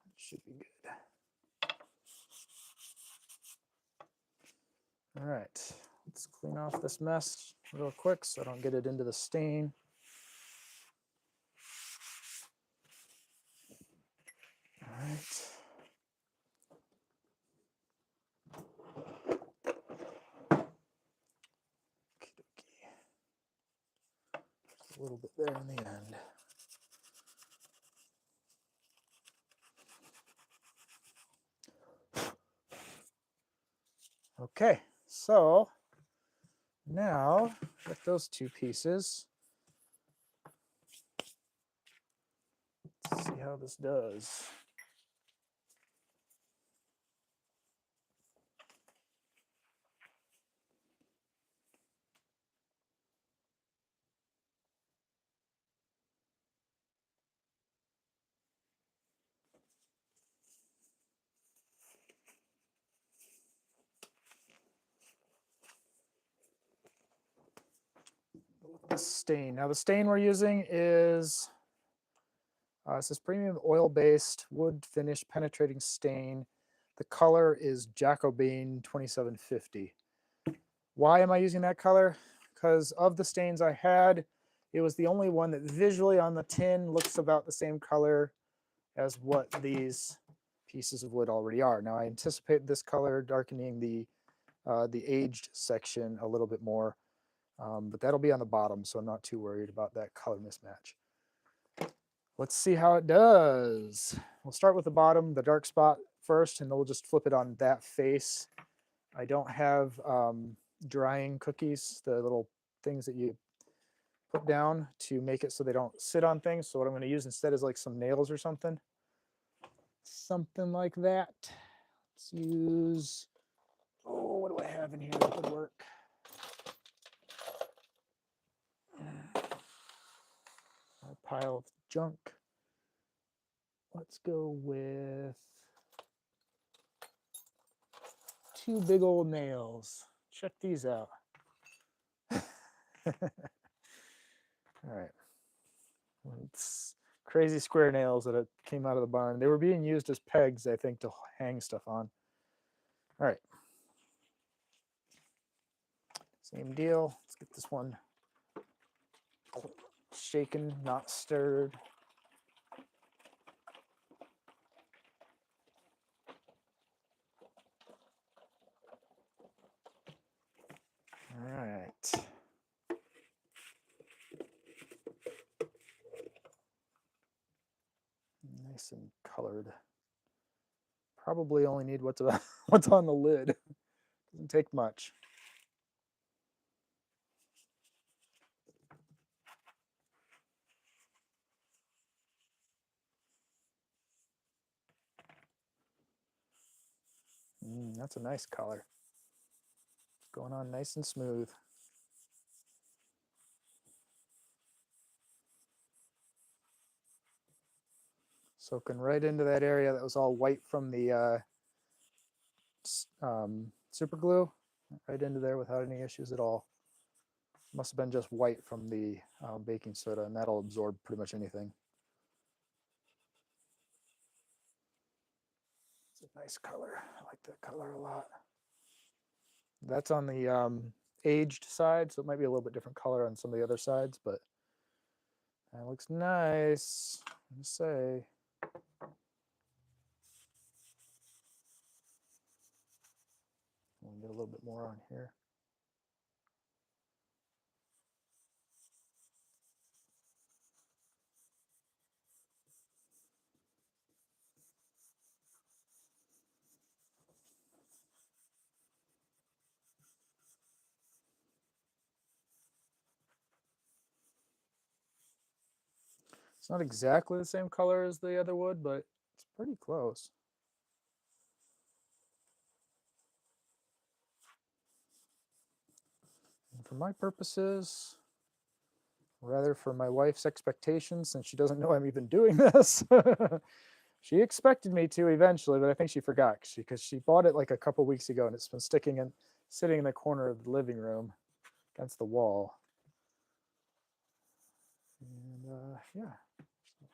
It should be good. All right, let's clean off this mess real quick so I don't get it into the stain. All right. A little bit there in the end. Okay, so now with those two pieces, let's see how this does. This stain. Now the stain we're using is it says premium oil-based wood finish penetrating stain. The color is Jacobine 2750. Why am I using that color? Because of the stains I had, it was the only one that visually on the tin looks about the same color as what these pieces of wood already are. Now I anticipate this color darkening the aged section a little bit more. But that'll be on the bottom, so I'm not too worried about that color mismatch. Let's see how it does. We'll start with the bottom, the dark spot first, and then we'll just flip it on that face. I don't have drying cookies, the little things that you put down to make it so they don't sit on things. So what I'm going to use instead is like some nails or something. Something like that. Let's use, oh, what do I have in here that would work? A pile of junk. Let's go with 2 big old nails. Check these out. All right. It's crazy square nails that came out of the barn. They were being used as pegs, I think, to hang stuff on. All right. Same deal. Let's get this one shaken, not stirred. All right. Nice and colored. Probably only need what's on the lid. Doesn't take much. That's a nice color. It's going on nice and smooth. Soaking right into that area that was all white from the super glue, right into there without any issues at all. Must have been just white from the baking soda, and that'll absorb pretty much anything. It's a nice color. I like that color a lot. That's on the aged side, so it might be a little bit different color on some of the other sides, but that looks nice, I'm gonna say. We'll get a little bit more on here. It's not exactly the same color as the other wood, but it's pretty close. And for my purposes, rather for my wife's expectations, since she doesn't know I'm even doing this, she expected me to eventually, but I think she forgot because she bought it like a couple weeks ago, and it's been sitting in the corner of the living room against the wall. And yeah, so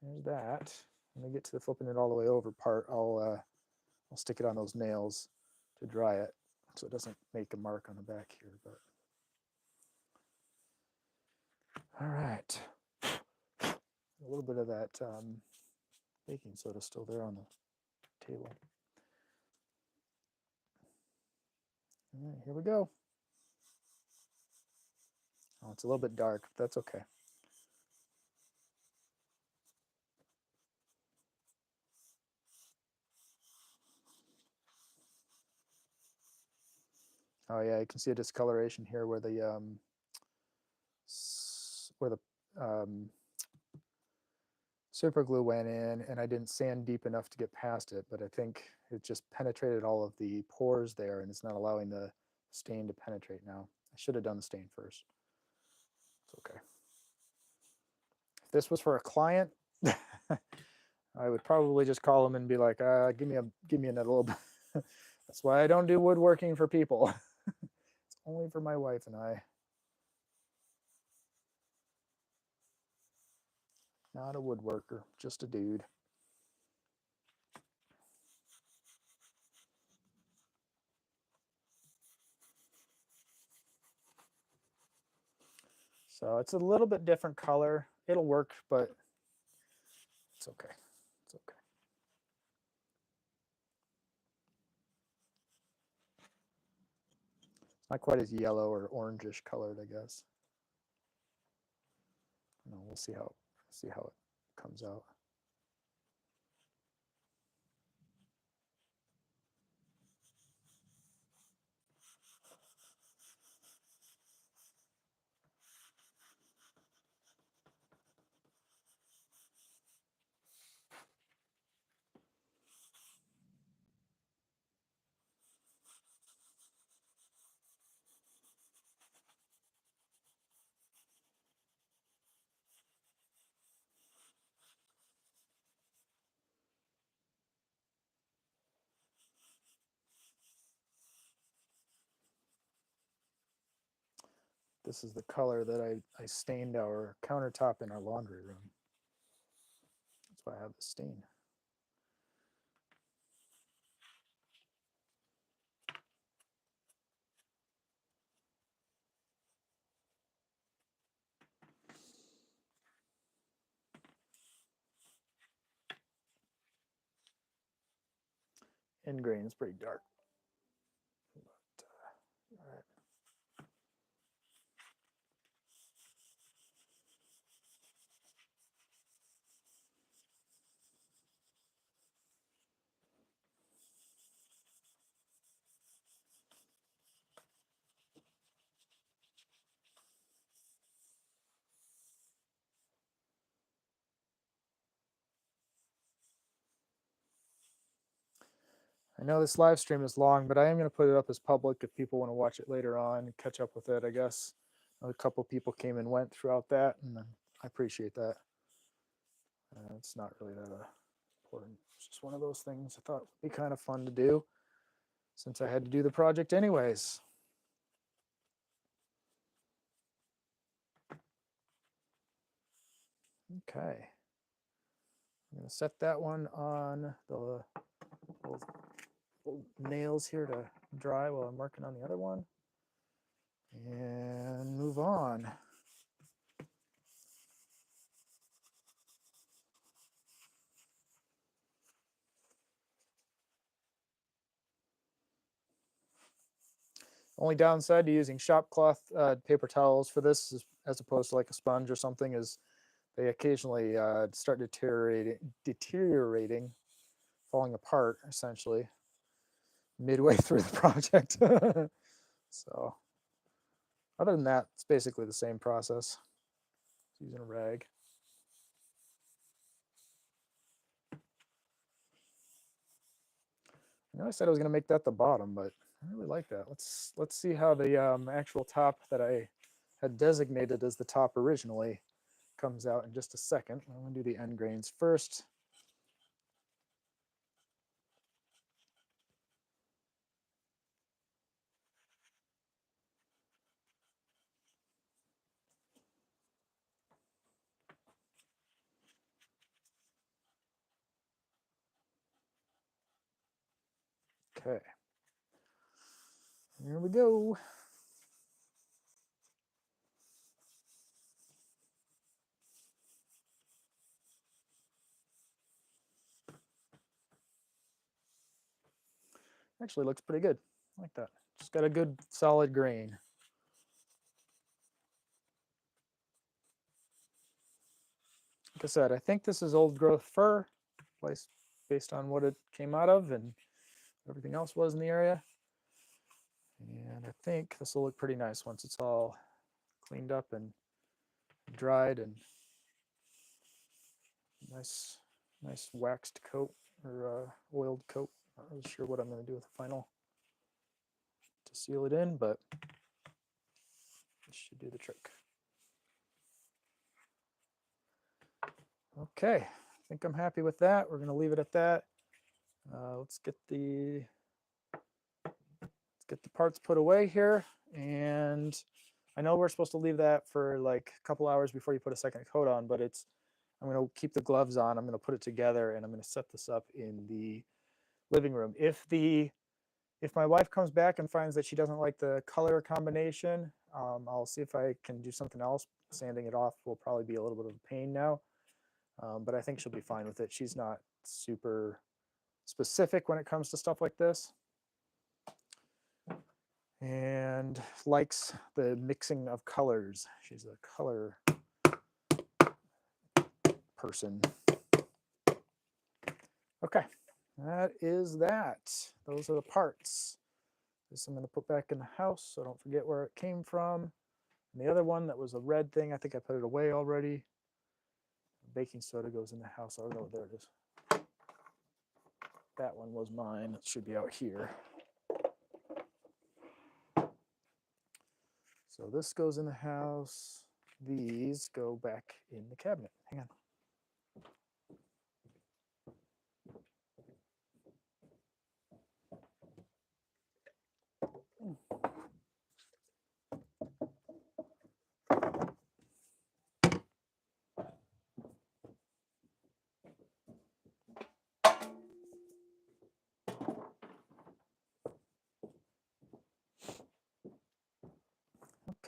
there's that. When I get to the flipping it all the way over part, I'll stick it on those nails to dry it so it doesn't make a mark on the back here. But all right, a little bit of that baking soda still there on the table. All right, here we go. Oh, it's a little bit dark, but that's okay. Oh yeah, you can see a discoloration here where the super glue went in, and I didn't sand deep enough to get past it, but I think it just penetrated all of the pores there, and it's not allowing the stain to penetrate now. I should have done the stain first. It's okay. If this was for a client, I would probably just call them and be like, give me another little bit. That's why I don't do woodworking for people. It's only for my wife and I. Not a woodworker, just a dude. So it's a little bit different color. It'll work, but it's okay. It's okay. It's not quite as yellow or orangish colored, I guess. No, we'll see how it comes out. This is the color that I stained our countertop in our laundry room. That's why I have the stain. End grain is pretty dark. But, all right. I know this live stream is long, but I am going to put it up as public if people want to watch it later on, catch up with it, I guess. A couple people came and went throughout that, and I appreciate that. It's not really that important. It's just one of those things I thought would be kind of fun to do since I had to do the project anyways. Okay. I'm going to set that one on the little nails here to dry while I'm working on the other one. And move on. Only downside to using shop cloth paper towels for this, as opposed to like a sponge or something, is they occasionally start deteriorating, falling apart essentially midway through the project. So other than that, it's basically the same process. Just using a rag. I know I said I was going to make that the bottom, but I really like that. Let's see how the actual top that I had designated as the top originally comes out in just a second. I'm going to do the end grains first. Okay, here we go. Actually looks pretty good. I like that. Just got a good solid grain. Like I said, I think this is old growth fir, based on what it came out of and everything else was in the area. And I think this will look pretty nice once it's all cleaned up and dried and nice waxed coat or oiled coat. Not really sure what I'm going to do with the final to seal it in, but it should do the trick. Okay, I think I'm happy with that. We're going to leave it at that. Let's get the parts put away here, and I know we're supposed to leave that for like a couple hours before you put a second coat on, but I'm going to keep the gloves on. I'm going to put it together, and I'm going to set this up in the living room. If my wife comes back and finds that she doesn't like the color combination, I'll see if I can do something else. Sanding it off will probably be a little bit of a pain now, but I think she'll be fine with it. She's not super specific when it comes to stuff like this, and likes the mixing of colors. She's a color person. Okay, that is that. Those are the parts. This I'm going to put back in the house so I don't forget where it came from. And the other one that was a red thing, I think I put it away already. Baking soda goes in the house. Oh no, there it is. That one was mine. It should be out here. So this goes in the house. These go back in the cabinet. Hang on.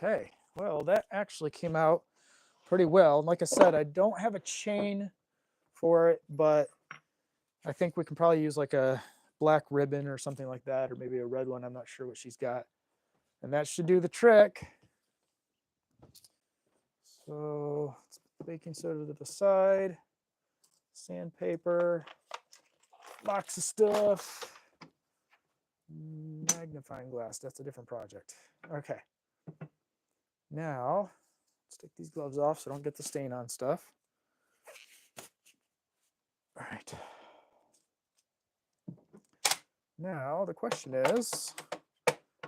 Okay, well, that actually came out pretty well. Like I said, I don't have a chain for it, but I think we can probably use like a black ribbon or something like that, or maybe a red one. I'm not sure what she's got. And that should do the trick. So let's put the baking soda to the side, sandpaper, box of stuff, magnifying glass. That's a different project. Okay. Now, let's take these gloves off so I don't get the stain on stuff. All right. Now, the question is,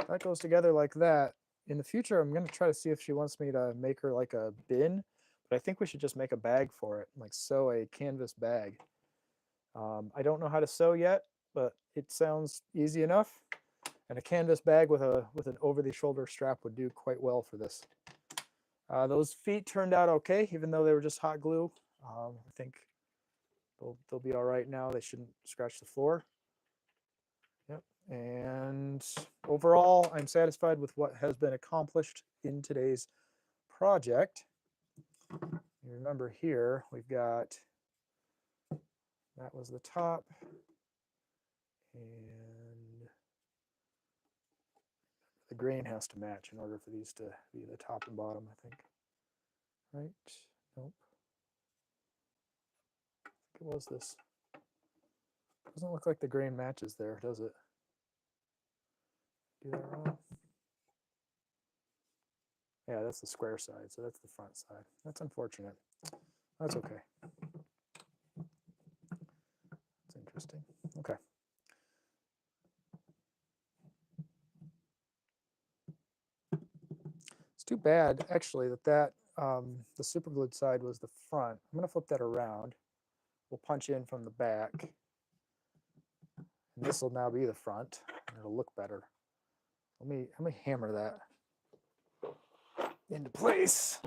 that goes together like that. In the future, I'm going to try to see if she wants me to make her like a bin, but I think we should just make a bag for it, like sew a canvas bag. I don't know how to sew yet, but it sounds easy enough. And a canvas bag with an over-the-shoulder strap would do quite well for this. Those feet turned out okay, even though they were just hot glue. I think they'll be all right now. They shouldn't scratch the floor. Yep. And overall, I'm satisfied with what has been accomplished in today's project. You remember here, we've got, that was the top, and the grain has to match in order for these to be the top and bottom, I think. Right? Nope. I think it was this. Doesn't look like the grain matches there, does it? Do that wrong? Yeah, that's the square side, so that's the front side. That's unfortunate. That's okay. That's interesting. Okay. It's too bad, actually, that the super glued side was the front. I'm going to flip that around. We'll punch in from the back. And this will now be the front, and it'll look better. Let me hammer that into place.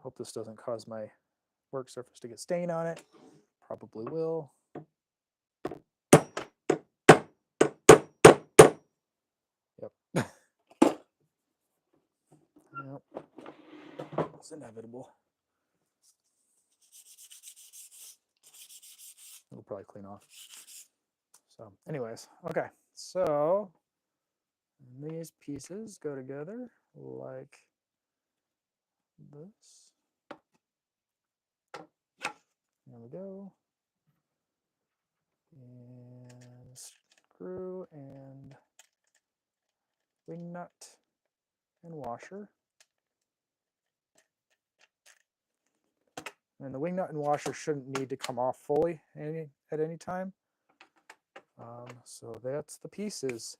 Hope this doesn't cause my work surface to get stain on it. Probably will. Yep. Yep. It's inevitable. It'll probably clean off. So anyways, okay. So these pieces go together like this. There we go. And screw and wing nut and washer. And the wing nut and washer shouldn't need to come off fully at any time. So that's the pieces.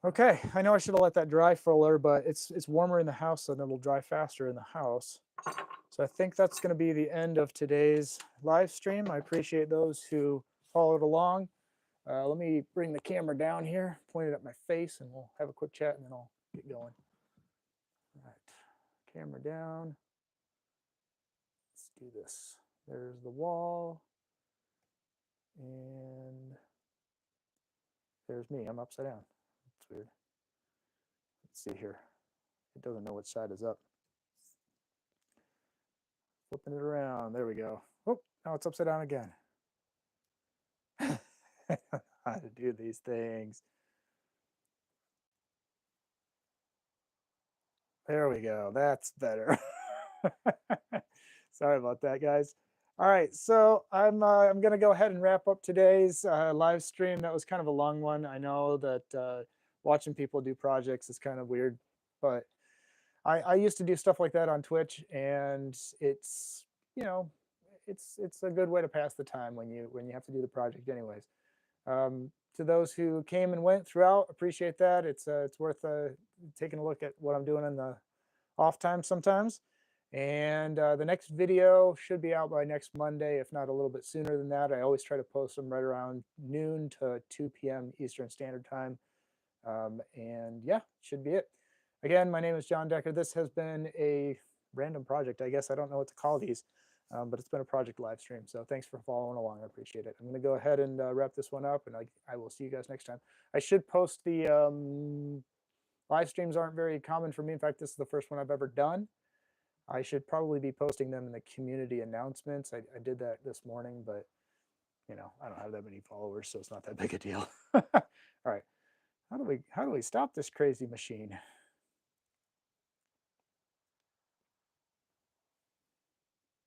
Okay, I know I should have let that dry fuller, but it's warmer in the house, so it'll dry faster in the house. So I think that's going to be the end of today's live stream. I appreciate those who followed along. Let me bring the camera down here, point it at my face, and we'll have a quick chat, and then I'll get going. All right, camera down. Let's do this. There's the wall, and there's me. I'm upside down. That's weird. Let's see here. It doesn't know which side is up. Flipping it around. There we go. Oh, now it's upside down again. I don't know how to do these things. There we go. That's better. Sorry about that, guys. All right, so I'm going to go ahead and wrap up today's live stream. That was kind of a long one. I know that watching people do projects is kind of weird, but I used to do stuff like that on Twitch, and it's, you know, it's a good way to pass the time when you have to do the project anyways. To those who came and went throughout, appreciate that. It's worth taking a look at what I'm doing in the off time sometimes. And the next video should be out by next Monday, if not a little bit sooner than that. I always try to post them right around noon to 2 p.m. Eastern Standard Time. And yeah, should be it. Again, my name is John Decker. This has been a random project, I guess. I don't know what to call these. But it's been a project live stream. So thanks for following along. I appreciate it. I'm going to go ahead and wrap this one up, and I will see you guys next time. I should post the live streams aren't very common for me. In fact, this is the first one I've ever done. I should probably be posting them in the community announcements. I did that this morning, but I don't have that many followers, so it's not that big a deal. All right. How do we stop this crazy machine?